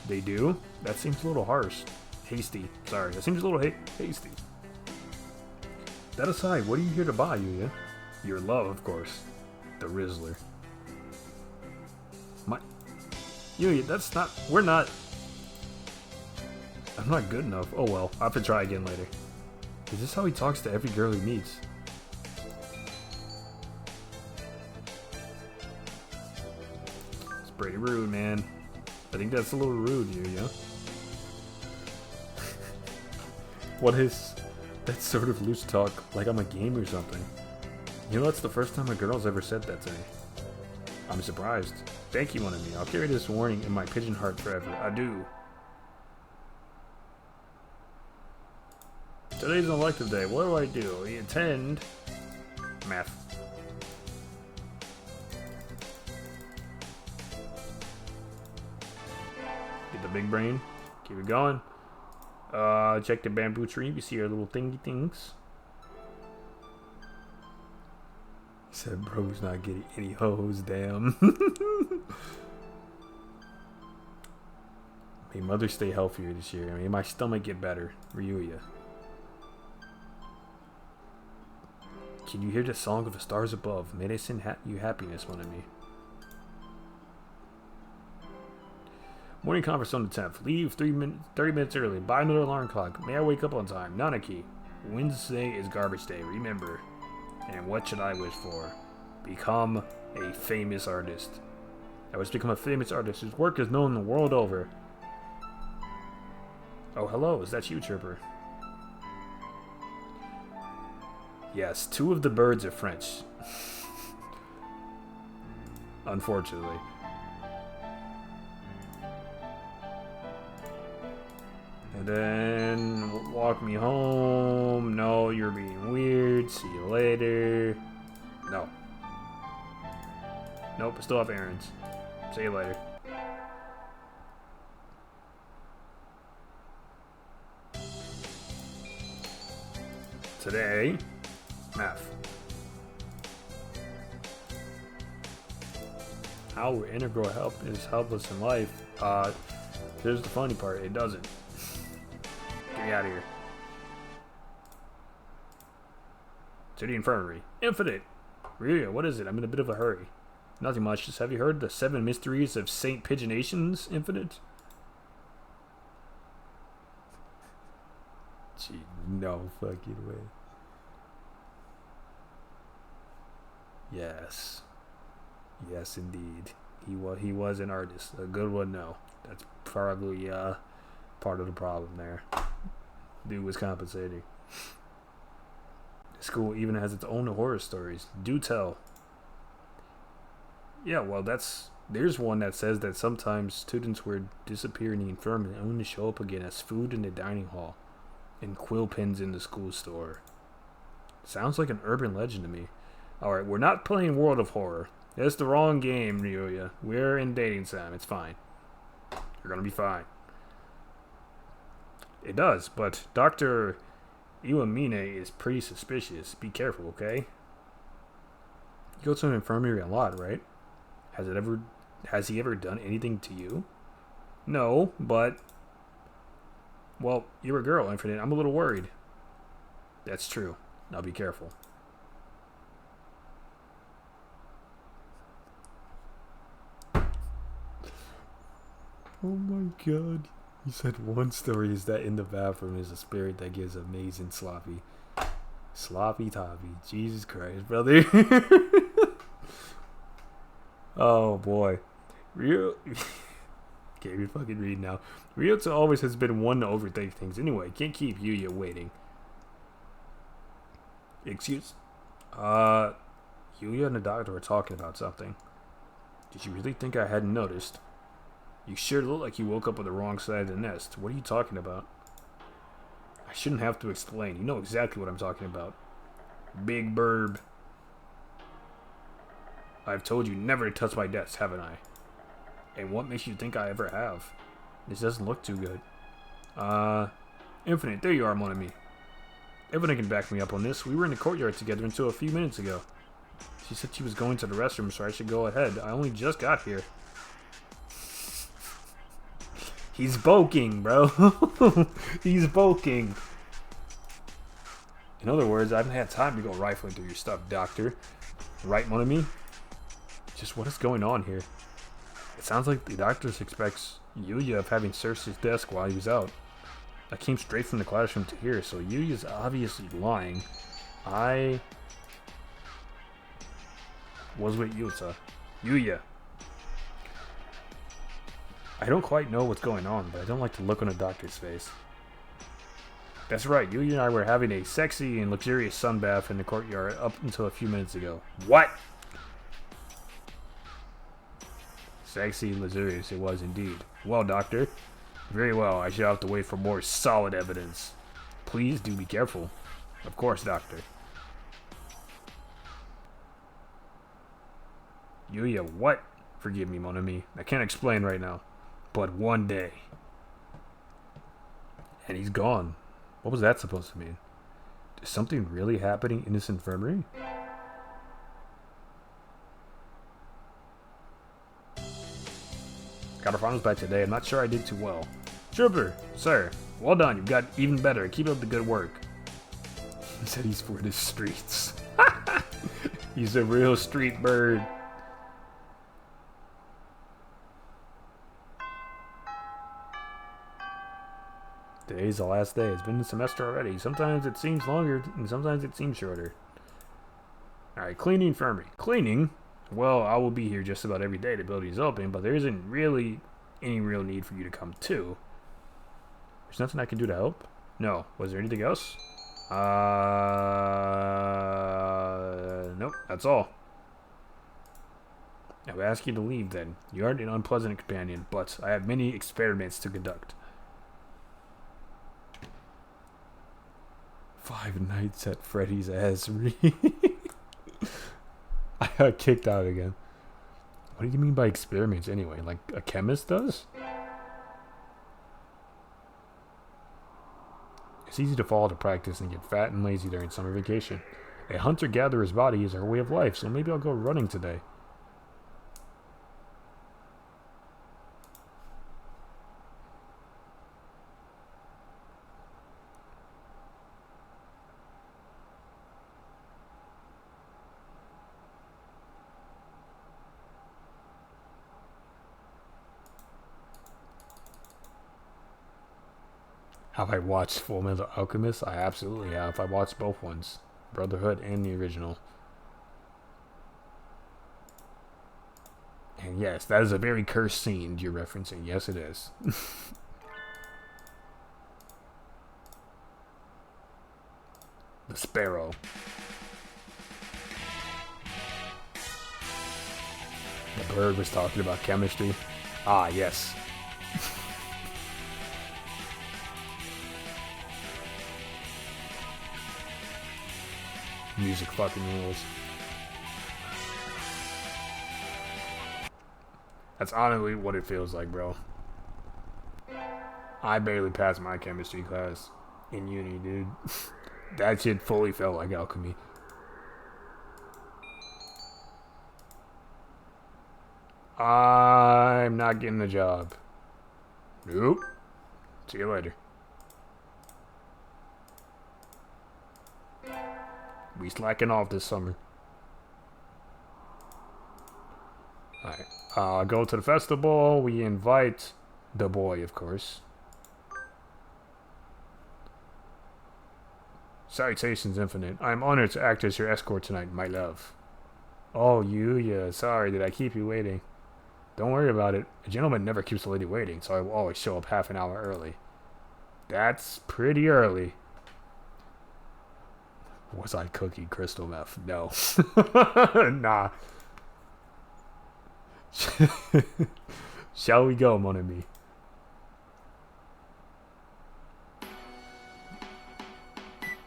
They do? That seems a little harsh. Hasty. Sorry, that seems a little hasty. That aside, what are you here to buy, Yuya? Your love, of course. The Rizzler. Yuya, that's not... We're not... I'm not good enough. Oh well, I'll have to try again later. Is this how he talks to every girl he meets? It's pretty rude, man. I think that's a little rude, Yuya. What is that sort of loose talk, like I'm a game or something? You know, that's the first time a girl's ever said that to me. I'm surprised. Thank you, one of me. I'll carry this warning in my pigeon heart forever. Adieu. Today's an elective day. What do I do? I attend math. Get the big brain. Keep it going. Check the bamboo tree. You see our little thingy things. He said, bro's not getting any hoes, damn. May mother stay healthier this year. May my stomach get better. Ryuya. Can you hear the song of the stars above? May they send you happiness, one of me. Morning conference on the 10th. Leave 30 minutes early. Buy another alarm clock. May I wake up on time? Nanaki. Wednesday is garbage day. Remember. And what should I wish for? Become a famous artist. I wish to become a famous artist whose work is known the world over. Oh, hello. Is that you, Trooper? Yes, 2 of the birds are French. Unfortunately. And then walk me home. No, you're being weird. See you later. No. Nope, I still have errands. See you later. Today, math. Our integral help is helpless in life. Here's the funny part, it doesn't. Get me out of here. To the infirmary. Infinite! Rhea, what is it? I'm in a bit of a hurry. Nothing much, just have you heard the 7 mysteries of Saint Pigeonations, Infinite? Gee, no fucking way. Yes. Yes, indeed. He was an artist. A good one, no. That's probably part of the problem there. Dude was compensating. The school even has its own horror stories. Do tell. Yeah, well, there's one that says that sometimes students would disappear in the infirmary and only show up again as food in the dining hall and quill pens in the school store. Sounds like an urban legend to me. Alright, we're not playing World of Horror. That's the wrong game, Ryuya. We're in dating time. It's fine. You're gonna be fine. It does, but Dr. Iwamine is pretty suspicious. Be careful, okay? You go to an infirmary a lot, right? Has he ever done anything to you? No, but... Well, you're a girl, Infinite. I'm a little worried. That's true. Now be careful. Oh my god. You said one story is that in the bathroom is a spirit that gives amazing sloppy. Sloppy toppy. Jesus Christ, brother. Oh boy. Can't be fucking read now. Ryota always has been one to overthink things. Anyway, can't keep Yuya waiting. Excuse? Yuya and the doctor were talking about something. Did you really think I hadn't noticed? You sure look like you woke up on the wrong side of the nest. What are you talking about? I shouldn't have to explain. You know exactly what I'm talking about. Big Burb. I've told you never to touch my desk, haven't I? And what makes you think I ever have? This doesn't look too good. Infinite, there you are, mon ami. Infinite can back me up on this. We were in the courtyard together until a few minutes ago. She said she was going to the restroom, so I should go ahead. I only just got here. He's bulking, bro. He's bulking. In other words, I haven't had time to go rifling through your stuff, Doctor. Right, mon ami? Just what is going on here? It sounds like the doctor expects Yuya of having searched his desk while he was out. I came straight from the classroom to here, so Yuya's obviously lying. I was with Yuya. I don't quite know what's going on, but I don't like the look on the doctor's face. That's right, Yuya and I were having a sexy and luxurious sunbath in the courtyard up until a few minutes ago. What? Sexy and luxurious it was indeed. Well, Doctor. Very well, I shall have to wait for more solid evidence. Please do be careful. Of course, Doctor. Yuya, what? Forgive me, mon ami. I can't explain right now. But one day. And he's gone. What was that supposed to mean? Is something really happening in this infirmary? Got our finals back today. I'm not sure I did too well. Trooper, sir, well done. You've got even better. Keep up the good work. He said he's for the streets. He's a real street bird. Today's the last day. It's been a semester already. Sometimes it seems longer, and sometimes it seems shorter. Alright, cleaning infirmary. Cleaning? Well, I will be here just about every day the building is open, but there isn't really any real need for you to come too. There's nothing I can do to help? No. Was there anything else? Nope, that's all. I would ask you to leave then. You aren't an unpleasant companion, but I have many experiments to conduct. 5 nights at Freddy's Azri. I got kicked out again. What do you mean by experiments anyway? Like a chemist does? It's easy to fall to practice and get fat and lazy during summer vacation. A hunter-gatherer's body is our way of life, so maybe I'll go running today. Have I watched Full Metal Alchemist? I absolutely have. I watched both ones. Brotherhood and the original. And yes, that is a very cursed scene you're referencing. Yes, it is. The Sparrow. The bird was talking about chemistry. Ah, yes. Music fucking rules. That's honestly what it feels like, bro. I barely passed my chemistry class in uni, dude. That shit fully felt like alchemy. I'm not getting the job. Nope. See you later. We slacking off this summer. Alright. Go to the festival. We invite the boy, of course. Salutations, Infinite. I am honored to act as your escort tonight, my love. Oh, Yuya. Sorry, did I keep you waiting? Don't worry about it. A gentleman never keeps a lady waiting, so I will always show up half an hour early. That's pretty early. Was I cooking crystal meth? No. Nah. Shall we go, mon ami?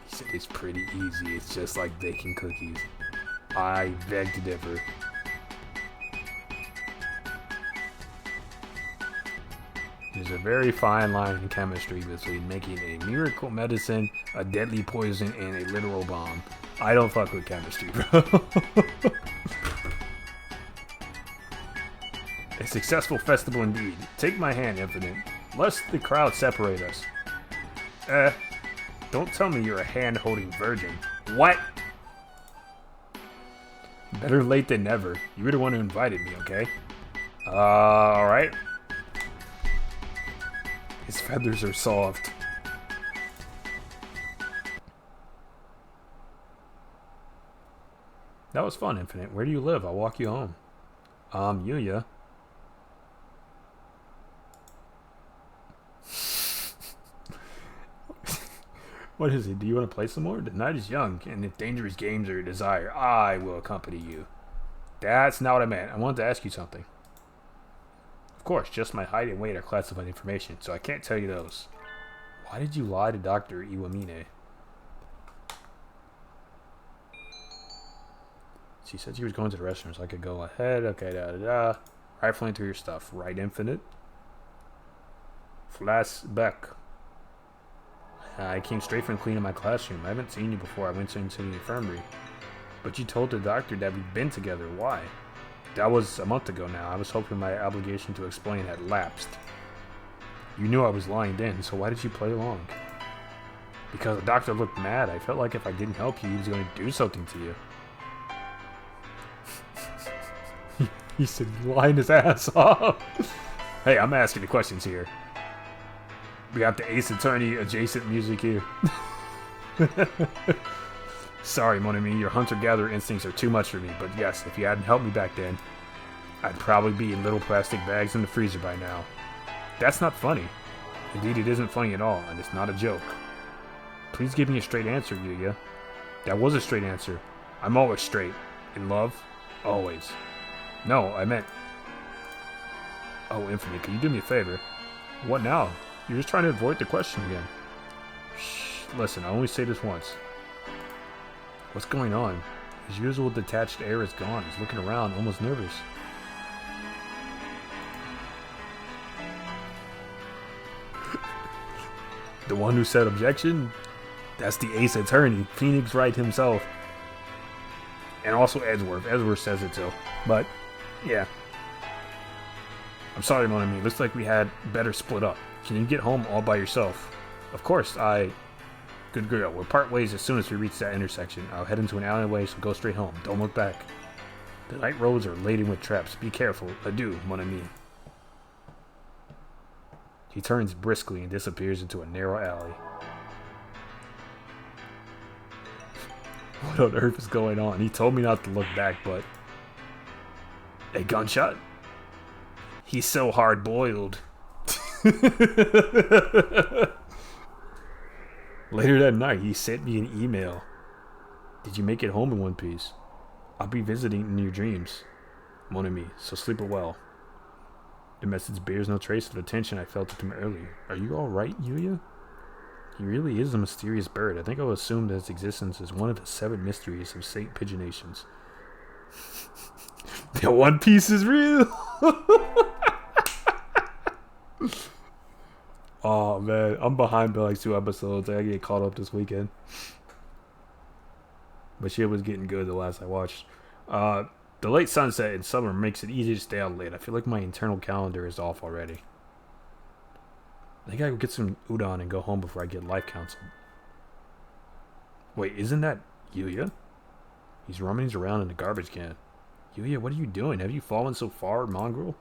He said it's pretty easy. It's just like baking cookies. I beg to differ. There's a very fine line in chemistry between making a miracle medicine, a deadly poison, and a literal bomb. I don't fuck with chemistry, bro. A successful festival indeed. Take my hand, Infinite. Lest the crowd separate us. Don't tell me you're a hand-holding virgin. What? Better late than never. You were the one who invited me, okay? Alright. His feathers are soft. That was fun, Infinite. Where do you live? I'll walk you home. Yuya. What is it? Do you want to play some more? The night is young, and if dangerous games are your desire, I will accompany you. That's not what I meant. I wanted to ask you something. Of course, just my height and weight are classified information, so I can't tell you those. Why did you lie to Dr. Iwamine? She said she was going to the restroom, so I could go ahead. Okay, da-da-da. Rifling through your stuff. Right, Infinite? Flashback. I came straight from cleaning my classroom. I haven't seen you before I went into the infirmary. But you told the doctor that we'd been together. Why? That was a month ago now. I was hoping my obligation to explain had lapsed. You knew I was lying then, so why did you play along? Because the doctor looked mad. I felt like if I didn't help you, he was going to do something to you. He said, lying his ass off. Hey, I'm asking the questions here. We got the Ace Attorney adjacent music here. Sorry, mon ami, your hunter-gatherer instincts are too much for me, but yes, if you hadn't helped me back then, I'd probably be in little plastic bags in the freezer by now. That's not funny. Indeed, it isn't funny at all, and it's not a joke. Please give me a straight answer, Yuya. That was a straight answer. I'm always straight. In love, always. No, I meant... Oh, Infinite, can you do me a favor? What now? You're just trying to avoid the question again. Shh, listen, I only say this once. What's going on? His usual detached air is gone. He's looking around, almost nervous. The one who said objection? That's the Ace Attorney, Phoenix Wright himself. And also Edgeworth. Edgeworth says it too. But, yeah. I'm sorry, mon ami. Looks like we had better split up. Can you get home all by yourself? Of course, Good girl. We'll part ways as soon as we reach that intersection. I'll head into an alleyway, so go straight home. Don't look back. The night roads are laden with traps. Be careful. Adieu, mon ami. He turns briskly and disappears into a narrow alley. What on earth is going on? He told me not to look back, but... A gunshot? He's so hard-boiled. Later that night, he sent me an email. Did you make it home in one piece? I'll be visiting in your dreams, mon ami, so sleep well. The message bears no trace of the tension I felt at him earlier. Are you alright, Yuya? He really is a mysterious bird. I think I'll assume that his existence is one of the 7 mysteries of St. Pigeonations. The One Piece is real! Oh man, I'm behind by like 2 episodes. I gotta get caught up this weekend. But shit was getting good the last I watched. The late sunset in summer makes it easy to stay out late. I feel like my internal calendar is off already. I think I will get some udon and go home before I get life counseled. Wait, isn't that Yuya? He's rummaging around in the garbage can. Yuya, what are you doing? Have you fallen so far, mongrel?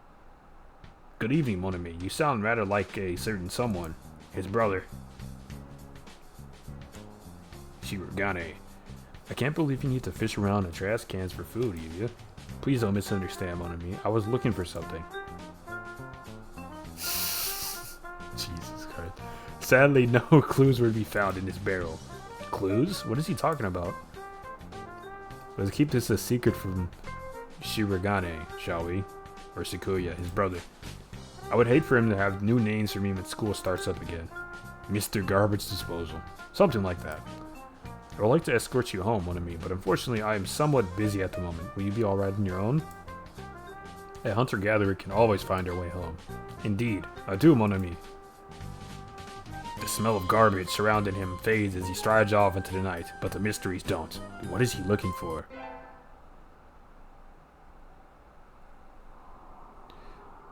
Good evening, mon ami. You sound rather like a certain someone. His brother. Shirogane. I can't believe you need to fish around in trash cans for food, Yuya. Please don't misunderstand, mon ami. I was looking for something. Jesus Christ. Sadly, no clues were to be found in this barrel. Clues? What is he talking about? Let's keep this a secret from Shirogane, shall we? Or Sakuya, his brother. I would hate for him to have new names for me when school starts up again. Mr. Garbage Disposal. Something like that. I would like to escort you home, mon ami, but unfortunately I am somewhat busy at the moment. Will you be alright on your own? A hunter-gatherer can always find their way home. Indeed. Adieu, mon ami. The smell of garbage surrounding him fades as he strides off into the night, but the mysteries don't. What is he looking for?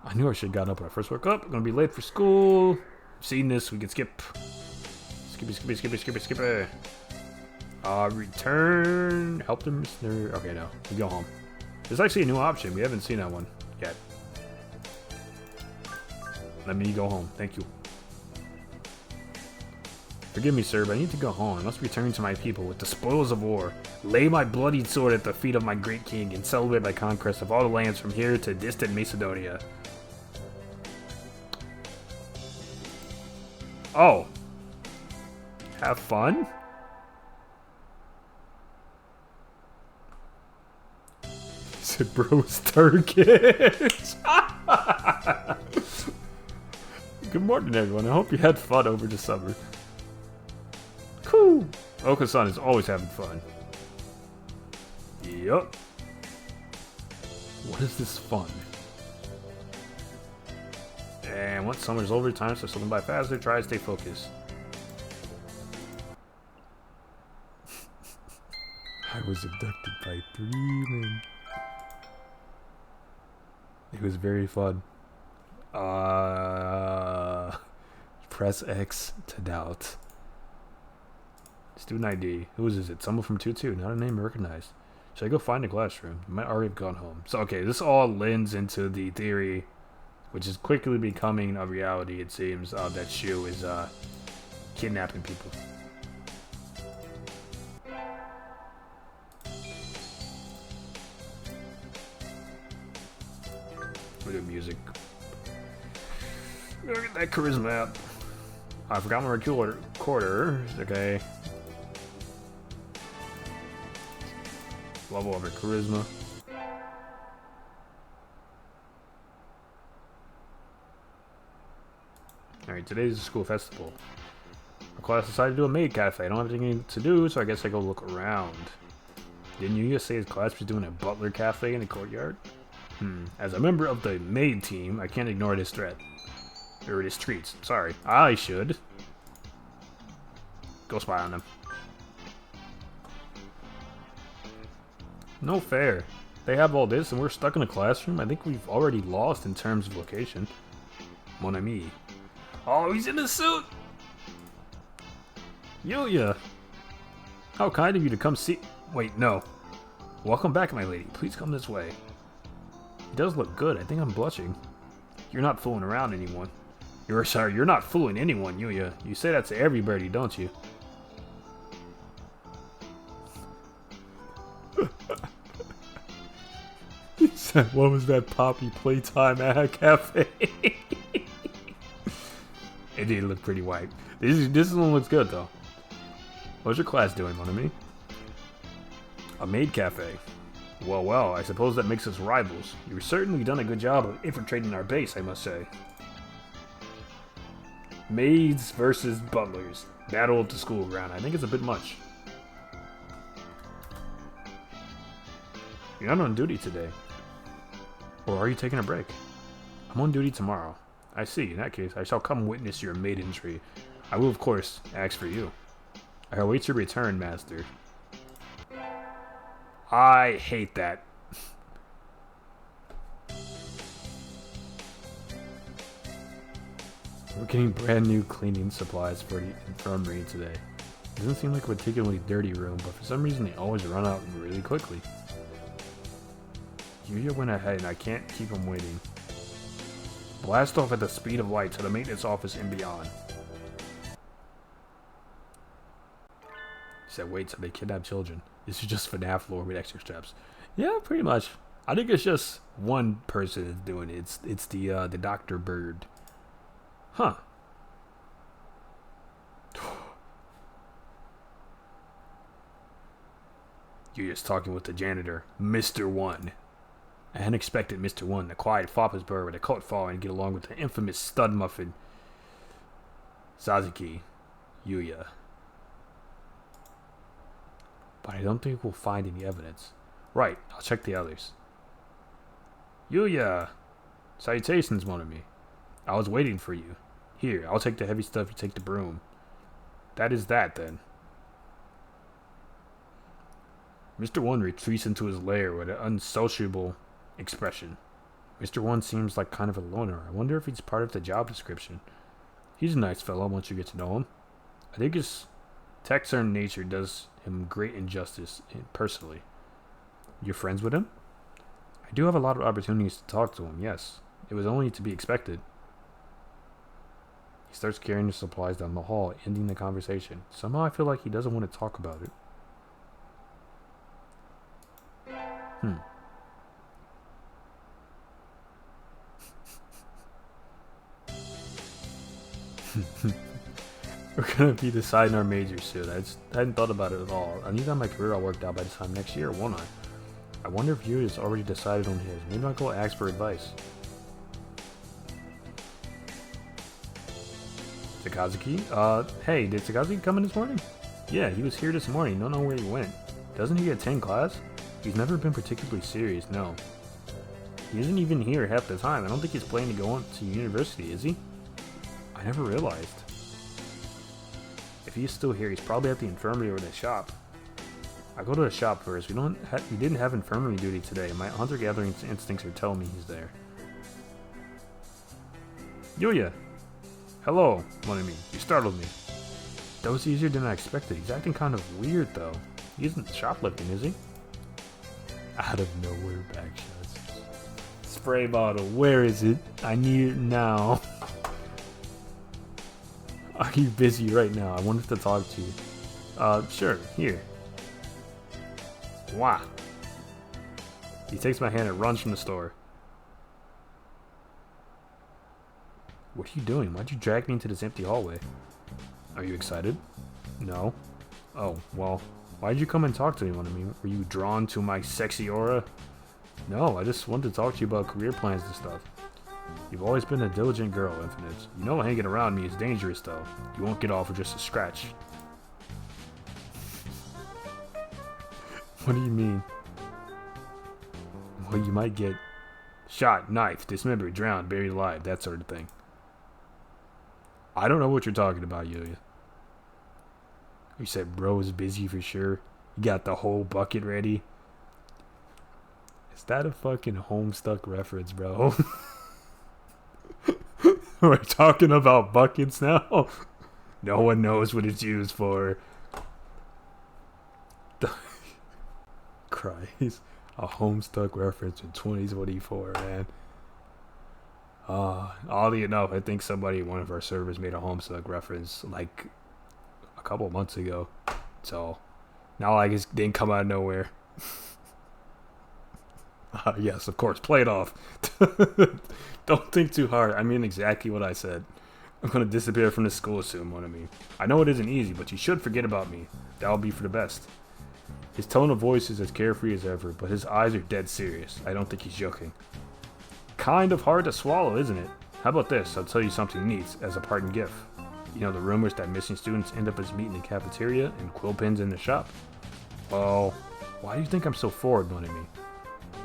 I knew I should have gotten up when I first woke up. I'm gonna be late for school. I've seen this. We can skip. Skip it. Return. Help them. Okay, no. We go home. There's actually a new option. We haven't seen that one yet. Let me go home. Thank you. Forgive me, sir, but I need to go home. I must return to my people with the spoils of war. Lay my bloodied sword at the feet of my great king and celebrate my conquest of all the lands from here to distant Macedonia. Oh. Have fun? Said bros Turkish. Good morning, everyone. I hope you had fun over the summer. Cool. Oka-san is always having fun. Yup. What is this fun? And once summer's over, time to something by faster. Try to stay focused. I was abducted by 3 men. It was very fun. Press X to doubt. Student ID. Who is it? Someone from 2-2. Not a name recognized. Should I go find a classroom? You might already have gone home. So, okay, this all lends into the theory, which is quickly becoming a reality, it seems, that Shu is kidnapping people. Look at music. Look at that charisma up. I forgot my recorder. Okay. Level of her charisma. Alright, today's the school festival. Our class decided to do a maid cafe. I don't have anything to do, so I guess I go look around. Didn't you just say his class was doing a butler cafe in the courtyard? As a member of the maid team, I can't ignore this threat. Or this treat. Sorry. I should. Go spy on them. No fair. They have all this and we're stuck in a classroom. I think we've already lost in terms of location. Mon ami. Oh, he's in a suit! Yulia! How kind of you to come see... Wait, no. Welcome back, my lady. Please come this way. He does look good. I think I'm blushing. You're not fooling around anyone. You're not fooling anyone, Yulia. You say that to everybody, don't you? He said, what was that Poppy playtime at a cafe? It did look pretty white. This one looks good, though. What's your class doing, mon ami? A maid cafe. Well, I suppose that makes us rivals. You've certainly done a good job of infiltrating our base, I must say. Maids versus butlers. Battle of the school ground. I think it's a bit much. You're not on duty today. Or are you taking a break? I'm on duty tomorrow. I see. In that case, I shall come witness your maidentry. I will, of course, ask for you. I await your return, master. I hate that. We're getting brand new cleaning supplies for the infirmary today. It doesn't seem like a particularly dirty room, but for some reason they always run out really quickly. Yuya went ahead and I can't keep him waiting. Blast off at the speed of light to the maintenance office and beyond. He said, wait till they kidnap children. This is just FNAF lore with extra steps. Yeah, pretty much. I think it's just one person that's doing it. It's the Dr. Bird. Huh. You're just talking with the janitor, Mr. One. I hadn't expected Mr. One, the quiet Foppa's bird with a cult following, to get along with the infamous stud muffin Sasuke Yuya. But I don't think we'll find any evidence. Right, I'll check the others. Yuya! Salutations, mon ami. I was waiting for you. Here, I'll take the heavy stuff, you take the broom. That is that, then. Mr. One retreats into his lair with an unsociable expression. Mr. One seems like kind of a loner. I wonder if he's part of the job description. He's a nice fellow once you get to know him. I think his taciturn nature does him great injustice personally. You're friends with him? I do have a lot of opportunities to talk to him, yes. It was only to be expected. He starts carrying his supplies down the hall, ending the conversation. Somehow I feel like he doesn't want to talk about it. We're gonna be deciding our major soon. I hadn't thought about it at all. I need to have my career all worked out by this time next year, won't I? I wonder if Yuya's already decided on his. Maybe I'll go ask for advice. Sakazuki? Hey, did Sakazuki come in this morning? Yeah, he was here this morning. Don't know where he went. Doesn't he attend class? He's never been particularly serious, no. He isn't even here half the time. I don't think he's planning to go on to university, is he? I never realized. If he's still here, he's probably at the infirmary or the shop. I go to the shop first. We didn't have infirmary duty today. My hunter-gathering instincts are telling me he's there. Yuya! Hello, mon ami. You startled me. That was easier than I expected. He's acting kind of weird, though. He isn't shoplifting, is he? Out of nowhere, backshots. Spray bottle. Where is it? I need it now. Are you busy right now? I wanted to talk to you. Sure. Here. Wow. He takes my hand and runs from the store. What are you doing? Why'd you drag me into this empty hallway? Are you excited? No. Oh, well, why'd you come and talk to me, mon ami? Were you drawn to my sexy aura? No, I just wanted to talk to you about career plans and stuff. You've always been a diligent girl, Infinite. You know hanging around me is dangerous, though. You won't get off with just a scratch. What do you mean? Well, you might get shot, knifed, dismembered, drowned, buried alive, that sort of thing. I don't know what you're talking about, Yuya. You said bro is busy for sure. You got the whole bucket ready. Is that a fucking Homestuck reference, bro? We're talking about buckets now? No one knows what it's used for. Christ. A Homestuck reference in 2024, man. Oddly enough, I think somebody in one of our servers made a Homestuck reference like a couple months ago. So, now I guess didn't come out of nowhere. Yes, of course, play it off. Don't think too hard. I mean exactly what I said. I'm gonna disappear from the school soon, mon ami. I know it isn't easy, but you should forget about me. That'll be for the best. His tone of voice is as carefree as ever, but his eyes are dead serious. I don't think he's joking. Kind of hard to swallow, isn't it? How about this? I'll tell you something neat as a parting gift. You know the rumors that missing students end up as meat in the cafeteria and quill pens in the shop? Well, why do you think I'm so forward, mon ami?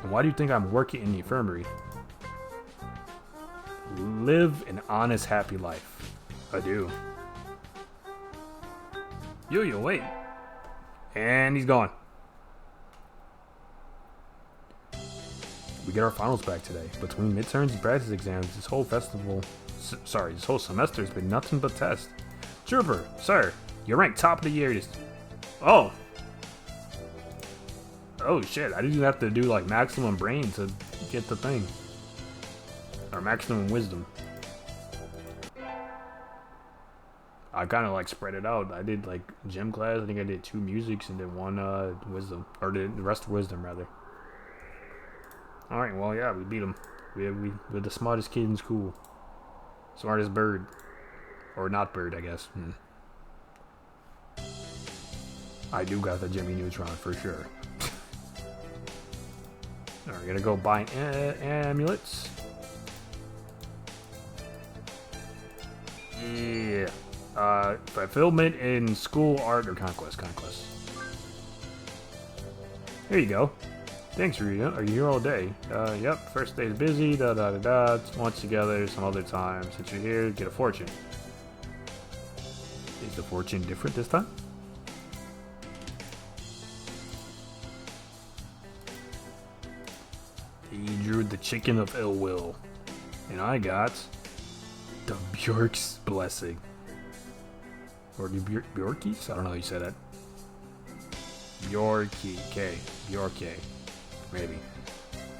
And why do you think I'm working in the infirmary? Live an honest, happy life. Adieu. Yuya, wait. And he's gone. We get our finals back today. Between midterms and practice exams, this whole this whole semester has been nothing but tests. Trooper, sir, you're ranked top of the year. Oh. Oh shit, I didn't have to do like maximum brain to get the thing. Or maximum wisdom. I kind of like spread it out. I did like gym class. I think I did 2 musics and then 1 wisdom. Or the rest of wisdom, rather. Alright, well, yeah, we beat him. We're the smartest kid in school. Smartest bird. Or not bird, I guess. I do got the Jimmy Neutron for sure. We're gonna go buy amulets. Yeah. Fulfillment in school, art, or conquest. Conquest. Here you go. Thanks, Rita. Are you here all day? Yep. First day's busy. Da da da da. Lunch together some other time. Since you're here, get a fortune. Is the fortune different this time? He drew the chicken of ill will. And I got the Bjork's blessing. Or the Bjorkies? I don't know how you say that. Bjorky. K. Bjorke. Maybe.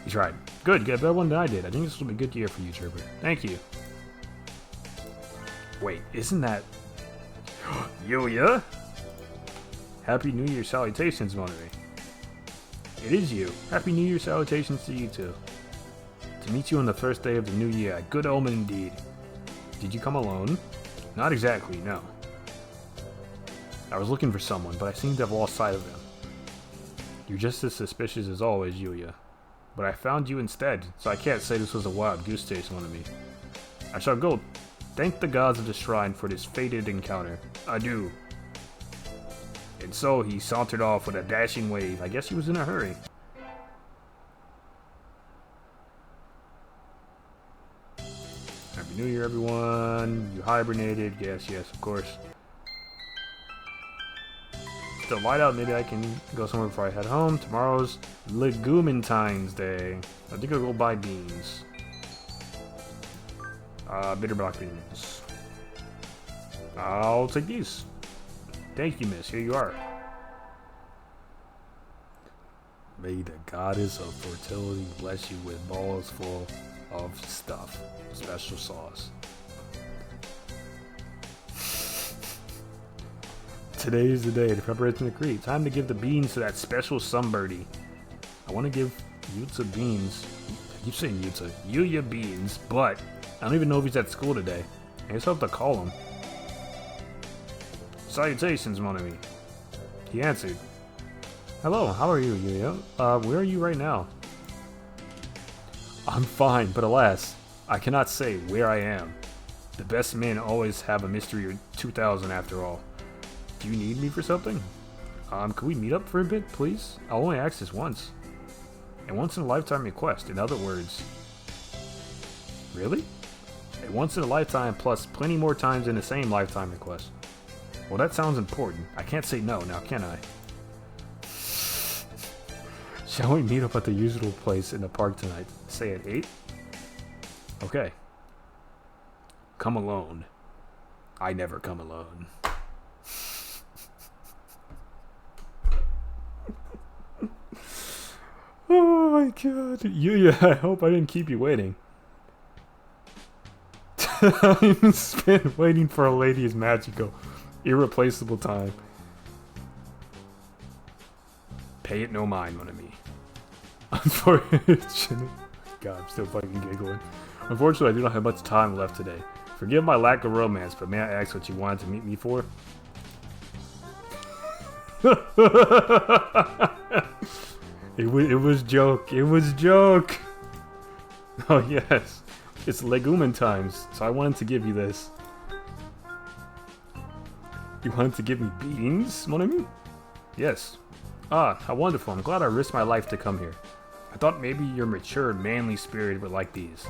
He's right. Good. Get a better one than I did. I think this will be a good year for you, Trooper. Thank you. Wait, isn't that... Yulia? Happy New Year salutations, Monterey. It is you. Happy New Year salutations to you, too. To meet you on the first day of the new year. A good omen indeed. Did you come alone? Not exactly, no. I was looking for someone, but I seem to have lost sight of them. You're just as suspicious as always, Yulia. But I found you instead, so I can't say this was a wild goose chase one of me. I shall go thank the gods of the shrine for this fated encounter. Adieu. And so he sauntered off with a dashing wave. I guess he was in a hurry. Happy New Year, everyone. You hibernated. Yes, yes, of course. Still light out. Maybe I can go somewhere before I head home. Tomorrow's Legumentine's Day. I think I'll go buy beans. Bitter black beans. I'll take these. Thank you, miss. Here you are. May the goddess of fertility bless you with balls full of stuff. Special sauce. Today is the day. The preparation agreed. Time to give the beans to that special sunbirdie. I want to give Yuta beans. I keep saying Yuta. Yuya beans, but I don't even know if he's at school today. I guess I'll have to call him. Salutations, mon ami. He answered. Hello, how are you, Yuya? Where are you right now? I'm fine, but alas, I cannot say where I am. The best men always have a mystery or 2,000 after all. Do you need me for something? Can we meet up for a bit, please? I'll only ask this once. A once-in-a-lifetime request, in other words. Really? A once-in-a-lifetime plus plenty more times in the same lifetime request. Well, that sounds important. I can't say no, now can I? Shall we meet up at the usual place in the park tonight? Say at 8? Okay. Come alone. I never come alone. Oh my god. Yuya, I hope I didn't keep you waiting. Time spent waiting for a lady is magical. Irreplaceable time. Pay it no mind, mon ami. Unfortunately. God, I'm still fucking giggling. Unfortunately, I do not have much time left today. Forgive my lack of romance, but may I ask what you wanted to meet me for? It was joke. It was joke. Oh yes, it's Legumentimes, so I wanted to give you this. You wanted to give me beans, mon ami? Yes. Ah, how wonderful. I'm glad I risked my life to come here. I thought maybe your mature, manly spirit would like these.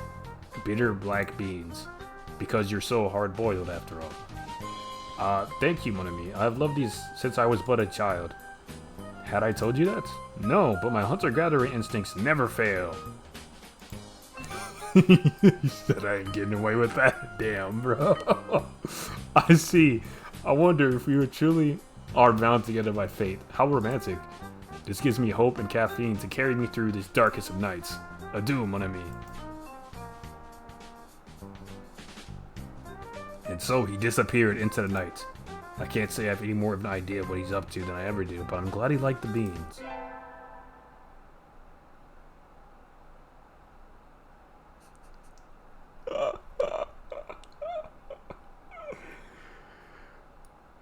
Bitter black beans. Because you're so hard-boiled after all. Thank you, mon ami. I've loved these since I was but a child. Had I told you that? No, but my hunter-gatherer instincts never fail. You said I ain't getting away with that. Damn, bro. I see. I wonder if we were truly are bound together by fate. How romantic. This gives me hope and caffeine to carry me through this darkest of nights. Adieu, mon ami. And so he disappeared into the night. I can't say I have any more of an idea of what he's up to than I ever do, but I'm glad he liked the beans.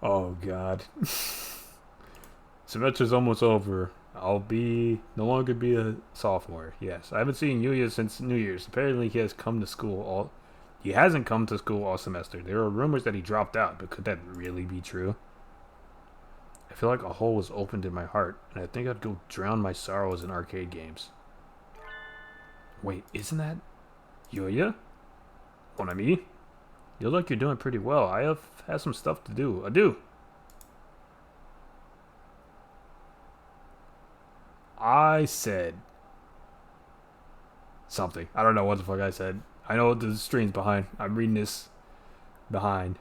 Oh god. Semester's almost over. I'll be no longer be a sophomore. Yes, I haven't seen Yuya since New Year's. Apparently, he hasn't come to school all semester. There are rumors that he dropped out, but could that really be true? I feel like a hole was opened in my heart, and I think I'd go drown my sorrows in arcade games. Wait, isn't that Yuya? Mon ami? You look like you're doing pretty well. I have some stuff to do. Adieu! I said something. I don't know what the fuck I said. I know the stream's behind. I'm reading this behind.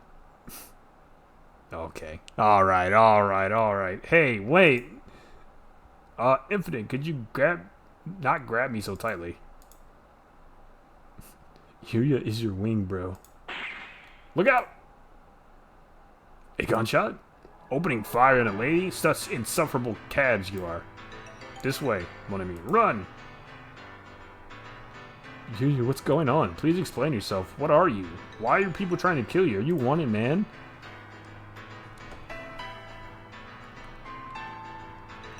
Okay. Alright. Hey, wait! Infinite, could you not grab me so tightly? Yuya is your wing, bro. Look out! A gunshot? Opening fire on a lady? Such insufferable cads you are. This way, mon ami. Run! Yuya, what's going on? Please explain yourself. What are you? Why are people trying to kill you? Are you wanted, man?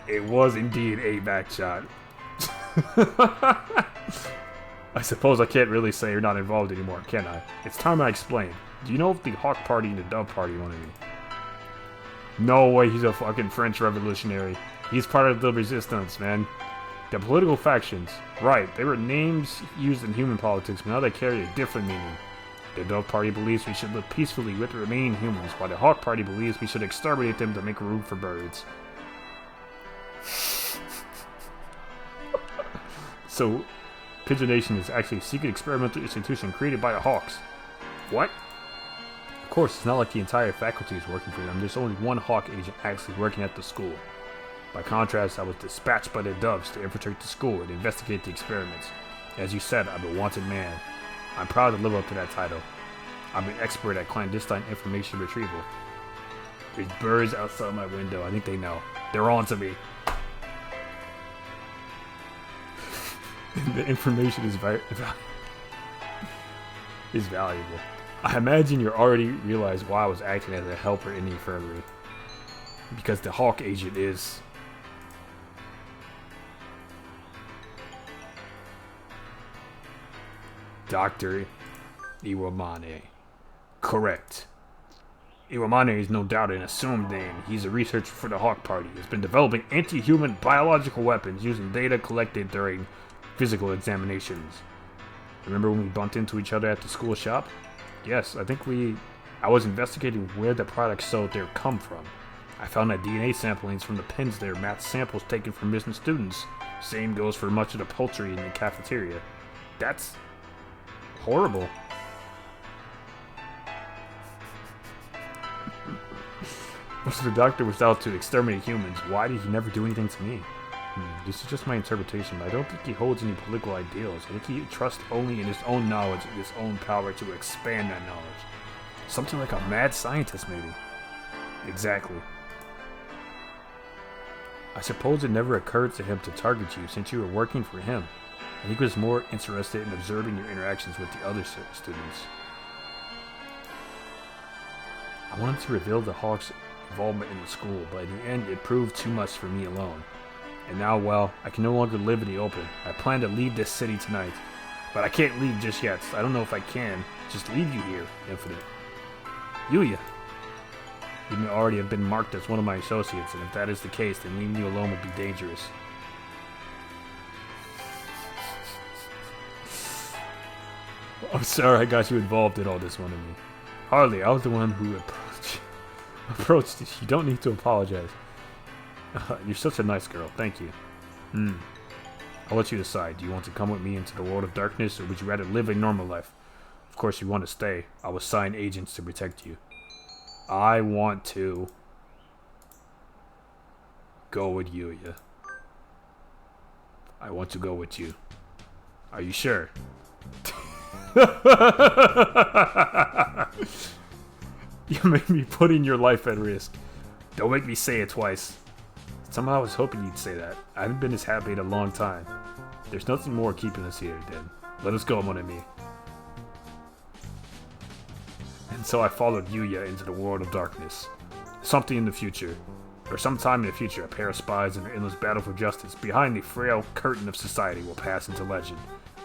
It was indeed a back shot. I suppose I can't really say you're not involved anymore, can I? It's time I explain. Do you know of the Hawk Party and the Dove Party, mon ami? No way, he's a fucking French revolutionary. He's part of the resistance, man. The political factions. Right, they were names used in human politics, but now they carry a different meaning. The Dove Party believes we should live peacefully with the remaining humans, while the Hawk Party believes we should exterminate them to make room for birds. So, Pigeon Nation is actually a secret experimental institution created by the Hawks. What? Of course, it's not like the entire faculty is working for them. There's only one Hawk agent actually working at the school. By contrast, I was dispatched by the Doves to infiltrate the school and investigate the experiments. As you said, I'm a wanted man. I'm proud to live up to that title. I'm an expert at clandestine information retrieval. There's birds outside my window. I think they know. They're on to me. The information is valuable. I imagine you already realize why I was acting as a helper in the infirmary. Because the Hawk agent is... Dr. Iwamane. Correct. Iwamane is no doubt an assumed name. He's a researcher for the Hawk Party. He's been developing anti-human biological weapons using data collected during physical examinations. Remember when we bumped into each other at the school shop? Yes, I was investigating where the products sold there come from. I found that DNA samplings from the pens there match samples taken from missing students. Same goes for much of the poultry in the cafeteria. That's horrible. Most of the doctor was out to exterminate humans. Why did he never do anything to me? This is just my interpretation, but I don't think he holds any political ideals. I think he trusts only in his own knowledge and his own power to expand that knowledge. Something like a mad scientist, maybe. Exactly. I suppose it never occurred to him to target you since you were working for him. I think he was more interested in observing your interactions with the other students. I wanted to reveal the Hawks' involvement in the school, but in the end it proved too much for me alone. And now, well, I can no longer live in the open. I plan to leave this city tonight. But I can't leave just yet. I don't know if I can just leave you here, Infinite. Yuya. You may already have been marked as one of my associates, and if that is the case, then leaving you alone would be dangerous. I'm sorry I got you involved in all this, one of me. Hardly, I was the one who approached you. You don't need to apologize. You're such a nice girl, thank you. I'll let you decide. Do you want to come with me into the world of darkness, or would you rather live a normal life? Of course you want to stay. I will assign agents to protect you. I want to go with Yuya. I want to go with you. Are you sure? You make me putting your life at risk. Don't make me say it twice. Somehow I was hoping you'd say that. I haven't been this happy in a long time. There's nothing more keeping us here, then. Let us go, mon ami. And so I followed Yuya into the world of darkness. Something in the future. or sometime in the future, a pair of spies in an endless battle for justice behind the frail curtain of society will pass into legend.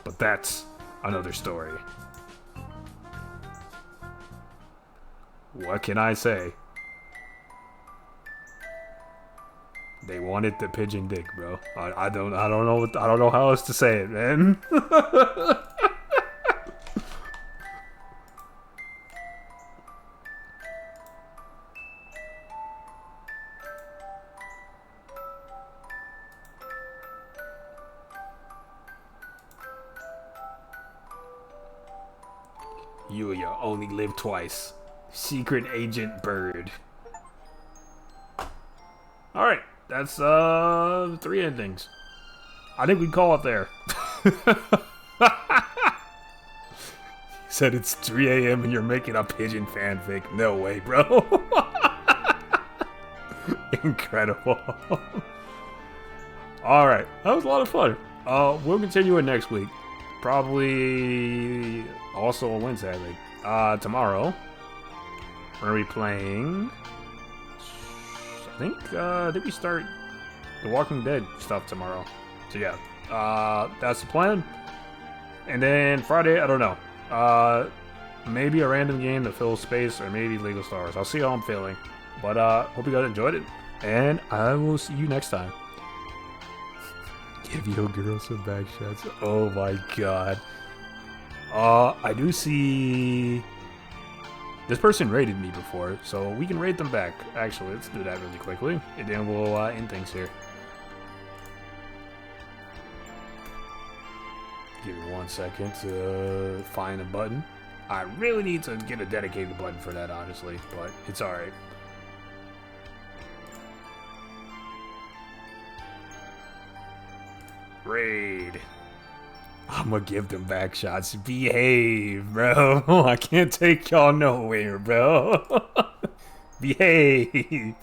But that's another story. What can I say? They wanted the pigeon dick, bro. I don't know how else to say it, man. You only live twice. Secret Agent Bird. Alright, that's 3 endings. I think we call it there. You said it's 3 a.m. and you're making a pigeon fanfic. No way, bro. Incredible. Alright, that was a lot of fun. We'll continue it next week. Probably also on Wednesday, I think. Tomorrow, we're gonna be playing. I think we start the Walking Dead stuff tomorrow. So yeah, that's the plan. And then Friday, I don't know. Maybe a random game to fill space, or maybe Lego Stars. I'll see how I'm feeling. But hope you guys enjoyed it, and I will see you next time. Give your girl some back shots. Oh my god. I do see this person rated me before, so we can rate them back. Actually, let's do that really quickly, and then we'll end things here. Give me 1 second to find a button. I really need to get a dedicated button for that, honestly, but it's alright. Raid. I'm gonna give them back shots. Behave, bro. I can't take y'all nowhere, bro. Behave.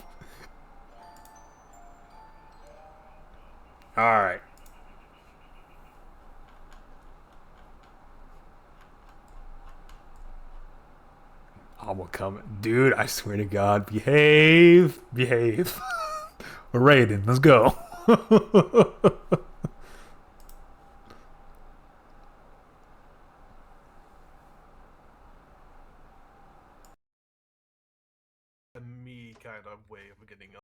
Alright. I'm gonna come. Dude, I swear to God. Behave. Behave. We're raiding. Let's go. Me kind of way of getting